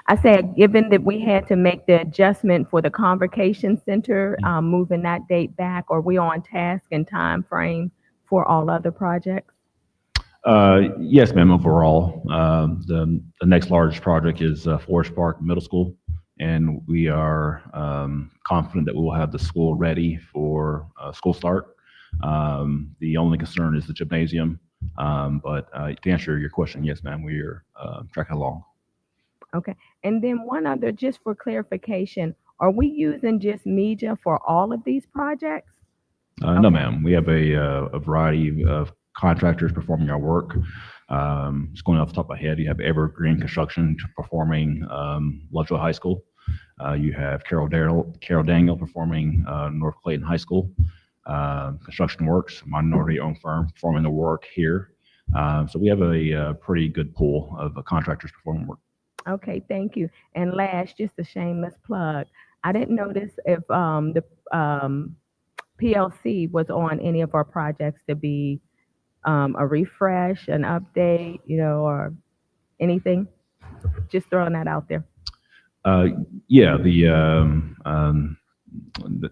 I said, given that we had to make the adjustment for the Convocation Center, moving that date back, are we on task and time frame for all other projects? Yes, ma'am, overall. The next largest project is Forest Park Middle School, and we are confident that we will have the school ready for school start. The only concern is the gymnasium, but to answer your question, yes, ma'am, we are tracking along. Okay, and then one other, just for clarification, are we using just media for all of these projects? No, ma'am. We have a variety of contractors performing our work. Just going off the top of my head, you have Evergreen Construction performing Lovejoy High School. You have Carol Daniel performing North Clayton High School. Construction Works, minority-owned firm, performing the work here. So we have a pretty good pool of contractors performing work. Okay, thank you. And last, just a shameless plug. I didn't notice if the PLC was on any of our projects to be a refresh, an update, or anything. Just throwing that out there. Yeah, the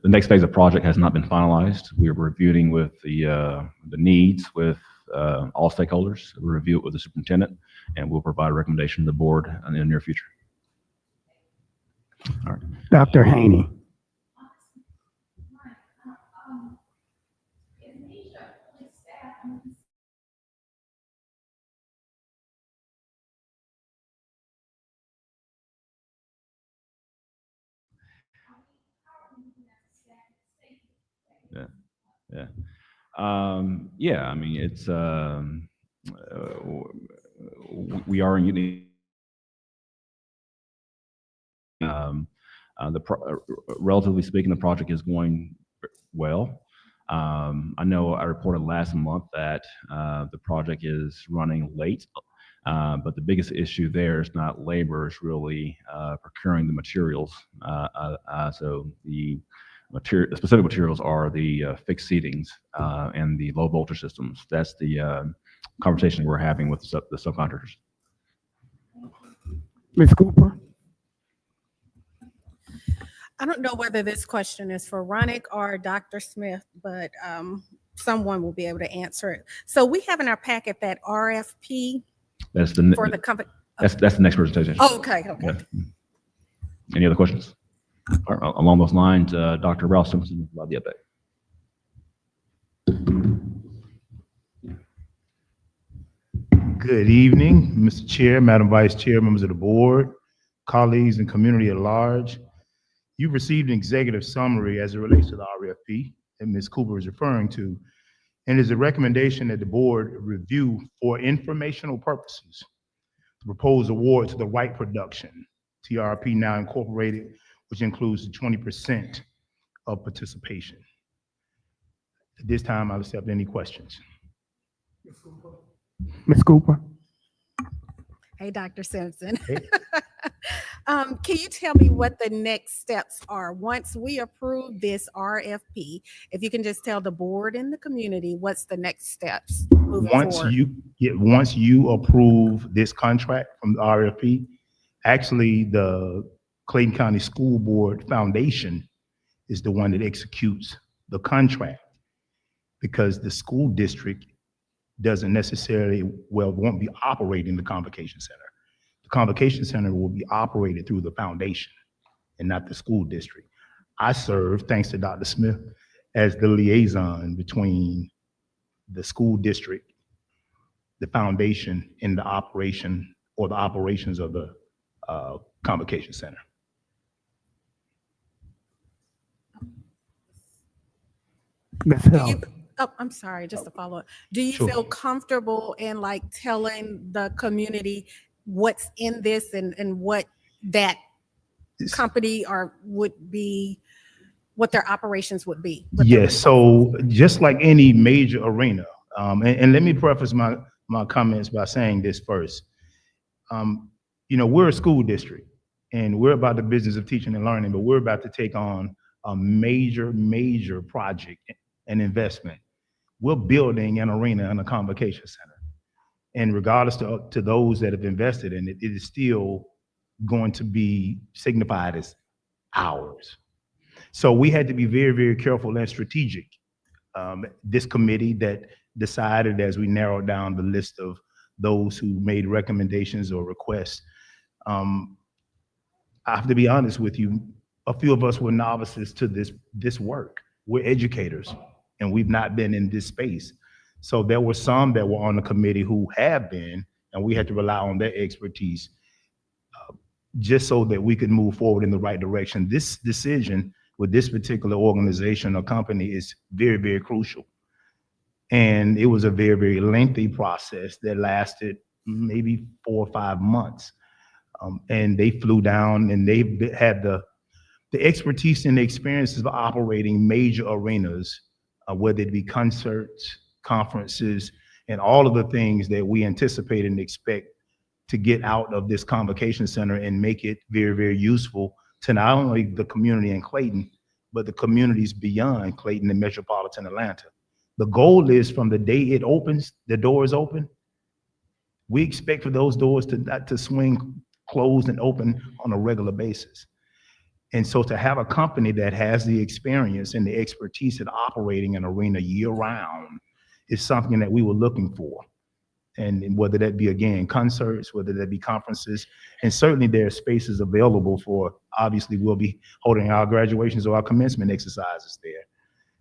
next phase of project has not been finalized. We're reviewing with the needs with all stakeholders. We'll review it with the superintendent, and we'll provide a recommendation to the board in the near future. All right. Dr. Haney. Yeah, yeah. Yeah, I mean, it's, we are in unique, relatively speaking, the project is going well. I know I reported last month that the project is running late, but the biggest issue there is not labor, it's really procuring the materials. So the specific materials are the fixed seatings and the low voltage systems. That's the conversation we're having with the subcontractors. Ms. Cooper? I don't know whether this question is for Ronick or Dr. Smith, but someone will be able to answer it. So we have in our packet that RFP That's the for the company. That's the next presentation. Oh, okay, okay. Yeah. Any other questions? All right, along those lines, Dr. Ralph Simpson will provide the update. Good evening, Mr. Chair, Madam Vice Chair, members of the board, colleagues, and community at large. You've received an executive summary as it relates to the RFP that Ms. Cooper is referring to, and is a recommendation that the board review for informational purposes the proposed award to the Wright Production, TRP now incorporated, which includes the 20% of participation. At this time, I'll accept any questions. Ms. Cooper? Hey, Dr. Simpson. Hey. Can you tell me what the next steps are once we approve this RFP? If you can just tell the board and the community, what's the next steps moving forward? Once you approve this contract from the RFP, actually the Clayton County School Board Foundation is the one that executes the contract, because the school district doesn't necessarily, won't be operating the Convocation Center. The Convocation Center will be operated through the foundation and not the school district. I serve, thanks to Dr. Smith, as the liaison between the school district, the foundation, and the operation or the operations of the Convocation Center. Ms. Hill? Oh, I'm sorry, just to follow up. Do you Sure. feel comfortable in like telling the community what's in this and what that company or would be, what their operations would be? Yes, so just like any major arena, and let me preface my comments by saying this first. You know, we're a school district and we're about the business of teaching and learning, but we're about to take on a major project and investment. We're building an arena and a Convocation Center. And regardless to those that have invested in it, it is still going to be signified as ours. So we had to be very, very careful and strategic. This committee that decided, as we narrowed down the list of those who made recommendations or requests, I have to be honest with you, a few of us were novices to this work. We're educators, and we've not been in this space. So there were some that were on the committee who have been, and we had to rely on their expertise just so that we could move forward in the right direction. This decision with this particular organization or company is very, very crucial. And it was a very, very lengthy process that lasted maybe 4 or 5 months. And they flew down, and they had the expertise and the experiences of operating major arenas, whether it be concerts, conferences, and all of the things that we anticipate and expect to get out of this convocation center and make it very, very useful to not only the community in Clayton, but the communities beyond Clayton and metropolitan Atlanta. The goal is from the day it opens, the doors open, we expect for those doors to swing closed and open on a regular basis. And so to have a company that has the experience and the expertise at operating an arena year round is something that we were looking for. And whether that be, again, concerts, whether that be conferences, and certainly there are spaces available for, obviously we'll be holding our graduations or our commencement exercises there.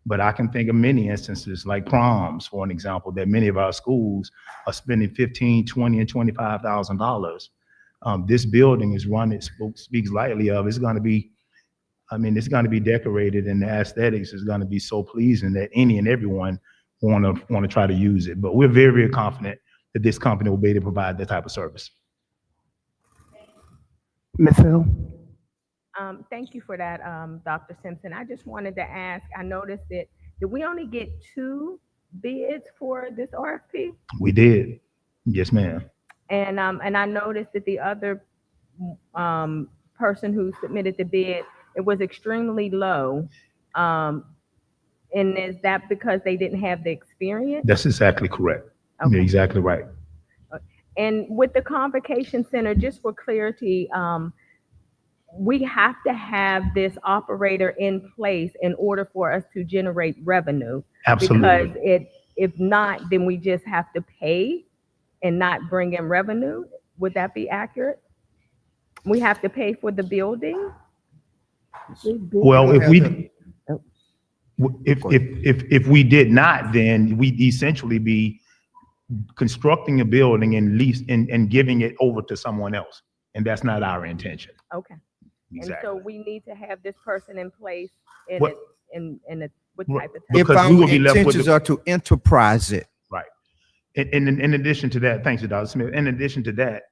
But I can think of many instances like proms, for an example, that many of our schools are spending $15,000, $20,000, and $25,000. This building is run, it speaks lightly of, it's going to be, it's going to be decorated, and the aesthetics is going to be so pleasing that any and everyone want to try to use it. But we're very, very confident that this company will be able to provide that type of service. Ms. Hill? Thank you for that, Dr. Simpson. I just wanted to ask, I noticed that, did we only get 2 bids for this RFP? We did. Yes, ma'am. And I noticed that the other person who submitted the bid, it was extremely low. And is that because they didn't have the experience? That's exactly correct. Okay. You're exactly right. And with the convocation center, just for clarity, we have to have this operator in place in order for us to generate revenue. Absolutely. Because if not, then we just have to pay and not bring in revenue. Would that be accurate? We have to pay for the building? Well, if we did not, then we'd essentially be constructing a building and giving it over to someone else. And that's not our intention. Okay. Exactly. And so we need to have this person in place in What type of time? If Because our we will be left with intentions are to enterprise it. Right. In addition to that, thanks to Dr. Smith, in addition to that,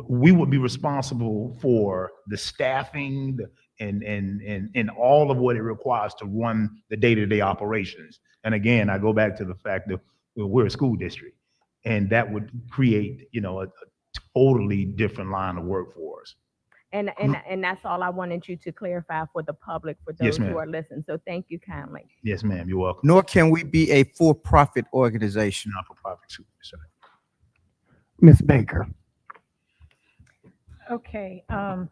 we would be responsible for the staffing and all of what it requires to run the day-to-day operations. And again, I go back to the fact that we're a school district, and that would create, a totally different line of work for us. And that's all I wanted you to clarify for the public, for Yes, those ma'am. who are listening. So thank you kindly. Yes, ma'am, you're welcome. Nor can we be a for-profit organization. Not-for-profit school district. Ms. Baker? Okay, I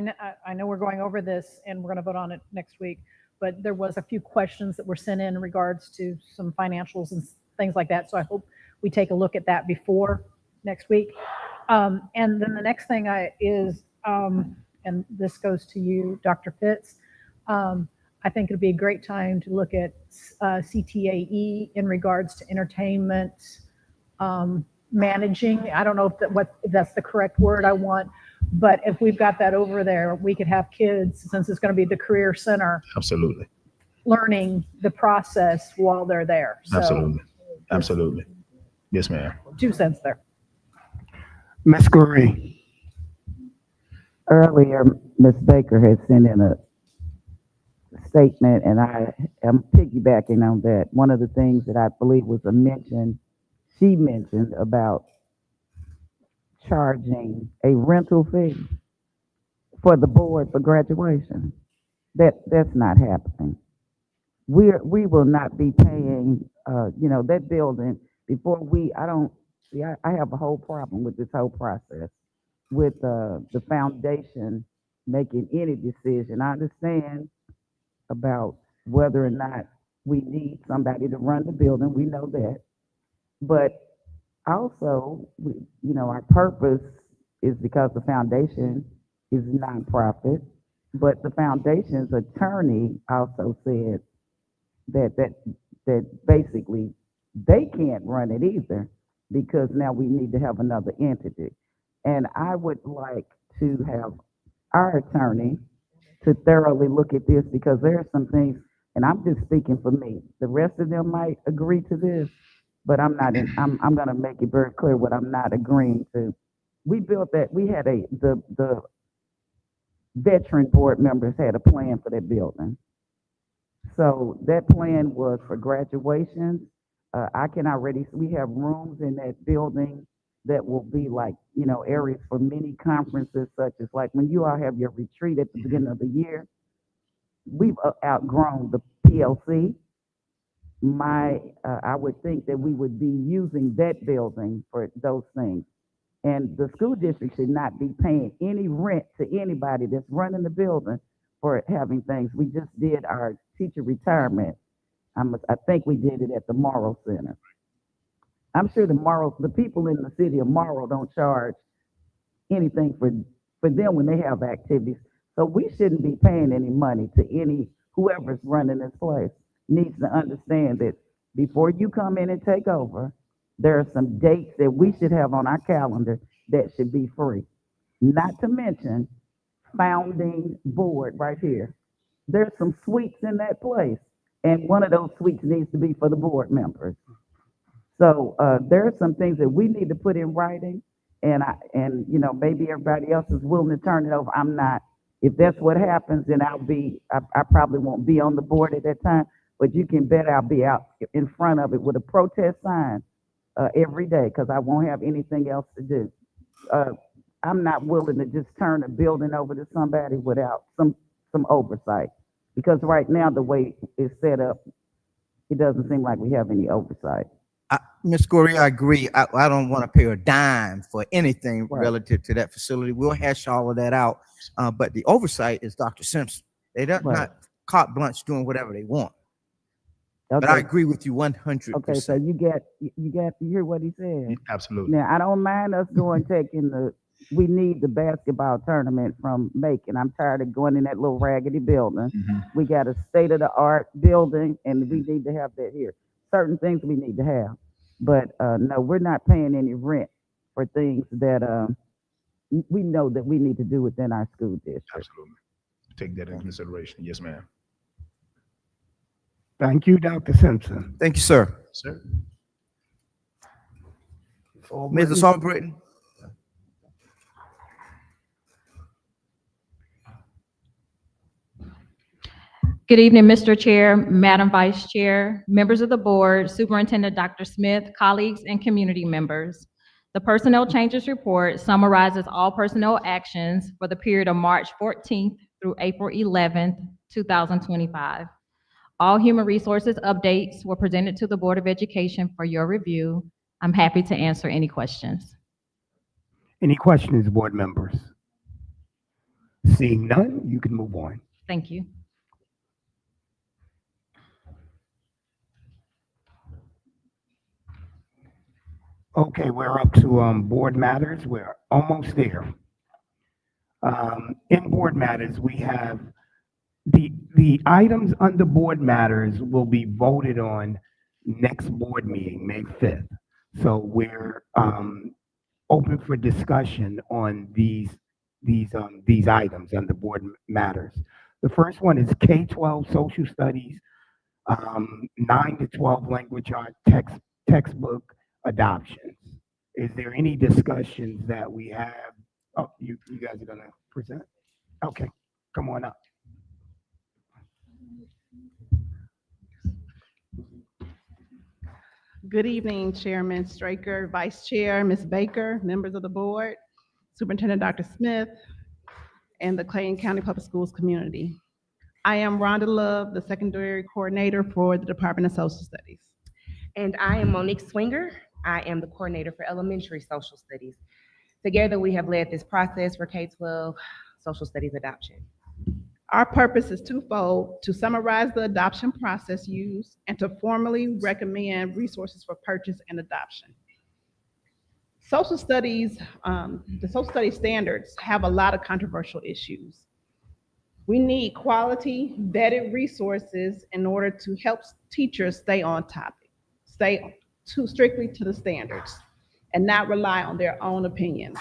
know we're going over this and we're going to vote on it next week, but there was a few questions that were sent in regards to some financials and things like that. So I hope we take a look at that before next week. And then the next thing is, and this goes to you, Dr. Fitz, I think it'd be a great time to look at CTAE in regards to entertainment, managing. I don't know if that's the correct word I want, but if we've got that over there, we could have kids, since it's going to be the career center, Absolutely. learning the process while they're there. So, Absolutely. Absolutely. Yes, ma'am. 2 cents there. Ms. Green? Earlier, Ms. Baker had sent in a statement, and I am piggybacking on that. One of the things that I believe was she mentioned about charging a rental fee for the board for graduation. That's not happening. We will not be paying, that building before I have a whole problem with this whole process. with the foundation making any decision. I understand about whether or not we need somebody to run the building. We know that. But also, our purpose is because the foundation is nonprofit. But the foundation's attorney also said that basically they can't run it either because now we need to have another entity. And I would like to have our attorney to thoroughly look at this because there are some things, and I'm just speaking for me. The rest of them might agree to this, but I'm gonna make it very clear what I'm not agreeing to. We built that, we had the veteran board members had a plan for that building. So that plan was for graduations. We have rooms in that building that will be like, areas for many conferences, such as like when you all have your retreat at the beginning of the year. We've outgrown the PLC. I would think that we would be using that building for those things. And the school district should not be paying any rent to anybody that's running the building for having things. We just did our teacher retirement. I think we did it at the Morrow Center. I'm sure the people in the city of Morrow don't charge anything for them when they have activities. So we shouldn't be paying any money to whoever's running this place. Needs to understand that before you come in and take over, there are some dates that we should have on our calendar that should be free. Not to mention founding board right here. There's some suites in that place, and one of those suites needs to be for the board members. So there are some things that we need to put in writing, and maybe everybody else is willing to turn it over. I'm not. If that's what happens, then I probably won't be on the board at that time. But you can bet I'll be out in front of it with a protest sign every day because I won't have anything else to do. I'm not willing to just turn a building over to somebody without some oversight. Because right now, the way it's set up, it doesn't seem like we have any oversight. Ms. Gorey, I agree. I don't want to pay a dime for anything Right. relative to that facility. We'll hash all of that out. But the oversight is Dr. Simpson. They don't Right. not carte blanche doing whatever they want. But Okay. I agree with you 100%. Okay, so you hear what he said? Absolutely. Now, I don't mind us we need the basketball tournament from Macon. I'm tired of going in that little raggedy building. We got a state-of-the-art building, and we need to have that here. Certain things we need to have. But no, we're not paying any rent for things that we know that we need to do within our school district. Absolutely. Take that into consideration. Yes, ma'am. Thank you, Dr. Simpson. Thank you, sir. Sir. Mrs. Albritton. Good evening, Mr. Chair, Madam Vice Chair, members of the board, Superintendent Dr. Smith, colleagues, and community members. The Personnel Changes Report summarizes all personnel actions for the period of March 14th through April 11th, 2025. All human resources updates were presented to the Board of Education for your review. I'm happy to answer any questions. Any questions, board members? Seeing none, you can move on. Thank you. Okay, we're up to board matters. We're almost there. In board matters, we have the items under board matters will be voted on next board meeting, May 5th. So we're open for discussion on these items under board matters. The first one is K-12 social studies, 9 to 12 language art textbook adoptions. Is there any discussions that we have? Oh, you guys are gonna present? Okay, come on up. Good evening, Chairman Straker, Vice Chair, Ms. Baker, members of the board, Superintendent Dr. Smith, and the Clayton County Public Schools community. I am Rhonda Love, the Secondary Coordinator for the Department of Social Studies. And I am Monique Swinger. I am the coordinator for elementary social studies. Together, we have led this process for K-12 social studies adoption. Our purpose is twofold: to summarize the adoption process used and to formally recommend resources for purchase and adoption. Social studies, the social studies standards have a lot of controversial issues. We need quality, vetted resources in order to help teachers stay on topic, stay strictly to the standards, and not rely on their own opinions.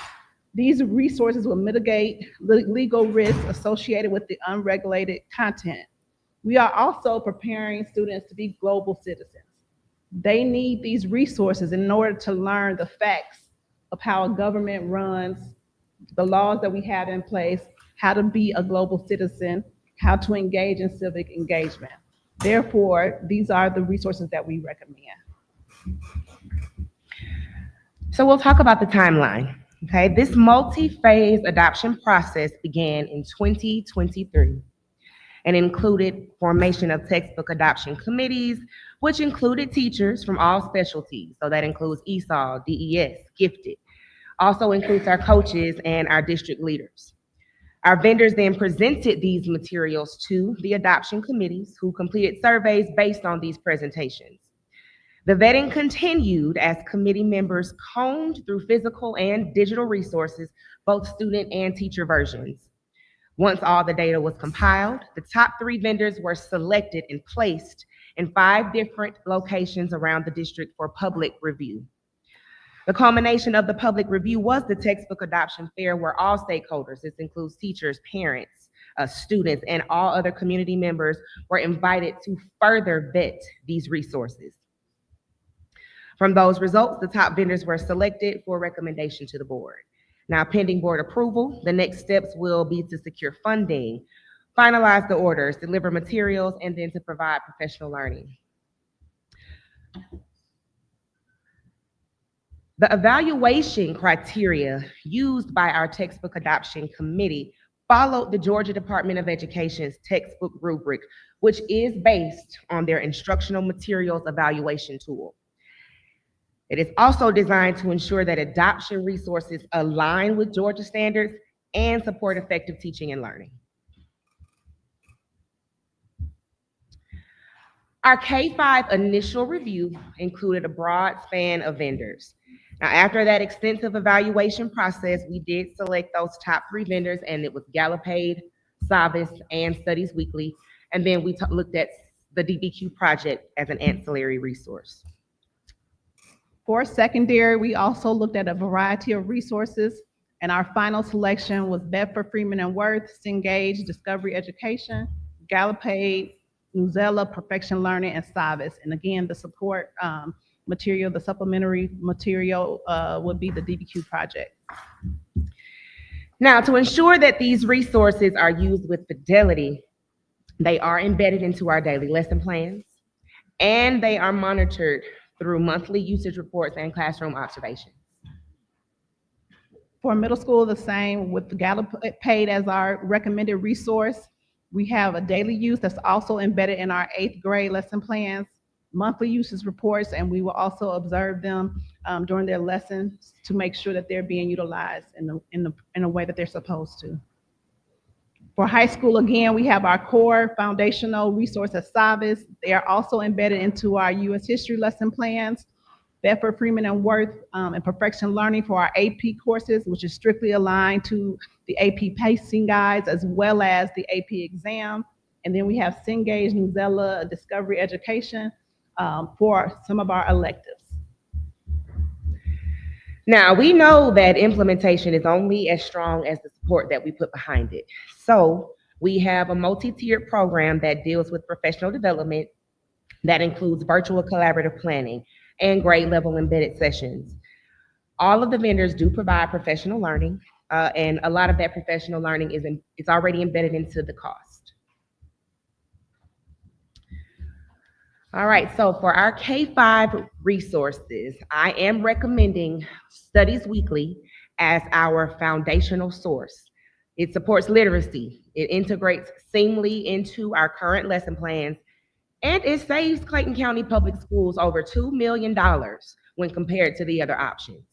These resources will mitigate legal risks associated with the unregulated content. We are also preparing students to be global citizens. They need these resources in order to learn the facts of how a government runs, the laws that we have in place, how to be a global citizen, how to engage in civic engagement. Therefore, these are the resources that we recommend. So we'll talk about the timeline. Okay, this multi-phase adoption process began in 2023 and included formation of textbook adoption committees, which included teachers from all specialties. So that includes ESOL, DES, gifted. Also includes our coaches and our district leaders. Our vendors then presented these materials to the adoption committees, who completed surveys based on these presentations. The vetting continued as committee members combed through physical and digital resources, both student and teacher versions. Once all the data was compiled, the top 3 vendors were selected and placed in 5 different locations around the district for public review. The culmination of the public review was the textbook adoption fair, where all stakeholders, this includes teachers, parents, students, and all other community members, were invited to further vet these resources. From those results, the top vendors were selected for recommendation to the board. Now, pending board approval, the next steps will be to secure funding, finalize the orders, deliver materials, and then to provide professional learning. The evaluation criteria used by our textbook adoption committee followed the Georgia Department of Education's textbook rubric, which is based on their instructional materials evaluation tool. It is also designed to ensure that adoption resources align with Georgia standards and support effective teaching and learning. Our K-5 initial review included a broad span of vendors. Now, after that extensive evaluation process, we did select those top 3 vendors, and it was Gallup-Aid, Savvis, and Studies Weekly. And then we looked at the DBQ project as an ancillary resource. For secondary, we also looked at a variety of resources, and our final selection was Bedford, Freeman and Worth, Cengage, Discovery Education, Gallup-Aid, Newsella, Perfection Learning, and Savvis. And again, the support material, the supplementary material would be the DBQ project. Now, to ensure that these resources are used with fidelity, they are embedded into our daily lesson plans, and they are monitored through monthly usage reports and classroom observations. For middle school, the same, with Gallup-Aid as our recommended resource. We have a daily use that's also embedded in our 8th grade lesson plans, monthly usage reports, and we will also observe them during their lessons to make sure that they're being utilized in a way that they're supposed to. For high school, again, we have our core foundational resource at Savvis. They are also embedded into our U.S. history lesson plans, Bedford, Freeman and Worth, and Perfection Learning for our AP courses, which is strictly aligned to the AP pacing guides as well as the AP exam. And then we have Cengage, Newsella, Discovery Education for some of our electives. Now, we know that implementation is only as strong as the support that we put behind it. So we have a multi-tiered program that deals with professional development that includes virtual collaborative planning and grade level embedded sessions. All of the vendors do provide professional learning, and a lot of that professional learning is already embedded into the cost. All right, so for our K-5 resources, I am recommending Studies Weekly as our foundational source. It supports literacy. It integrates seamlessly into our current lesson plans, and it saves Clayton County Public Schools over $2 million when compared to the other options.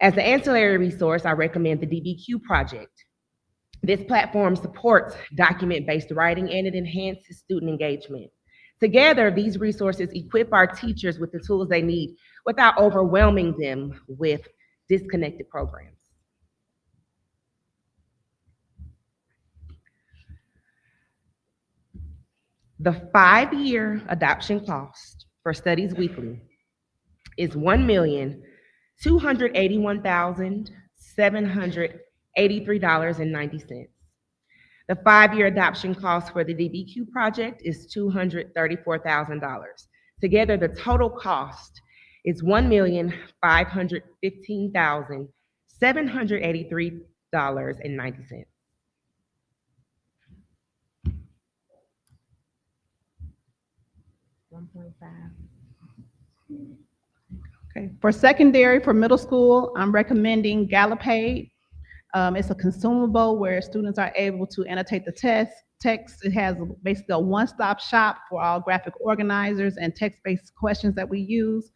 As an ancillary resource, I recommend the DBQ project. This platform supports document-based writing and it enhances student engagement. Together, these resources equip our teachers with the tools they need without overwhelming them with disconnected programs. The 5-year adoption cost for Studies Weekly is $1,281,783.90. The 5-year adoption cost for the DBQ project is $234,000. Together, the total cost is $1,515,783.90. Okay, for secondary, for middle school, I'm recommending Gallup-Aid. It's a consumable where students are able to annotate the text. It has basically a one-stop shop for all graphic organizers and text-based questions that we use.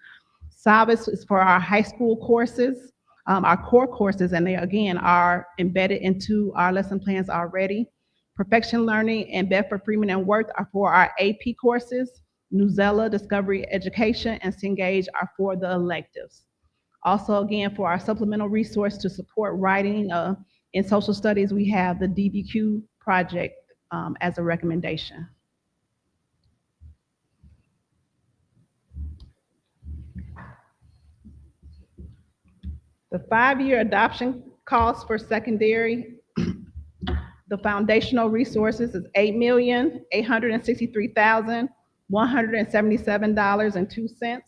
Savvis is for our high school courses, our core courses, and they, again, are embedded into our lesson plans already. Perfection Learning and Bedford Freeman and Worth are for our AP courses. Newzella, Discovery Education, and Cengage are for the electives. Also, again, for our supplemental resource to support writing in social studies, we have the DBQ project as a recommendation. The 5-year adoption cost for secondary, the foundational resources is $8,863,177.02.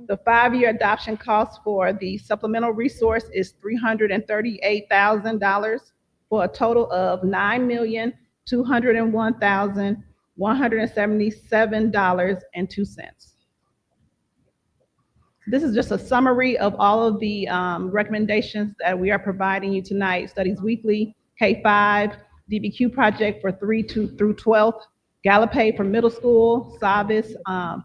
The 5-year adoption cost for the supplemental resource is $338,000 for a total of $9,201,177.02. This is just a summary of all of the recommendations that we are providing you tonight. Studies Weekly, K-5, DBQ project for 3 through 12th, Gallup-Aid for middle school, Savvis,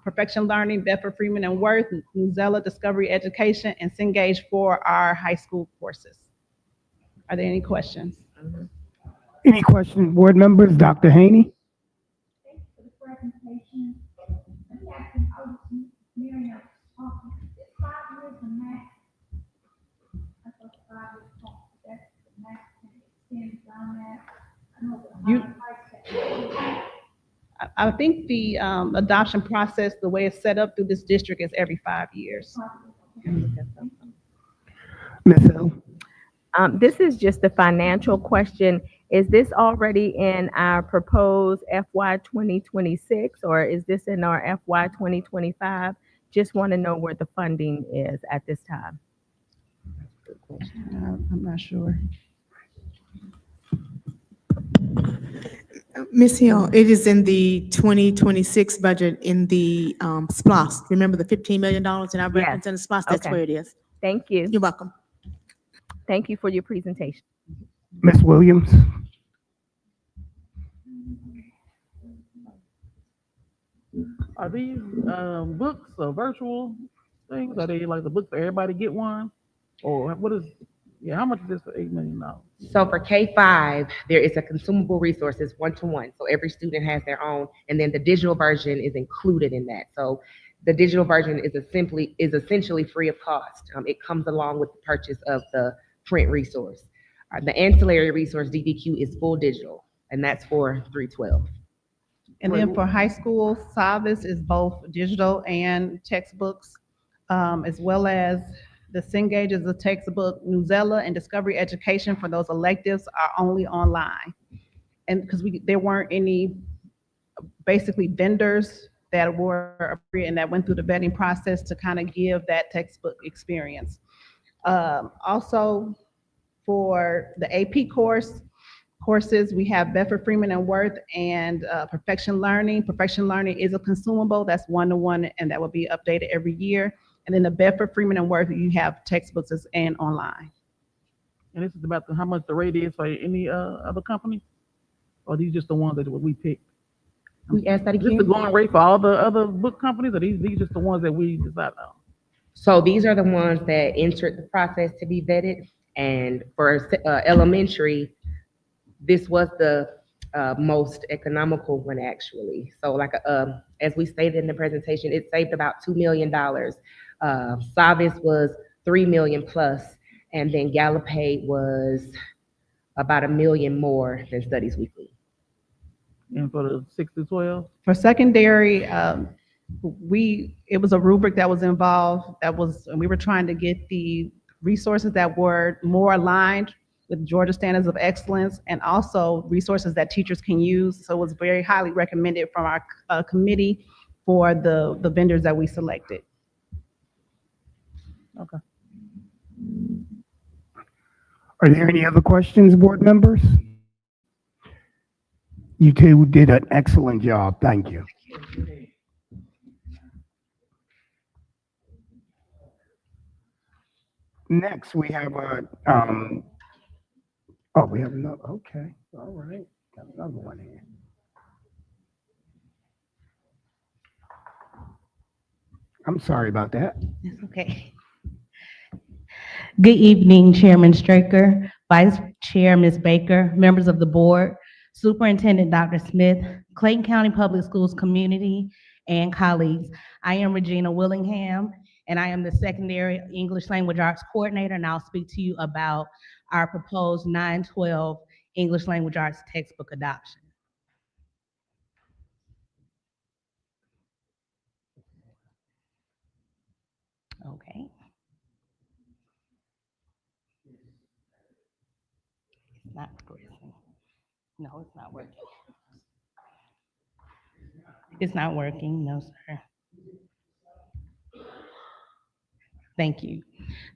Perfection Learning, Bedford Freeman and Worth, Newzella, Discovery Education, and Cengage for our high school courses. Are there any questions? Any questions, board members? Dr. Haney? Thank you for the presentation. Let me ask you, Miriam, this 5 years the max. I thought 5 years, that's the max can extend beyond that. I know I think the adoption process, the way it's set up through this district, is every 5 years. Ms. Hill? This is just a financial question. Is this already in our proposed FY 2026 or is this in our FY 2025? Just want to know where the funding is at this time. I'm not sure. Ms. Hill, it is in the 2026 budget in the SPLOST. Remember the $15 million in our reference in the SPLOST? That's Okay. where it is. Thank you. You're welcome. Thank you for your presentation. Ms. Williams? Are these books or virtual things? Are they like the books for everybody get one? Or what is, yeah, how much is this for $8 million? So for K-5, there is a consumable resources one-to-one. So every student has their own, and then the digital version is included in that. So the digital version is essentially free of cost. It comes along with the purchase of the print resource. The ancillary resource, DBQ, is full digital, and that's for 312. And then for high school, Savvis is both digital and textbooks, as well as the Cengage is a textbook. Newzella and Discovery Education for those electives are only online. And because there weren't any basically vendors that were appropriate and that went through the vetting process to kind of give that textbook experience. Also for the AP courses, we have Bedford Freeman and Worth and Perfection Learning. Perfection Learning is a consumable that's one-to-one and that will be updated every year. And then the Bedford Freeman and Worth, you have textbooks and online. And this is about how much the rate is for any other company? Or are these just the ones that we picked? We asked that Is this again? the going rate for all the other book companies, or these just the ones that we decided on? So these are the ones that entered the process to be vetted. And for elementary, this was the most economical one actually. So like as we stated in the presentation, it saved about $2 million. Savis was 3 million plus, and then Gallup-Aid was about $1 million more than Studies Weekly. And for the 6 to 12? For secondary, it was a rubric that was involved, and we were trying to get the resources that were more aligned with Georgia Standards of Excellence, and also resources that teachers can use. So it was very highly recommended from our committee for the vendors that we selected. Okay. Are there any other questions, board members? You two did an excellent job. Thank you. Next, we have we have another, okay, all right, got another one here. I'm sorry about that. It's okay. Good evening, Chairman Straker, Vice Chair Ms. Baker, members of the board, Superintendent Dr. Smith, Clayton County Public Schools community, and colleagues. I am Regina Willingham, and I am the Secondary English Language Arts Coordinator, and I'll speak to you about our proposed 9-12 English Language Arts textbook adoption. Okay. It's not progressing. No, it's not working. It's not working, no, sir. Thank you.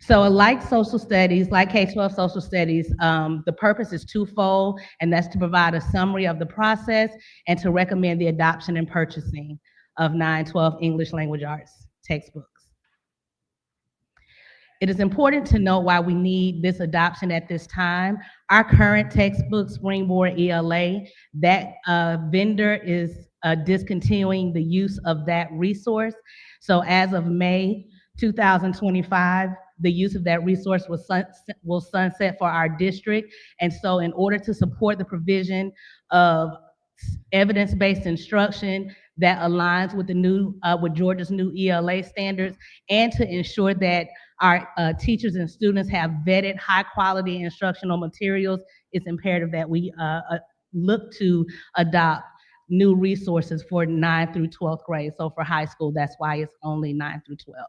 So like social studies, like K-12 social studies, the purpose is twofold, and that's to provide a summary of the process and to recommend the adoption and purchasing of 9-12 English Language Arts textbooks. It is important to note why we need this adoption at this time. Our current textbook, Springboard ELA, that vendor is discontinuing the use of that resource. So as of May 2025, the use of that resource will sunset for our district. And so in order to support the provision of evidence-based instruction that aligns with the new, with Georgia's new ELA standards, and to ensure that our teachers and students have vetted high-quality instructional materials, it's imperative that we look to adopt new resources for 9th through 12th grade. So for high school, that's why it's only 9 through 12.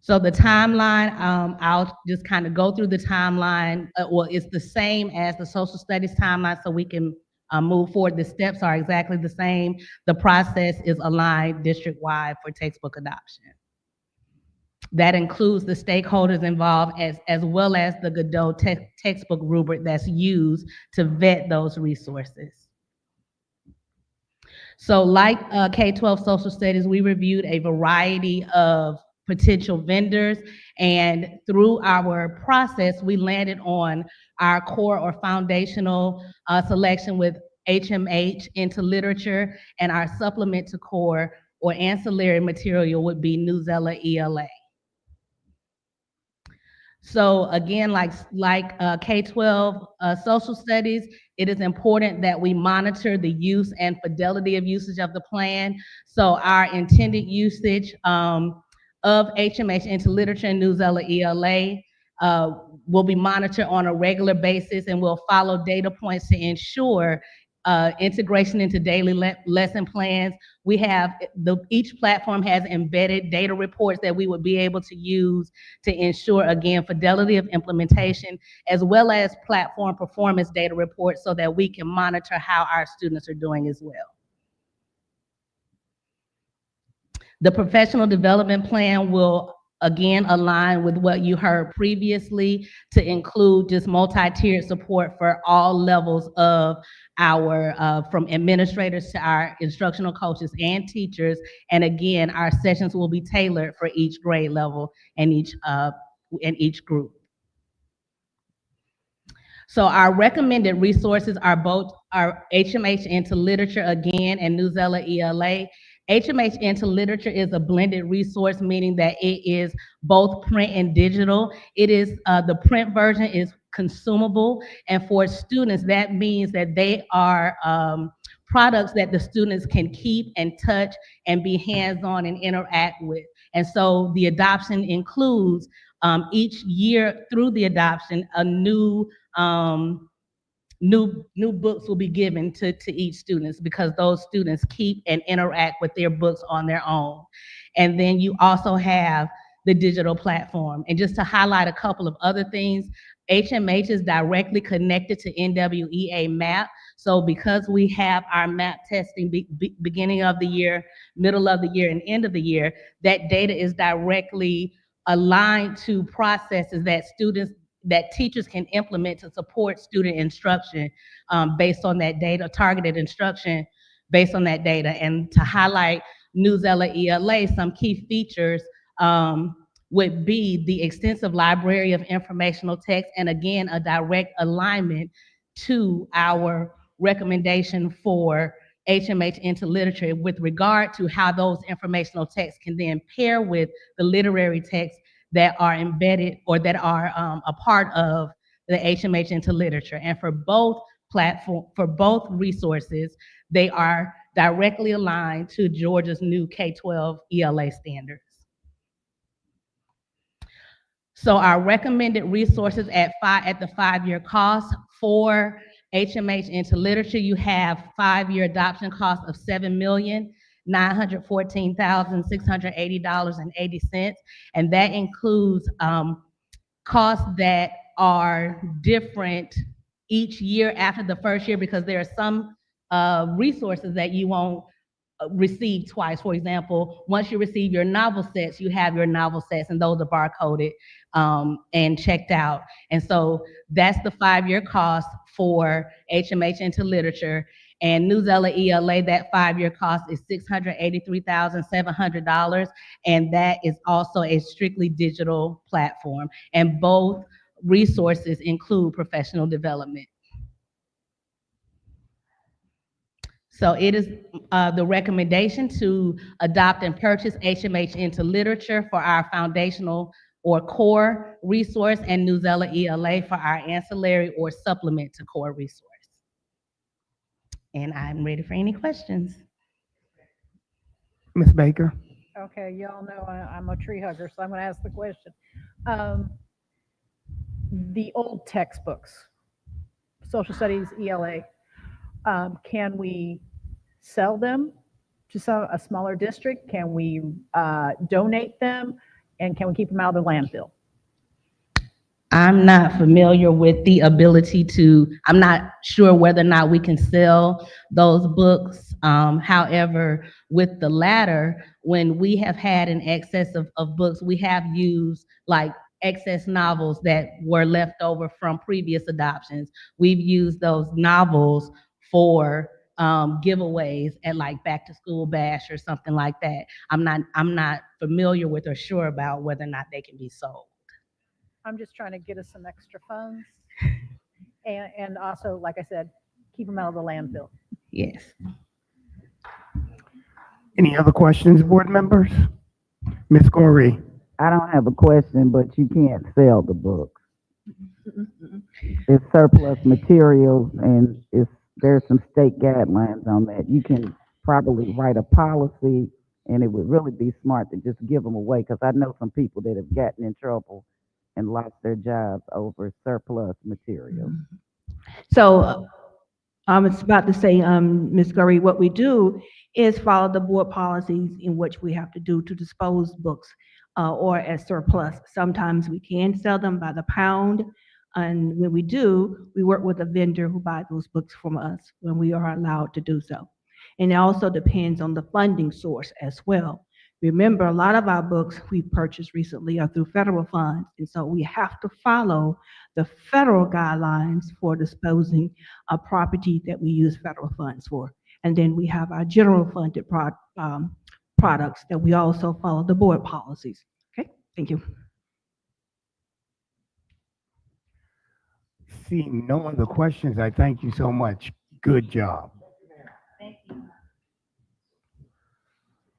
So the timeline, I'll just kind of go through the timeline. Well, it's the same as the social studies timeline, so we can move forward. The steps are exactly the same. The process is aligned district-wide for textbook adoption. That includes the stakeholders involved as well as the Godot textbook rubric that's used to vet those resources. So like K-12 social studies, we reviewed a variety of potential vendors, and through our process, we landed on our core or foundational selection with HMH into literature, and our supplement to core or ancillary material would be Newsella ELA. So again, like K-12 social studies, it is important that we monitor the use and fidelity of usage of the plan. So our intended usage of HMH into literature and Newsella ELA will be monitored on a regular basis, and we'll follow data points to ensure integration into daily lesson plans. We have, each platform has embedded data reports that we would be able to use to ensure, again, fidelity of implementation, as well as platform performance data reports so that we can monitor how our students are doing as well. The professional development plan will again align with what you heard previously to include just multi-tiered support for all levels of our, from administrators to our instructional coaches and teachers. And again, our sessions will be tailored for each grade level and each group. So our recommended resources are both our HMH into literature again and Newsella ELA. HMH into Literature is a blended resource, meaning that it is both print and digital. It is, the print version is consumable, and for students, that means that they are products that the students can keep and touch and be hands-on and interact with. And so the adoption includes each year through the adoption, a new books will be given to each students, because those students keep and interact with their books on their own. And then you also have the digital platform. And just to highlight a couple of other things, HMH is directly connected to NWEA MAP. So because we have our MAP testing beginning of the year, middle of the year, and end of the year, that data is directly aligned to processes that teachers can implement to support student instruction based on that data, targeted instruction based on that data. And to highlight Newsella ELA, some key features would be the extensive library of informational text, and again, a direct alignment to our recommendation for HMH into Literature with regard to how those informational texts can then pair with the literary texts that are embedded or that are a part of the HMH into Literature. And for both resources, they are directly aligned to Georgia's new K-12 ELA standards. So our recommended resources at the 5-year cost for HMH into Literature, you have 5-year adoption cost of $7,914,680.80, and that includes costs that are different each year after the first year, because there are some resources that you won't receive twice. For example, once you receive your novel sets, you have your novel sets, and those are barcoded and checked out. And so that's the 5-year cost for HMH into Literature. And Newsella ELA, that 5-year cost is $683,700, and that is also a strictly digital platform. And both resources include professional development. So it is the recommendation to adopt and purchase HMH into Literature for our foundational or core resource, and Newsella ELA for our ancillary or supplement to core resource. And I'm ready for any questions. Ms. Baker? Okay, y'all know I'm a tree hugger, so I'm going to ask the question. The old textbooks, social studies, ELA, can we sell them to a smaller district? Can we donate them? And can we keep them out of the landfill? I'm not familiar with the ability to, I'm not sure whether or not we can sell those books. However, with the latter, when we have had an excess of books, we have used like excess novels that were left over from previous adoptions. We've used those novels for giveaways at like back to school bash or something like that. I'm not familiar with or sure about whether or not they can be sold. I'm just trying to get us some extra funds. And also, like I said, keep them out of the landfill. Yes. Any other questions, board members? Ms. Goree? I don't have a question, but you can't sell the books. It's surplus materials, and there's some state guidelines on that. You can probably write a policy, and it would really be smart to just give them away, because I know some people that have gotten in trouble and lost their jobs over surplus materials. So I was about to say, Ms. Curry, what we do is follow the board policies in which we have to do to dispose books or as surplus. Sometimes we can sell them by the pound, and when we do, we work with a vendor who buys those books from us when we are allowed to do so. And it also depends on the funding source as well. Remember, a lot of our books we purchased recently are through federal funds, and so we have to follow the federal guidelines for disposing of property that we use federal funds for. And then we have our general funded products that we also follow the board policies. Okay, thank you. Seeing no other questions, I thank you so much. Good job. Thank you.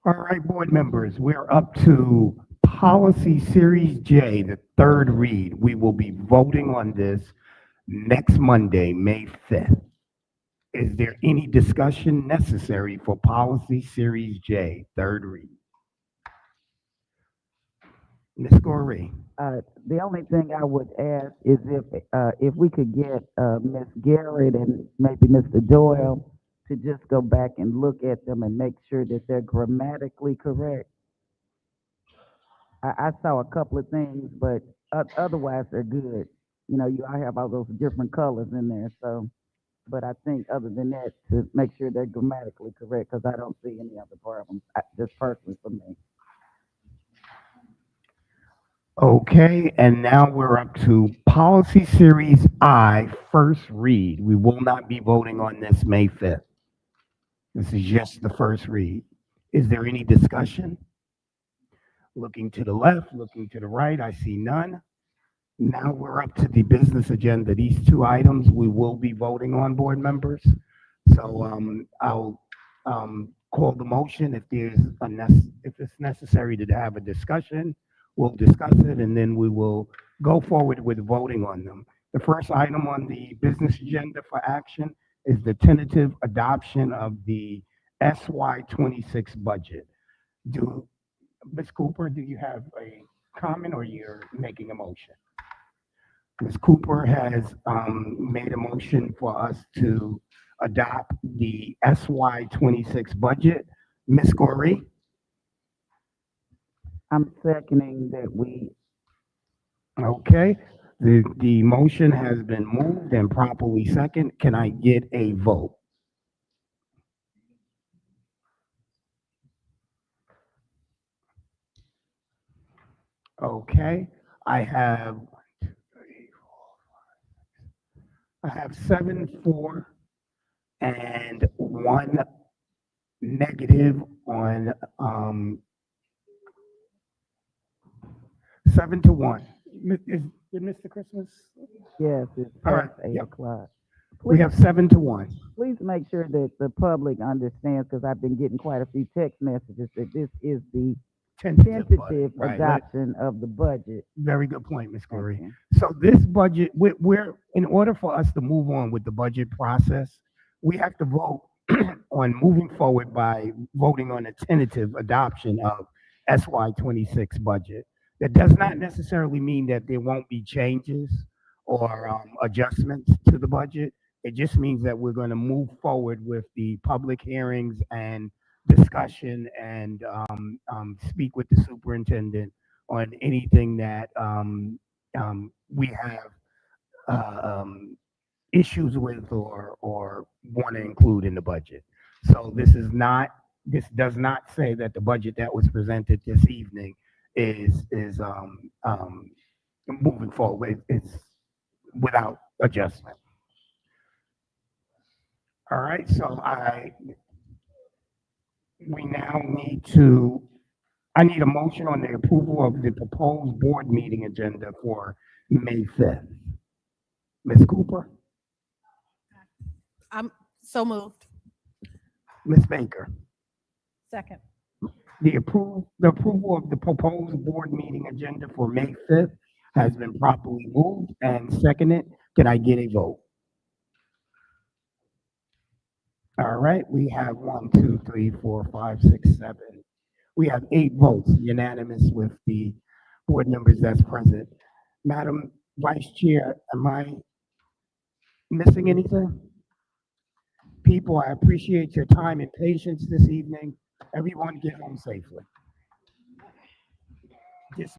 All right, board members, we're up to Policy Series J, the third read. We will be voting on this next Monday, May 5th. Is there any discussion necessary for Policy Series J, third read? Ms. Goree? The only thing I would ask is if we could get Ms. Garrett and maybe Mr. Doyle to just go back and look at them and make sure that they're grammatically correct. I saw a couple of things, but otherwise they're good. You know, I have all those different colors in there, so, but I think other than that, to make sure they're grammatically correct, because I don't see any other problems, just personally for me. Okay, and now we're up to Policy Series I, first read. We will not be voting on this May 5th. This is just the first read. Is there any discussion? Looking to the left, looking to the right, I see none. Now we're up to the business agenda. These two items we will be voting on, board members. So I'll call the motion. If it's necessary to have a discussion, we'll discuss it, and then we will go forward with voting on them. The first item on the business agenda for action is the tentative adoption of the SY26 budget. Ms. Cooper, do you have a comment or you're making a motion? Ms. Cooper has made a motion for us to adopt the SY26 budget. Ms. Goree? I'm seconding that we. Okay, the motion has been moved and properly second. Can I get a vote? Okay, I have 7 for and 1 negative on 7-1. Did Mr. Christmas? Yes, it's All past right, 8 yep. o'clock. We have 7-1. Please make sure that the public understands, because I've been getting quite a few text messages, that this is the tentative Right. adoption of the budget. Very good point, Ms. Goree. you. So this budget, we're, in order for us to move on with the budget process, we have to vote on moving forward by voting on a tentative adoption of SY26 budget. That does not necessarily mean that there won't be changes or adjustments to the budget. It just means that we're going to move forward with the public hearings and discussion and speak with the superintendent on anything that we have issues with or want to include in the budget. So this does not say that the budget that was presented this evening is moving forward. It's without adjustment. All right, so I need a motion on the approval of the proposed board meeting agenda for May 5th. Ms. Cooper? I'm so moved. Ms. Baker? Second. The approval of the proposed board meeting agenda for May 5th has been properly moved and seconded. Can I get a vote? All right, we have 1, 2, 3, 4, 5, 6, 7. We have 8 votes unanimous with the board members that's present. Madam Vice Chair, am I missing anything? People, I appreciate your time and patience this evening. Everyone get home safely.